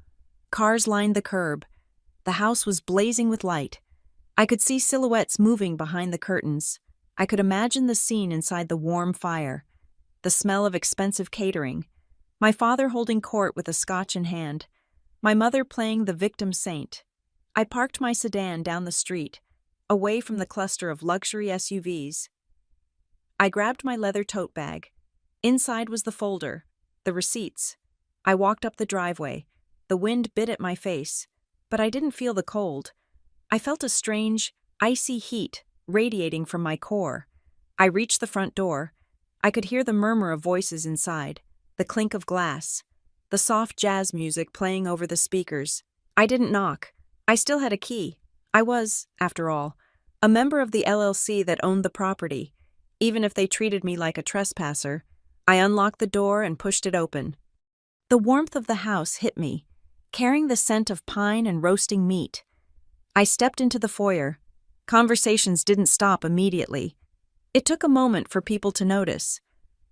Cars lined the curb. The house was blazing with light. I could see silhouettes moving behind the curtains. I could imagine the scene inside the warm fire, the smell of expensive catering, my father holding court with a scotch in hand, my mother playing the victim saint. I parked my sedan down the street, away from the cluster of luxury SUVs. I grabbed my leather tote bag. Inside was the folder, the receipts. I walked up the driveway. The wind bit at my face, but I didn't feel the cold. I felt a strange, icy heat radiating from my core. I reached the front door. I could hear the murmur of voices inside, the clink of glass, the soft jazz music playing over the speakers. I didn't knock. I still had a key. I was, after all, a member of the LLC that owned the property. Even if they treated me like a trespasser, I unlocked the door and pushed it open. The warmth of the house hit me, carrying the scent of pine and roasting meat. I stepped into the foyer. Conversations didn't stop immediately. It took a moment for people to notice.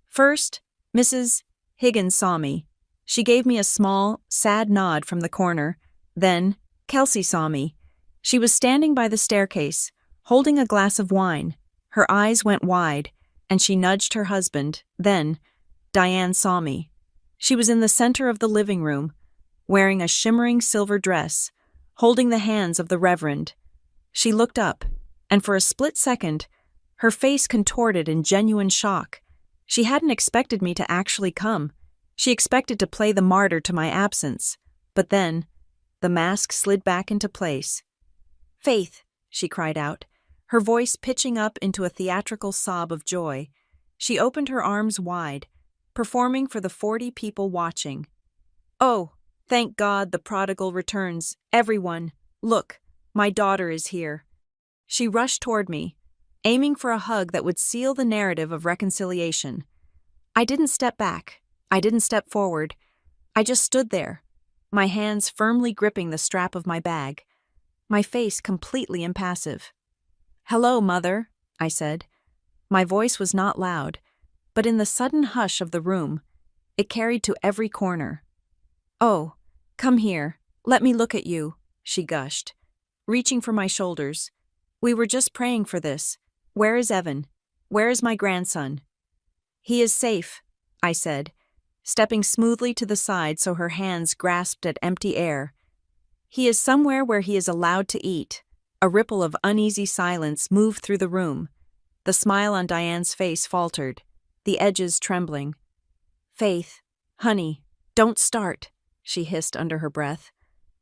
First, Mrs. Higgins saw me. She gave me a small, sad nod from the corner. Then, Kelsey saw me. She was standing by the staircase, holding a glass of wine. Her eyes went wide, and she nudged her husband. Then, Diane saw me. She was in the center of the living room, wearing a shimmering silver dress, holding the hands of the Reverend. She looked up, and for a split second, her face contorted in genuine shock. She hadn't expected me to actually come. She expected to play the martyr to my absence. But then, the mask slid back into place. "Faith," she cried out, her voice pitching up into a theatrical sob of joy. She opened her arms wide, performing for the 40 people watching. "Oh, thank God the prodigal returns. Everyone, look, my daughter is here." She rushed toward me, aiming for a hug that would seal the narrative of reconciliation. I didn't step back. I didn't step forward. I just stood there, my hands firmly gripping the strap of my bag, my face completely impassive. "Hello, Mother," I said. My voice was not loud, but in the sudden hush of the room, it carried to every corner. "Oh, come here, let me look at you," she gushed, reaching for my shoulders. "We were just praying for this. Where is Evan? Where is my grandson?" "He is safe," I said, stepping smoothly to the side so her hands grasped at empty air. "He is somewhere where he is allowed to eat." A ripple of uneasy silence moved through the room. The smile on Diane's face faltered, the edges trembling. "Faith, honey, don't start," she hissed under her breath,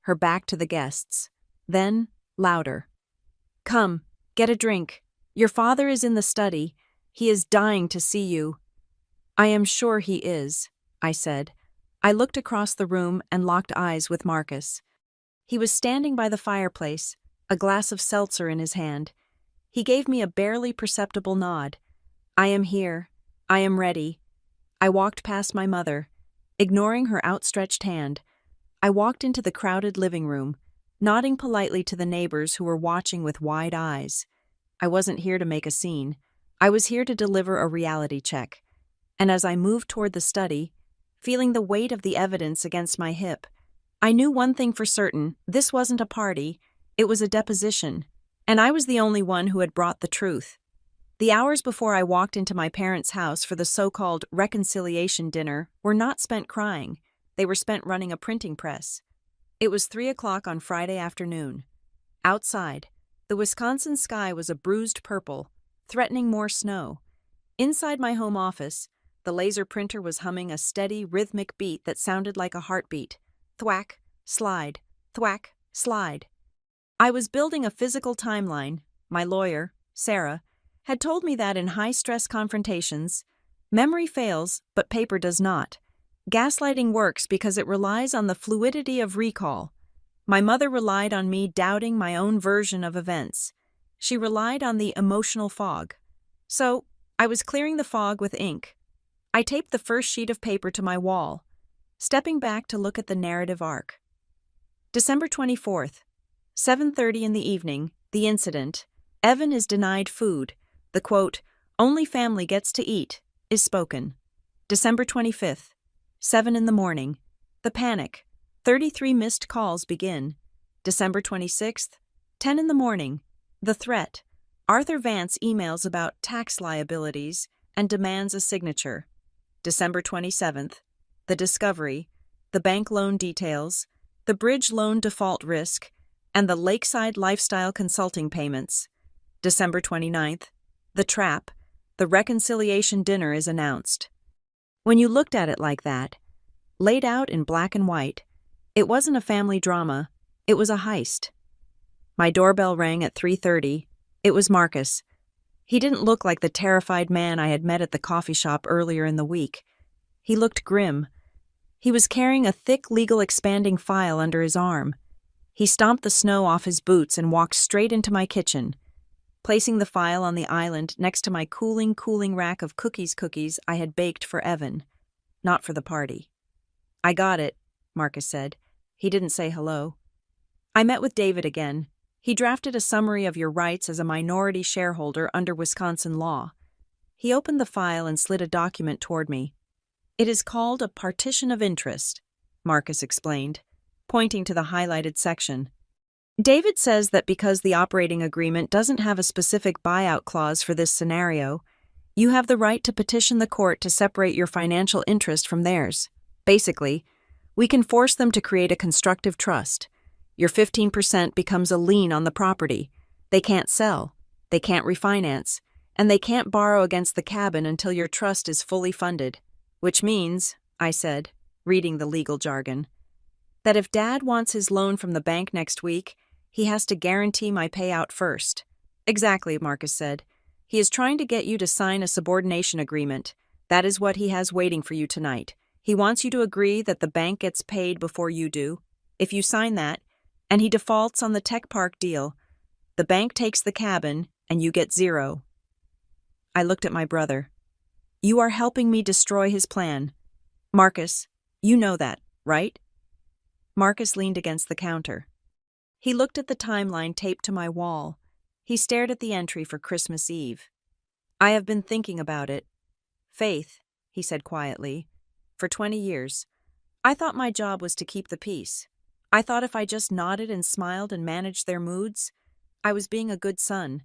her back to the guests. Then, louder. "Come, get a drink. Your father is in the study. He is dying to see you." "I am sure he is," I said. I looked across the room and locked eyes with Marcus. He was standing by the fireplace, a glass of seltzer in his hand. He gave me a barely perceptible nod. "I am here. I am ready." I walked past my mother, ignoring her outstretched hand. I walked into the crowded living room, nodding politely to the neighbors who were watching with wide eyes. I wasn't here to make a scene. I was here to deliver a reality check. And as I moved toward the study, feeling the weight of the evidence against my hip, I knew one thing for certain: this wasn't a party, it was a deposition, and I was the only one who had brought the truth. The hours before I walked into my parents' house for the so-called reconciliation dinner were not spent crying, they were spent running a printing press. It was 3 o'clock on Friday afternoon. Outside, the Wisconsin sky was a bruised purple, threatening more snow. Inside my home office, the laser printer was humming a steady, rhythmic beat that sounded like a heartbeat. Thwack, slide, thwack, slide. I was building a physical timeline. My lawyer, Sarah, had told me that in high-stress confrontations, memory fails, but paper does not. Gaslighting works because it relies on the fluidity of recall. My mother relied on me doubting my own version of events. She relied on the emotional fog. So, I was clearing the fog with ink. I taped the first sheet of paper to my wall, stepping back to look at the narrative arc. December 24th, 7:30 in the evening, the incident. Evan is denied food. The quote, "only family gets to eat," is spoken. December 25th, 7 in the morning. The panic. 33 missed calls begin. December 26th, 10 in the morning. The threat. Arthur Vance emails about tax liabilities and demands a signature. December 27th. The discovery. The bank loan details. The bridge loan default risk. And the Lakeside Lifestyle Consulting payments. December 29th. The trap. The reconciliation dinner is announced. When you looked at it like that, laid out in black and white, it wasn't a family drama, it was a heist. My doorbell rang at 3:30. It was Marcus. He didn't look like the terrified man I had met at the coffee shop earlier in the week. He looked grim. He was carrying a thick legal expanding file under his arm. He stomped the snow off his boots and walked straight into my kitchen, placing the file on the island next to my cooling rack of cookies I had baked for Evan, not for the party. "I got it," Marcus said. He didn't say hello. "I met with David again. He drafted a summary of your rights as a minority shareholder under Wisconsin law." He opened the file and slid a document toward me. "It is called a partition of interest," Marcus explained, pointing to the highlighted section. "David says that because the operating agreement doesn't have a specific buyout clause for this scenario, you have the right to petition the court to separate your financial interest from theirs. Basically, we can force them to create a constructive trust. Your 15% becomes a lien on the property. They can't sell, they can't refinance, and they can't borrow against the cabin until your trust is fully funded. Which means," I said, reading the legal jargon, "that if Dad wants his loan from the bank next week, he has to guarantee my payout first." "Exactly," Marcus said. "He is trying to get you to sign a subordination agreement. That is what he has waiting for you tonight. He wants you to agree that the bank gets paid before you do. If you sign that, and he defaults on the tech park deal, The bank takes the cabin, and you get zero. I looked at my brother. You are helping me destroy his plan. Marcus, you know that, right? Marcus leaned against the counter. He looked at the timeline taped to my wall. He stared at the entry for Christmas Eve. I have been thinking about it. Faith, he said quietly, for 20 years. I thought my job was to keep the peace. I thought if I just nodded and smiled and managed their moods, I was being a good son.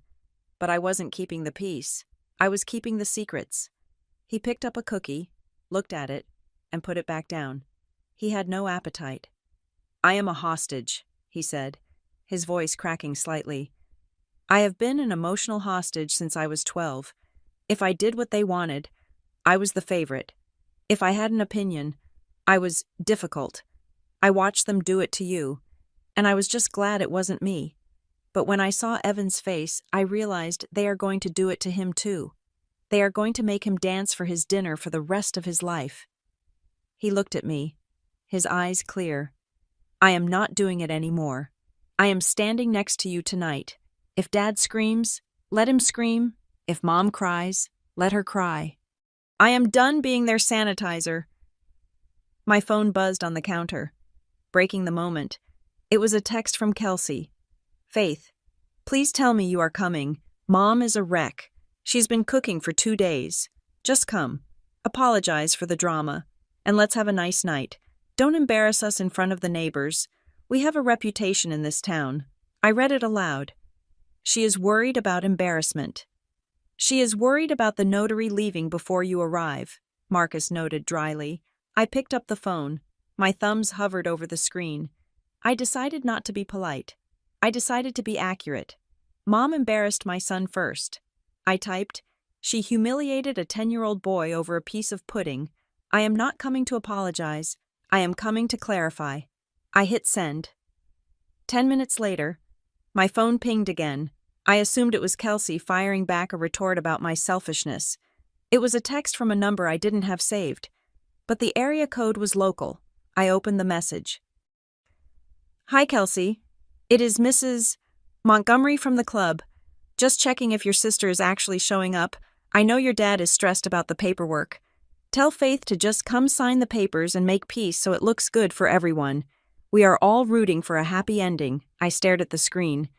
But I wasn't keeping the peace. I was keeping the secrets. He picked up a cookie, looked at it, and put it back down. He had no appetite. I am a hostage, he said, his voice cracking slightly. I have been an emotional hostage since I was 12. If I did what they wanted, I was the favorite. If I had an opinion, I was difficult. I watched them do it to you, and I was just glad it wasn't me. But when I saw Evan's face, I realized they are going to do it to him too. They are going to make him dance for his dinner for the rest of his life. He looked at me, his eyes clear. I am not doing it anymore. I am standing next to you tonight. If Dad screams, let him scream. If Mom cries, let her cry. I am done being their sanitizer. My phone buzzed on the counter. Breaking the moment, it was a text from Kelsey. Faith, please tell me you are coming. Mom is a wreck. She's been cooking for 2 days. Just come. Apologize for the drama. And let's have a nice night. Don't embarrass us in front of the neighbors. We have a reputation in this town. I read it aloud. She is worried about embarrassment. She is worried about the notary leaving before you arrive, Marcus noted dryly. I picked up the phone. My thumbs hovered over the screen. I decided not to be polite. I decided to be accurate. Mom embarrassed my son first. I typed, she humiliated a 10-year-old boy over a piece of pudding. I am not coming to apologize. I am coming to clarify. I hit send. 10 minutes later, my phone pinged again. I assumed it was Kelsey firing back a retort about my selfishness. It was a text from a number I didn't have saved, but the area code was local. I opened the message. Hi, Kelsey. It is Mrs. Montgomery from the club. Just checking if your sister is actually showing up. I know your dad is stressed about the paperwork. Tell Faith to just come sign the papers and make peace so it looks good for everyone. We are all rooting for a happy ending. I stared at the screen.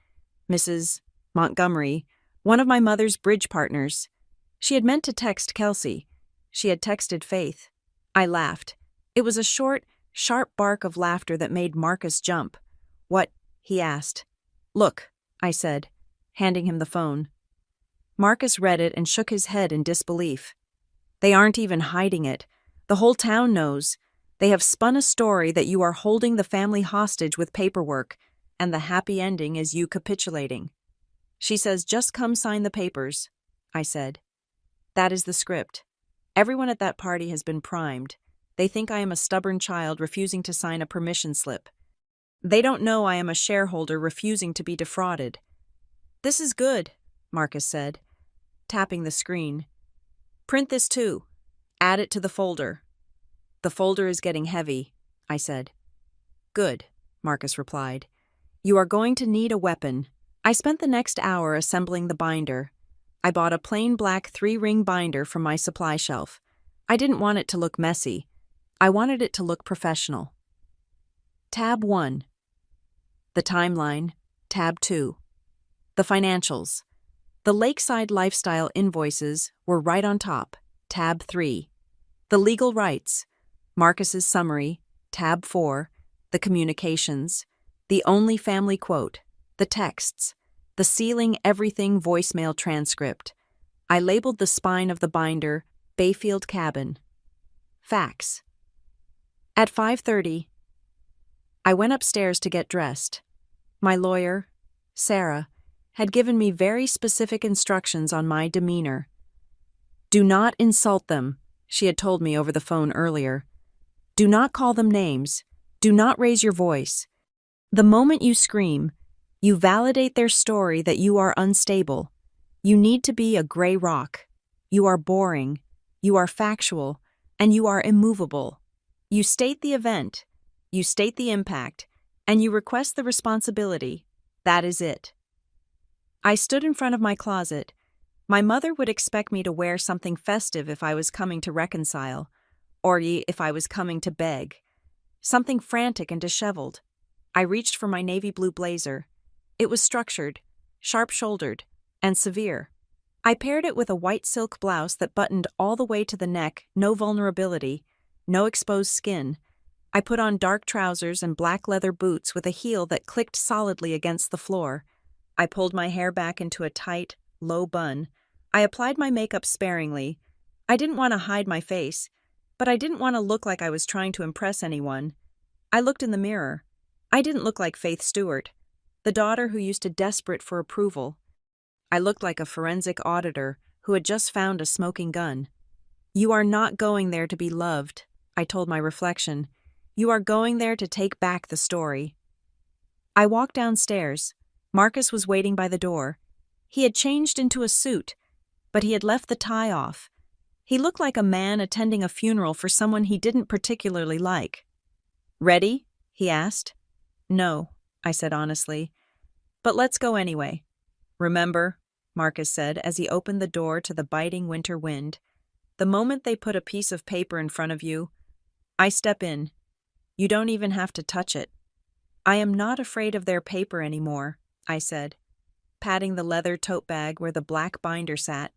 Mrs. Montgomery, one of my mother's bridge partners. She had meant to text Kelsey. She had texted Faith. I laughed. It was a short, sharp bark of laughter that made Marcus jump. What? He asked. Look, I said, handing him the phone. Marcus read it and shook his head in disbelief. They aren't even hiding it. The whole town knows. They have spun a story that you are holding the family hostage with paperwork, and the happy ending is you capitulating. She says, just come sign the papers, I said. That is the script. Everyone at that party has been primed. They think I am a stubborn child refusing to sign a permission slip. They don't know I am a shareholder refusing to be defrauded. This is good, Marcus said, tapping the screen. Print this too. Add it to the folder. The folder is getting heavy, I said. Good, Marcus replied. You are going to need a weapon. I spent the next hour assembling the binder. I bought a plain black 3-ring binder from my supply shelf. I didn't want it to look messy. I wanted it to look professional. Tab 1. The timeline. Tab 2. The financials. The Lakeside Lifestyle invoices were right on top. Tab 3. The legal rights. Marcus's summary. Tab 4. The communications. The only family quote. The texts. The sealing everything voicemail transcript. I labeled the spine of the binder Bayfield Cabin. Fax. At 5:30, I went upstairs to get dressed. My lawyer, Sarah, had given me very specific instructions on my demeanor. Do not insult them, she had told me over the phone earlier. Do not call them names. Do not raise your voice. The moment you scream, you validate their story that you are unstable. You need to be a gray rock. You are boring. You are factual. And you are immovable. You state the event. You state the impact. And you request the responsibility. That is it. I stood in front of my closet. My mother would expect me to wear something festive if I was coming to reconcile, or if I was coming to beg. Something frantic and disheveled. I reached for my navy blue blazer. It was structured, sharp-shouldered, and severe. I paired it with a white silk blouse that buttoned all the way to the neck, no vulnerability, no exposed skin. I put on dark trousers and black leather boots with a heel that clicked solidly against the floor. I pulled my hair back into a tight, low bun. I applied my makeup sparingly. I didn't want to hide my face, but I didn't want to look like I was trying to impress anyone. I looked in the mirror. I didn't look like Faith Stewart, the daughter who used to desperate for approval. I looked like a forensic auditor who had just found a smoking gun. You are not going there to be loved, I told my reflection. You are going there to take back the story. I walked downstairs. Marcus was waiting by the door. He had changed into a suit, but he had left the tie off. He looked like a man attending a funeral for someone he didn't particularly like. "Ready?" he asked. "No," I said honestly. "But let's go anyway." "Remember," Marcus said as he opened the door to the biting winter wind, "the moment they put a piece of paper in front of you, I step in. You don't even have to touch it." "I am not afraid of their paper anymore," I said, patting the leather tote bag where the black binder sat.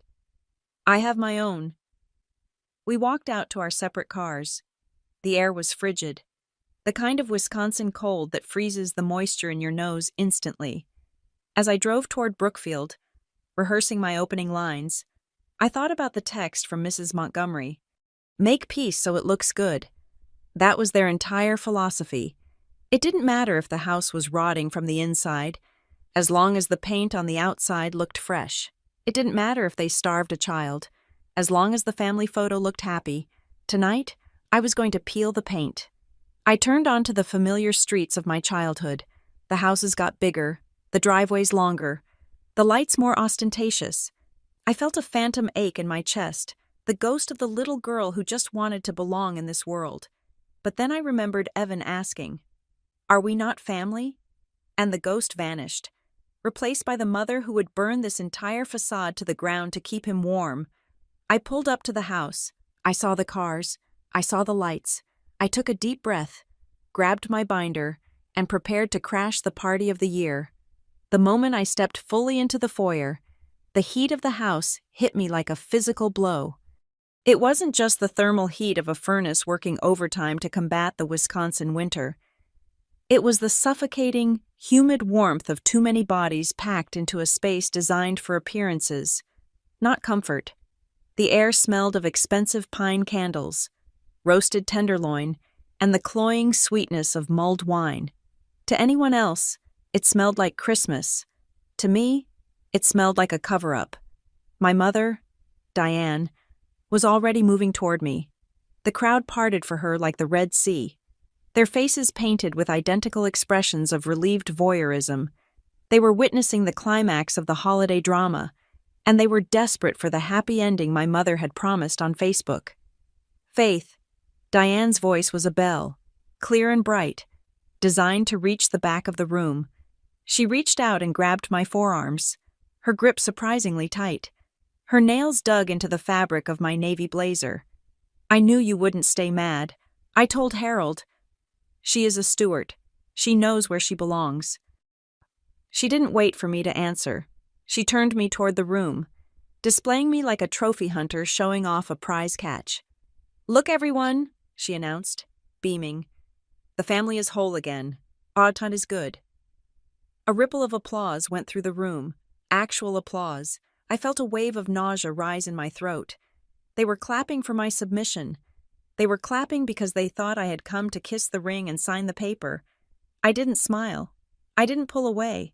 "I have my own." We walked out to our separate cars. The air was frigid, the kind of Wisconsin cold that freezes the moisture in your nose instantly. As I drove toward Brookfield, rehearsing my opening lines, I thought about the text from Mrs. Montgomery. Make peace so it looks good. That was their entire philosophy. It didn't matter if the house was rotting from the inside, as long as the paint on the outside looked fresh. It didn't matter if they starved a child, as long as the family photo looked happy. Tonight, I was going to peel the paint. I turned onto the familiar streets of my childhood. The houses got bigger, the driveways longer, the lights more ostentatious. I felt a phantom ache in my chest, the ghost of the little girl who just wanted to belong in this world. But then I remembered Evan asking, "Are we not family?" And the ghost vanished, replaced by the mother who would burn this entire facade to the ground to keep him warm. I pulled up to the house. I saw the cars. I saw the lights. I took a deep breath, grabbed my binder, and prepared to crash the party of the year. The moment I stepped fully into the foyer, the heat of the house hit me like a physical blow. It wasn't just the thermal heat of a furnace working overtime to combat the Wisconsin winter. It was the suffocating, humid warmth of too many bodies packed into a space designed for appearances, not comfort. The air smelled of expensive pine candles, roasted tenderloin, and the cloying sweetness of mulled wine. To anyone else, it smelled like Christmas. To me, it smelled like a cover-up. My mother, Diane, was already moving toward me. The crowd parted for her like the Red Sea, their faces painted with identical expressions of relieved voyeurism. They were witnessing the climax of the holiday drama, and they were desperate for the happy ending my mother had promised on Facebook. Faith, Diane's voice was a bell, clear and bright, designed to reach the back of the room. She reached out and grabbed my forearms, her grip surprisingly tight. Her nails dug into the fabric of my navy blazer. "I knew you wouldn't stay mad. I told Harold. She is a Stewart. She knows where she belongs." She didn't wait for me to answer. She turned me toward the room, displaying me like a trophy hunter showing off a prize catch. "Look, everyone," she announced, beaming. "The family is whole again. Autumn is good." A ripple of applause went through the room. Actual applause. I felt a wave of nausea rise in my throat. They were clapping for my submission. They were clapping because they thought I had come to kiss the ring and sign the paper. I didn't smile. I didn't pull away.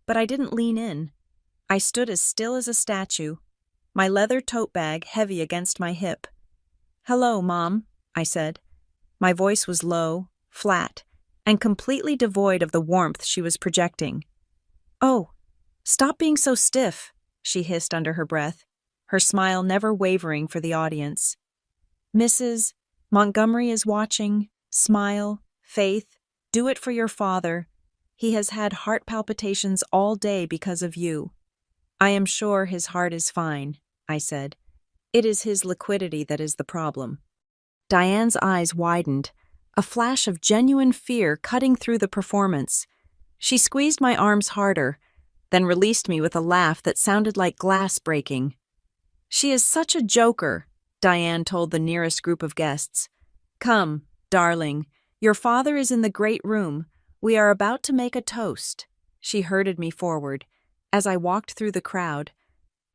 But I didn't lean in. I stood as still as a statue, my leather tote bag heavy against my hip. "Hello, Mom," I said. My voice was low, flat, and completely devoid of the warmth she was projecting. "Oh, stop being so stiff," she hissed under her breath, her smile never wavering for the audience. "Mrs. Montgomery is watching. Smile, Faith, do it for your father. He has had heart palpitations all day because of you." I am sure his heart is fine, I said. It is his liquidity that is the problem. Diane's eyes widened, a flash of genuine fear cutting through the performance. She squeezed my arms harder, then released me with a laugh that sounded like glass breaking. She is such a joker, Diane told the nearest group of guests. Come, darling, your father is in the great room. We are about to make a toast. She herded me forward. As I walked through the crowd,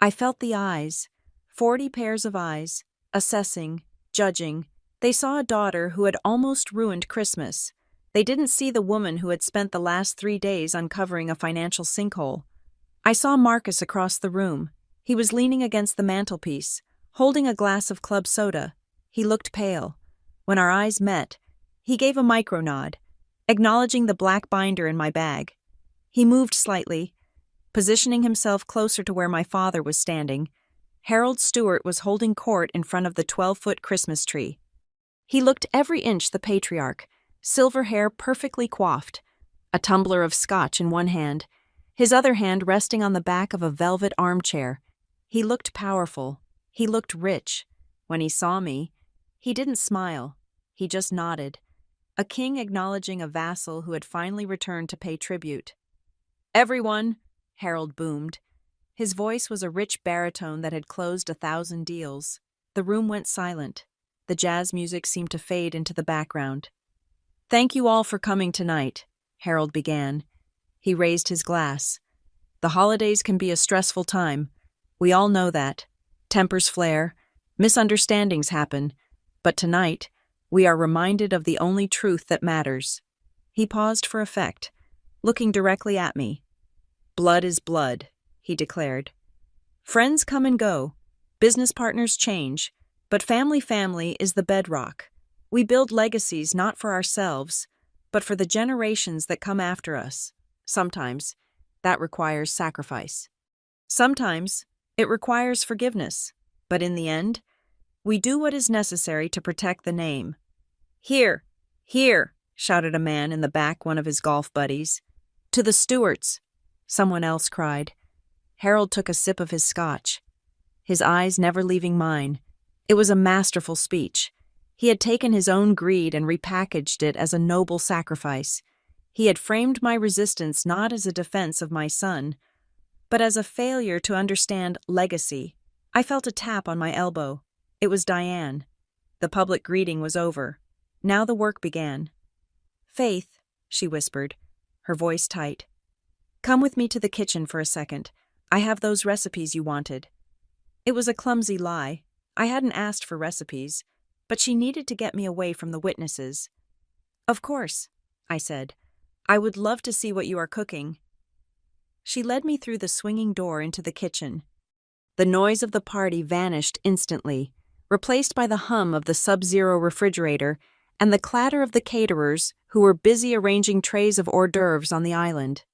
I felt the eyes, 40 pairs of eyes, assessing, judging. They saw a daughter who had almost ruined Christmas. They didn't see the woman who had spent the last 3 days uncovering a financial sinkhole. I saw Marcus across the room. He was leaning against the mantelpiece, holding a glass of club soda. He looked pale. When our eyes met, he gave a micronod, acknowledging the black binder in my bag. He moved slightly, positioning himself closer to where my father was standing. Harold Stewart was holding court in front of the 12-foot Christmas tree. He looked every inch the patriarch, silver hair perfectly coiffed, a tumbler of scotch in one hand, his other hand resting on the back of a velvet armchair. He looked powerful. He looked rich. When he saw me, he didn't smile. He just nodded, a king acknowledging a vassal who had finally returned to pay tribute. Everyone, Harold boomed. His voice was a rich baritone that had closed 1,000 deals. The room went silent. The jazz music seemed to fade into the background. Thank you all for coming tonight, Harold began. He raised his glass. The holidays can be a stressful time. We all know that. Tempers flare, misunderstandings happen, but tonight, we are reminded of the only truth that matters. He paused for effect, looking directly at me. Blood is blood, he declared. Friends come and go, business partners change, but family is the bedrock. We build legacies not for ourselves, but for the generations that come after us. Sometimes, that requires sacrifice. Sometimes, it requires forgiveness, but in the end, we do what is necessary to protect the name. Here, here, shouted a man in the back, one of his golf buddies. To the Stewarts, someone else cried. Harold took a sip of his scotch, his eyes never leaving mine. It was a masterful speech. He had taken his own greed and repackaged it as a noble sacrifice. He had framed my resistance not as a defense of my son, but as a failure to understand legacy. I felt a tap on my elbow. It was Diane. The public greeting was over. Now the work began. Faith, she whispered, her voice tight. Come with me to the kitchen for a second. I have those recipes you wanted. It was a clumsy lie. I hadn't asked for recipes, but she needed to get me away from the witnesses. Of course, I said. I would love to see what you are cooking. She led me through the swinging door into the kitchen. The noise of the party vanished instantly, replaced by the hum of the Sub-Zero refrigerator and the clatter of the caterers who were busy arranging trays of hors d'oeuvres on the island.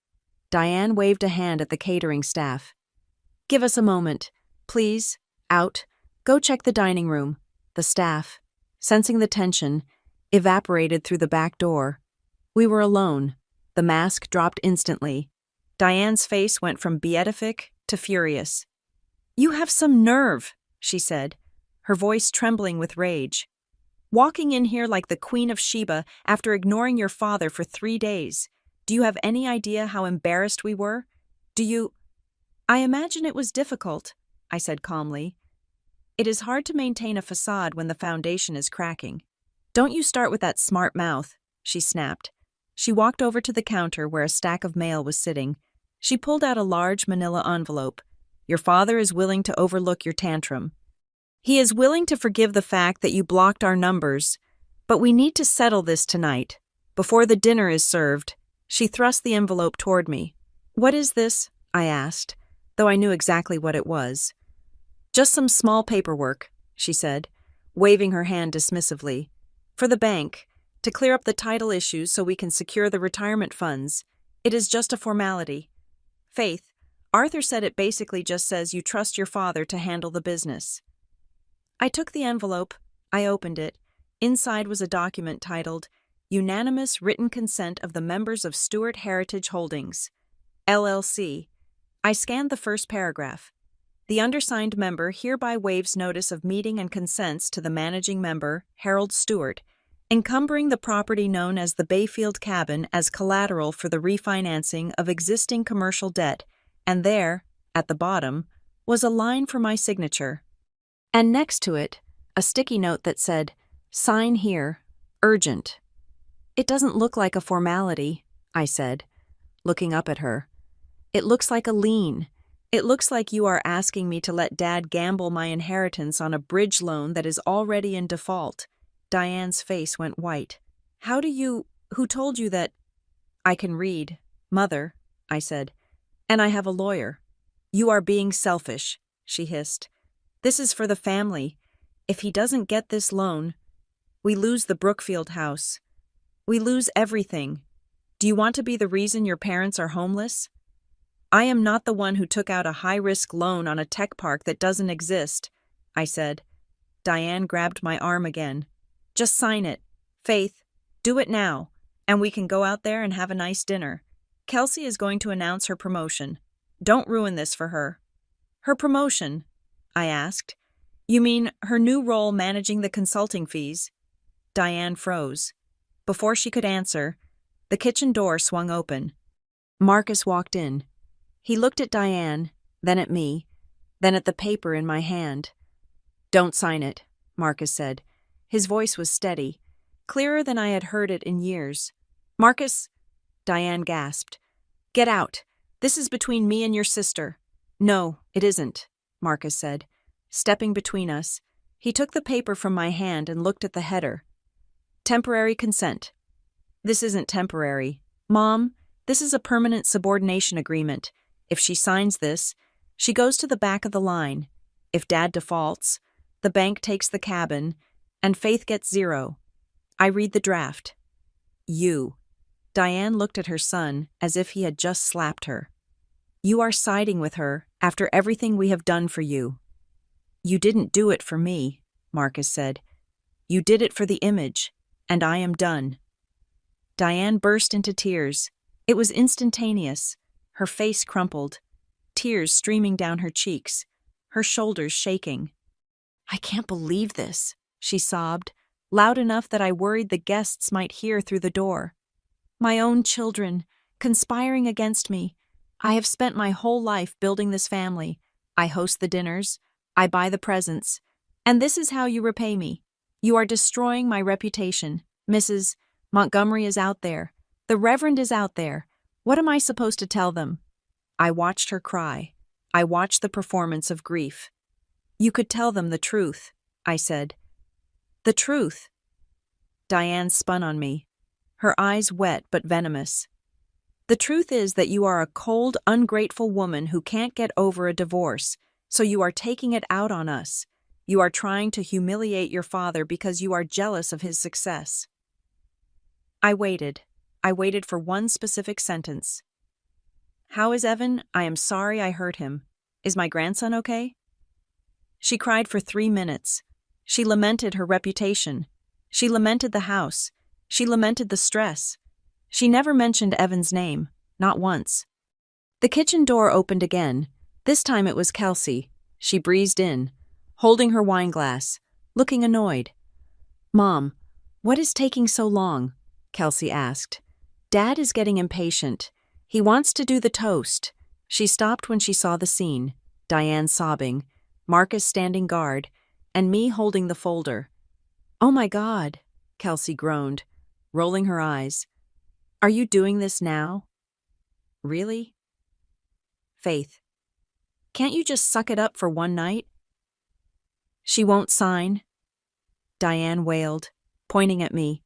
Diane waved a hand at the catering staff. Give us a moment. Please, out. Go check the dining room. The staff, sensing the tension, evaporated through the back door. We were alone. The mask dropped instantly. Diane's face went from beatific to furious. You have some nerve, she said, her voice trembling with rage. Walking in here like the Queen of Sheba after ignoring your father for 3 days. Do you have any idea how embarrassed we were? I imagine it was difficult, I said calmly. It is hard to maintain a facade when the foundation is cracking. Don't you start with that smart mouth, she snapped. She walked over to the counter where a stack of mail was sitting. She pulled out a large manila envelope. Your father is willing to overlook your tantrum. He is willing to forgive the fact that you blocked our numbers, but we need to settle this tonight. Before the dinner is served, she thrust the envelope toward me. What is this? I asked, though I knew exactly what it was. Just some small paperwork, she said, waving her hand dismissively. For the bank, to clear up the title issues so we can secure the retirement funds. It is just a formality. Faith, Arthur said it basically just says you trust your father to handle the business. I took the envelope. I opened it. Inside was a document titled, Unanimous Written Consent of the Members of Stewart Heritage Holdings, LLC. I scanned the first paragraph. The undersigned member hereby waives notice of meeting and consents to the managing member, Harold Stewart, encumbering the property known as the Bayfield Cabin as collateral for the refinancing of existing commercial debt, and there, at the bottom, was a line for my signature. And next to it, a sticky note that said, "Sign here, urgent." "It doesn't look like a formality," I said, looking up at her. "It looks like a lien. It looks like you are asking me to let Dad gamble my inheritance on a bridge loan that is already in default." Diane's face went white. Who told you that?" "I can read, Mother," I said, "and I have a lawyer." "You are being selfish," she hissed. "This is for the family. If he doesn't get this loan, we lose the Brookfield house. We lose everything. Do you want to be the reason your parents are homeless?" "I am not the one who took out a high-risk loan on a tech park that doesn't exist," I said. Diane grabbed my arm again. "Just sign it. Faith, do it now, and we can go out there and have a nice dinner. Kelsey is going to announce her promotion. Don't ruin this for her." "Her promotion?" I asked. "You mean her new role managing the consulting fees?" Diane froze. Before she could answer, the kitchen door swung open. Marcus walked in. He looked at Diane, then at me, then at the paper in my hand. "Don't sign it," Marcus said. His voice was steady, clearer than I had heard it in years. "Marcus," Diane gasped. "Get out. This is between me and your sister." "No, it isn't," Marcus said. Stepping between us, he took the paper from my hand and looked at the header. "Temporary consent." "This isn't temporary. Mom, this is a permanent subordination agreement. If she signs this, she goes to the back of the line. If Dad defaults, the bank takes the cabin, and Faith gets zero." I read the draft. "You." Diane looked at her son as if he had just slapped her. "You are siding with her after everything we have done for you." "You didn't do it for me," Marcus said. "You did it for the image, and I am done." Diane burst into tears. It was instantaneous. Her face crumpled, tears streaming down her cheeks, her shoulders shaking. "I can't believe this," she sobbed, loud enough that I worried the guests might hear through the door. "My own children, conspiring against me. I have spent my whole life building this family. I host the dinners, I buy the presents, and this is how you repay me. You are destroying my reputation. Mrs. Montgomery is out there. The Reverend is out there. What am I supposed to tell them?" I watched her cry. I watched the performance of grief. "You could tell them the truth," I said. "The truth." Diane spun on me, her eyes wet but venomous. "The truth is that you are a cold, ungrateful woman who can't get over a divorce, so you are taking it out on us. You are trying to humiliate your father because you are jealous of his success." I waited. I waited for one specific sentence. "How is Evan? I am sorry I hurt him. Is my grandson okay?" She cried for 3 minutes. She lamented her reputation. She lamented the house. She lamented the stress. She never mentioned Evan's name, not once. The kitchen door opened again. This time it was Kelsey. She breezed in, holding her wine glass, looking annoyed. "Mom, what is taking so long?" Kelsey asked. "Dad is getting impatient. He wants to do the toast." She stopped when she saw the scene, Diane sobbing, Marcus standing guard, and me holding the folder. "Oh my God," Kelsey groaned, rolling her eyes. "Are you doing this now?" "Really?" "Faith, can't you just suck it up for one night?" "She won't sign," Diane wailed, pointing at me.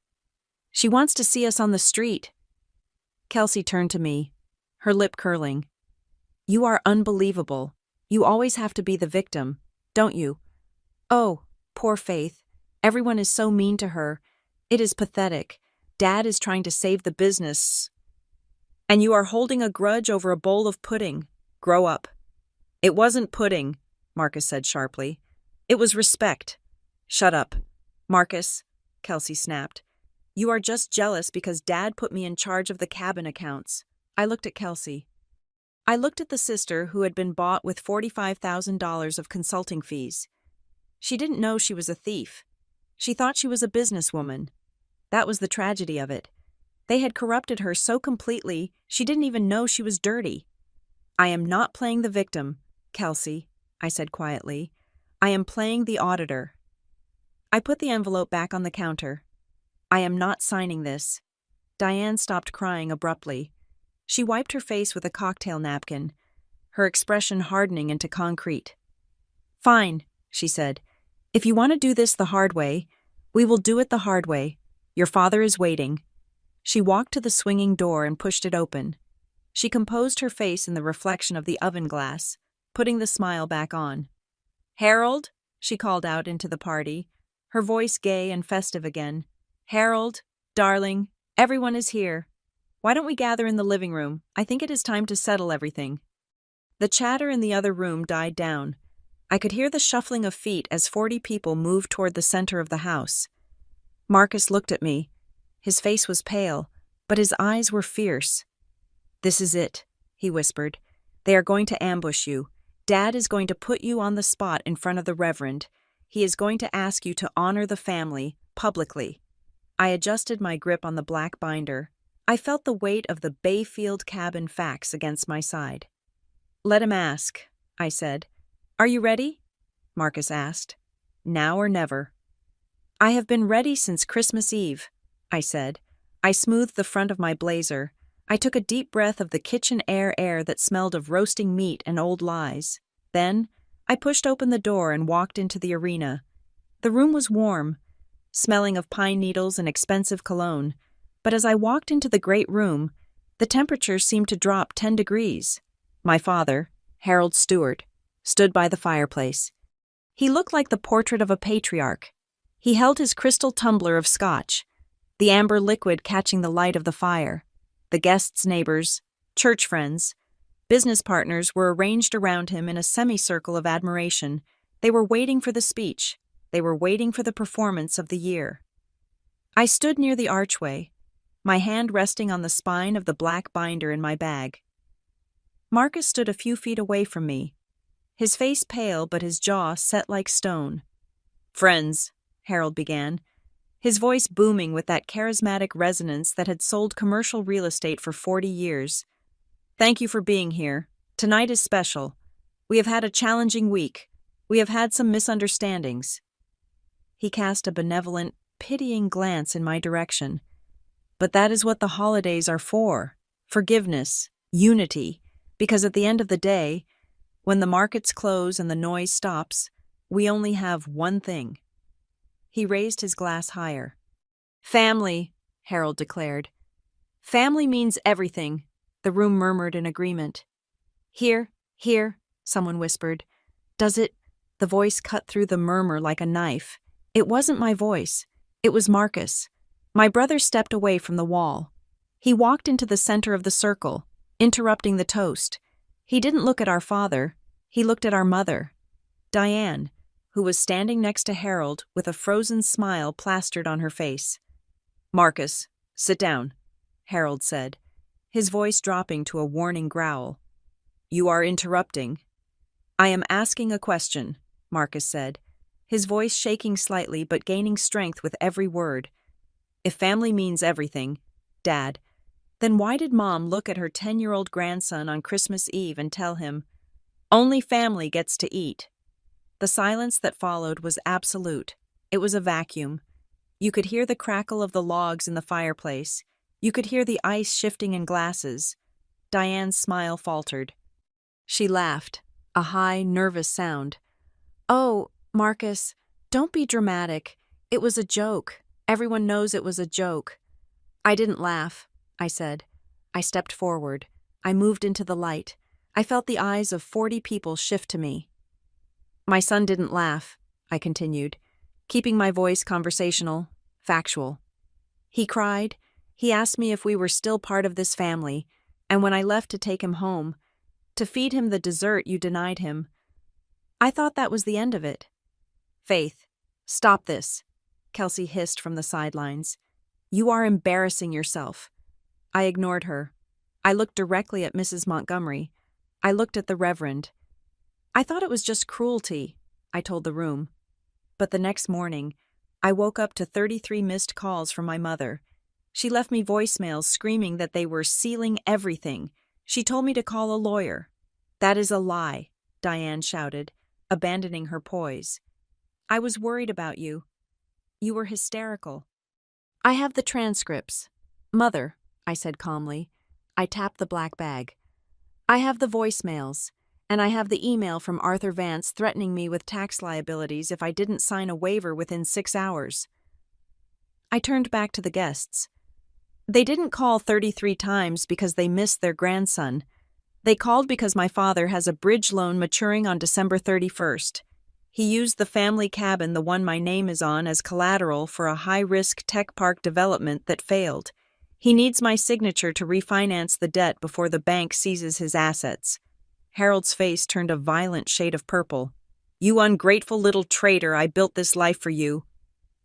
"She wants to see us on the street." Kelsey turned to me, her lip curling. "You are unbelievable. You always have to be the victim, don't you? Oh, poor Faith. Everyone is so mean to her. It is pathetic. Dad is trying to save the business. And you are holding a grudge over a bowl of pudding. Grow up." "It wasn't pudding," Marcus said sharply. "It was respect." "Shut up." "Marcus," Kelsey snapped. "You are just jealous because Dad put me in charge of the cabin accounts." I looked at Kelsey. I looked at the sister who had been bought with $45,000 of consulting fees. She didn't know she was a thief. She thought she was a businesswoman. That was the tragedy of it. They had corrupted her so completely, she didn't even know she was dirty. I am not playing the victim, Kelsey, I said quietly. I am playing the auditor. I put the envelope back on the counter. I am not signing this. Diane stopped crying abruptly. She wiped her face with a cocktail napkin, her expression hardening into concrete. Fine, she said. If you want to do this the hard way, we will do it the hard way. Your father is waiting. She walked to the swinging door and pushed it open. She composed her face in the reflection of the oven glass, putting the smile back on. Harold, she called out into the party, her voice gay and festive again. Harold, darling, everyone is here. Why don't we gather in the living room? I think it is time to settle everything. The chatter in the other room died down. I could hear the shuffling of feet as 40 people moved toward the center of the house. Marcus looked at me. His face was pale, but his eyes were fierce. This is it, he whispered. They are going to ambush you. Dad is going to put you on the spot in front of the Reverend. He is going to ask you to honor the family, publicly. I adjusted my grip on the black binder. I felt the weight of the Bayfield cabin facts against my side. Let him ask, I said. Are you ready? Marcus asked. Now or never. I have been ready since Christmas Eve, I said. I smoothed the front of my blazer. I took a deep breath of the kitchen air that smelled of roasting meat and old lies. Then, I pushed open the door and walked into the arena. The room was warm, smelling of pine needles and expensive cologne, but as I walked into the great room, the temperature seemed to drop 10 degrees. My father, Harold Stewart, stood by the fireplace. He looked like the portrait of a patriarch. He held his crystal tumbler of scotch, the amber liquid catching the light of the fire. The guests' neighbors, church friends, business partners were arranged around him in a semicircle of admiration. They were waiting for the speech. They were waiting for the performance of the year. I stood near the archway, my hand resting on the spine of the black binder in my bag. Marcus stood a few feet away from me, his face pale but his jaw set like stone. Friends, Harold began, his voice booming with that charismatic resonance that had sold commercial real estate for 40 years. Thank you for being here. Tonight is special. We have had a challenging week. We have had some misunderstandings. He cast a benevolent, pitying glance in my direction. But that is what the holidays are for. Forgiveness, unity, because at the end of the day, when the markets close and the noise stops, we only have one thing. He raised his glass higher. Family, Harold declared. Family means everything, the room murmured in agreement. Here, someone whispered. Does it? The voice cut through the murmur like a knife. It wasn't my voice. It was Marcus. My brother stepped away from the wall. He walked into the center of the circle, interrupting the toast. He didn't look at our father. He looked at our mother, Diane, who was standing next to Harold with a frozen smile plastered on her face. Marcus, sit down, Harold said, his voice dropping to a warning growl. You are interrupting. I am asking a question, Marcus said, his voice shaking slightly but gaining strength with every word. If family means everything, Dad, then why did Mom look at her 10-year-old grandson on Christmas Eve and tell him, only family gets to eat? The silence that followed was absolute. It was a vacuum. You could hear the crackle of the logs in the fireplace. You could hear the ice shifting in glasses. Diane's smile faltered. She laughed, a high, nervous sound. Oh, Marcus, don't be dramatic. It was a joke. Everyone knows it was a joke. I didn't laugh, I said. I stepped forward. I moved into the light. I felt the eyes of 40 people shift to me. My son didn't laugh, I continued, keeping my voice conversational, factual. He cried. He asked me if we were still part of this family, and when I left to take him home, to feed him the dessert you denied him. I thought that was the end of it. Faith, stop this, Kelsey hissed from the sidelines. You are embarrassing yourself. I ignored her. I looked directly at Mrs. Montgomery. I looked at the Reverend. I thought it was just cruelty, I told the room. But the next morning, I woke up to 33 missed calls from my mother. She left me voicemails screaming that they were sealing everything. She told me to call a lawyer. That is a lie, Diane shouted, abandoning her poise. I was worried about you. You were hysterical. I have the transcripts. Mother, I said calmly. I tapped the black bag. I have the voicemails, and I have the email from Arthur Vance threatening me with tax liabilities if I didn't sign a waiver within 6 hours. I turned back to the guests. They didn't call 33 times because they missed their grandson. They called because my father has a bridge loan maturing on December 31st. He used the family cabin, the one my name is on, as collateral for a high-risk tech park development that failed. He needs my signature to refinance the debt before the bank seizes his assets. Harold's face turned a violent shade of purple. You ungrateful little traitor, I built this life for you.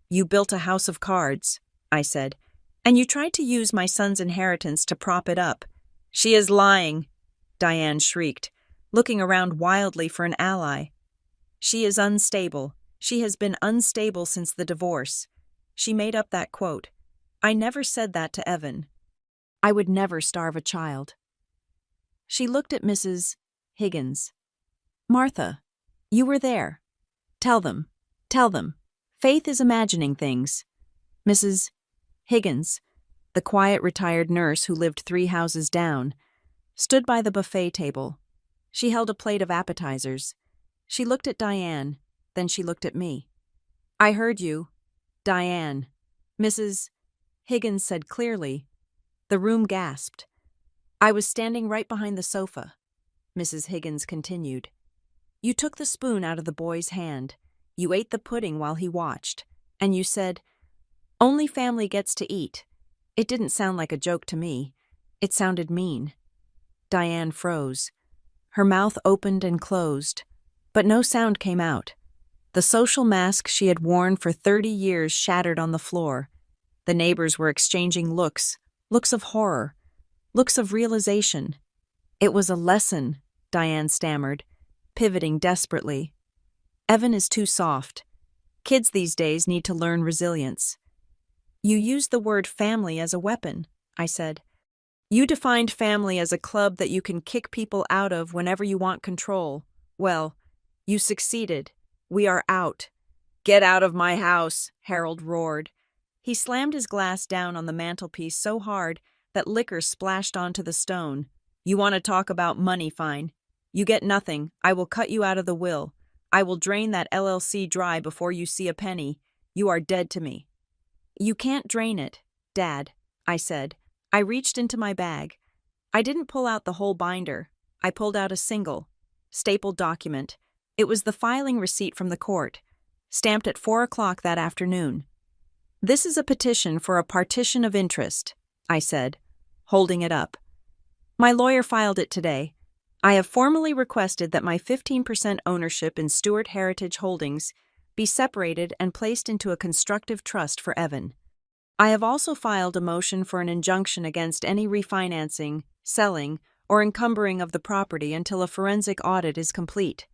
You built a house of cards, I said, and you tried to use my son's inheritance to prop it up. She is lying, Diane shrieked, looking around wildly for an ally. She is unstable. She has been unstable since the divorce. She made up that quote. I never said that to Evan. I would never starve a child. She looked at Mrs. Higgins. Martha, you were there. Tell them. Faith is imagining things. Mrs. Higgins, the quiet retired nurse who lived 3 houses down, stood by the buffet table. She held a plate of appetizers. She looked at Diane, then she looked at me. I heard you, Diane. Mrs. Higgins said clearly. The room gasped. I was standing right behind the sofa. Mrs. Higgins continued. You took the spoon out of the boy's hand. You ate the pudding while he watched. And you said, only family gets to eat. It didn't sound like a joke to me. It sounded mean. Diane froze. Her mouth opened and closed, but no sound came out. The social mask she had worn for 30 years shattered on the floor. The neighbors were exchanging looks of horror, looks of realization. It was a lesson, Diane stammered, pivoting desperately. Evan is too soft. Kids these days need to learn resilience. You used the word family as a weapon, I said. You defined family as a club that you can kick people out of whenever you want control. Well, you succeeded. We are out. Get out of my house, Harold roared. He slammed his glass down on the mantelpiece so hard that liquor splashed onto the stone. You want to talk about money, fine. You get nothing. I will cut you out of the will. I will drain that LLC dry before you see a penny. You are dead to me. You can't drain it, Dad, I said. I reached into my bag. I didn't pull out the whole binder. I pulled out a single, stapled document. It was the filing receipt from the court, stamped at 4 o'clock that afternoon. This is a petition for a partition of interest, I said, holding it up. My lawyer filed it today. I have formally requested that my 15% ownership in Stewart Heritage Holdings be separated and placed into a constructive trust for Evan. I have also filed a motion for an injunction against any refinancing, selling, or encumbering of the property until a forensic audit is complete.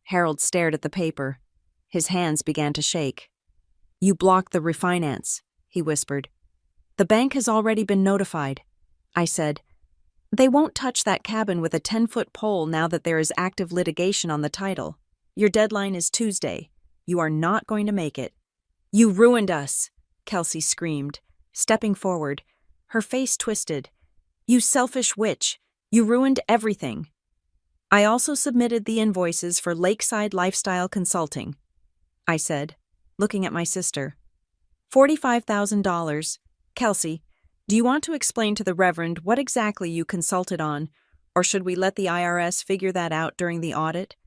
Harold stared at the paper. His hands began to shake. You blocked the refinance, he whispered. The bank has already been notified, I said. They won't touch that cabin with a 10-foot pole now that there is active litigation on the title. Your deadline is Tuesday. You are not going to make it. You ruined us, Kelsey screamed, stepping forward. Her face twisted. You selfish witch. You ruined everything. I also submitted the invoices for Lakeside Lifestyle Consulting, I said, looking at my sister. $45,000. Kelsey, do you want to explain to the Reverend what exactly you consulted on, or should we let the IRS figure that out during the audit?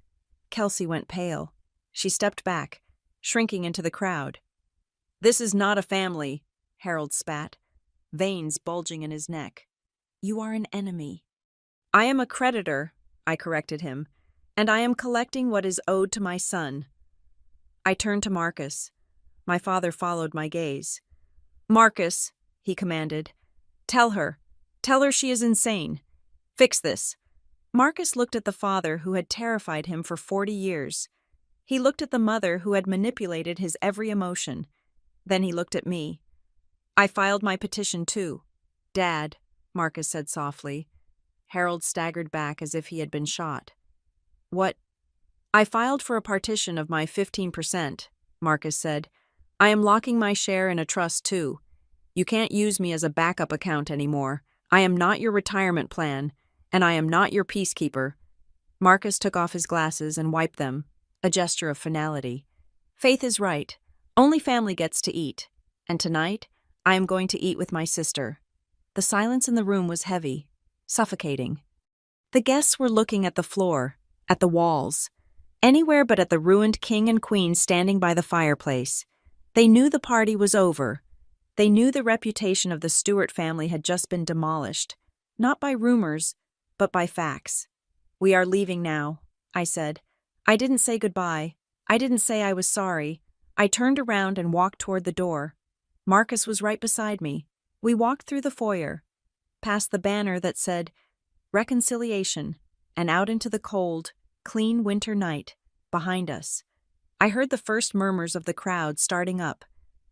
Kelsey went pale. She stepped back, shrinking into the crowd. This is not a family, Harold spat, veins bulging in his neck. You are an enemy. I am a creditor, I corrected him, and I am collecting what is owed to my son. I turned to Marcus. My father followed my gaze. Marcus, he commanded, tell her she is insane. Fix this. Marcus looked at the father who had terrified him for 40 years. He looked at the mother who had manipulated his every emotion. Then he looked at me. I filed my petition too. Dad, Marcus said softly. Harold staggered back as if he had been shot. What? I filed for a partition of my 15%, Marcus said. I am locking my share in a trust too. You can't use me as a backup account anymore. I am not your retirement plan, and I am not your peacekeeper. Marcus took off his glasses and wiped them, a gesture of finality. Faith is right. Only family gets to eat. And tonight, I am going to eat with my sister. The silence in the room was heavy, suffocating. The guests were looking at the floor, at the walls, anywhere but at the ruined king and queen standing by the fireplace. They knew the party was over. They knew the reputation of the Stewart family had just been demolished, not by rumors, but by facts. We are leaving now, I said. I didn't say goodbye. I didn't say I was sorry. I turned around and walked toward the door. Marcus was right beside me. We walked through the foyer, past the banner that said, Reconciliation, and out into the cold, clean winter night, behind us. I heard the first murmurs of the crowd starting up,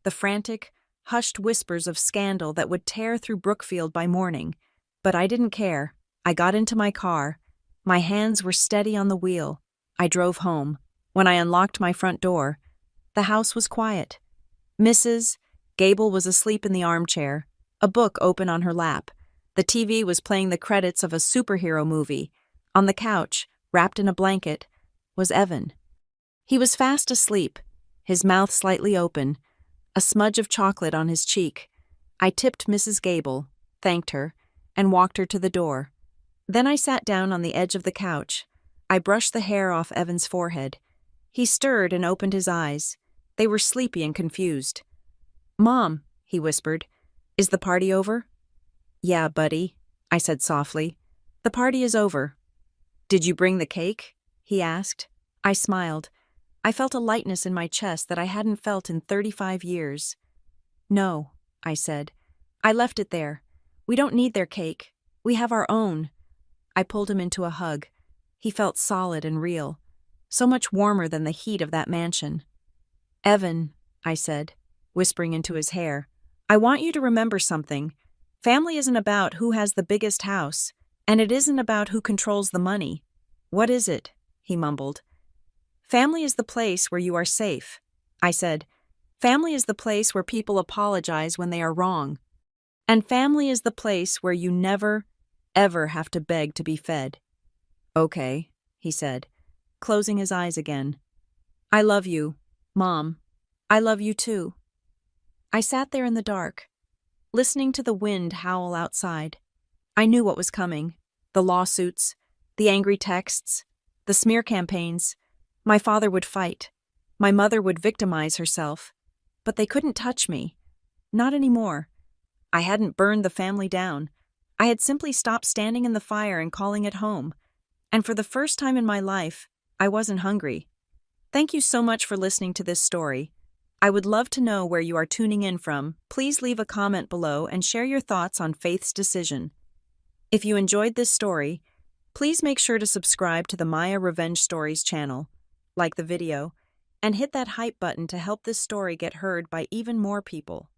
the frantic, hushed whispers of scandal that would tear through Brookfield by morning. But I didn't care. I got into my car. My hands were steady on the wheel. I drove home. When I unlocked my front door, the house was quiet. Mrs. Gable was asleep in the armchair, a book open on her lap. The TV was playing the credits of a superhero movie. On the couch, wrapped in a blanket, was Evan. He was fast asleep, his mouth slightly open, a smudge of chocolate on his cheek. I tipped Mrs. Gable, thanked her, and walked her to the door. Then I sat down on the edge of the couch. I brushed the hair off Evan's forehead. He stirred and opened his eyes. They were sleepy and confused. Mom, he whispered, is the party over? Yeah, buddy, I said softly. The party is over. Did you bring the cake? He asked. I smiled. I felt a lightness in my chest that I hadn't felt in 35 years. No, I said. I left it there. We don't need their cake. We have our own. I pulled him into a hug. He felt solid and real, so much warmer than the heat of that mansion. Evan, I said, whispering into his hair, I want you to remember something. Family isn't about who has the biggest house, and it isn't about who controls the money. What is it? He mumbled. Family is the place where you are safe, I said. Family is the place where people apologize when they are wrong. And family is the place where you never, ever have to beg to be fed. Okay, he said, closing his eyes again. I love you, Mom. I love you too. I sat there in the dark, listening to the wind howl outside. I knew what was coming. The lawsuits, the angry texts, the smear campaigns. My father would fight. My mother would victimize herself. But they couldn't touch me. Not anymore. I hadn't burned the family down. I had simply stopped standing in the fire and calling it home. And for the first time in my life, I wasn't hungry. Thank you so much for listening to this story. I would love to know where you are tuning in from. Please leave a comment below and share your thoughts on Faith's decision. If you enjoyed this story, please make sure to subscribe to the Maya Revenge Stories channel, like the video, and hit that hype button to help this story get heard by even more people.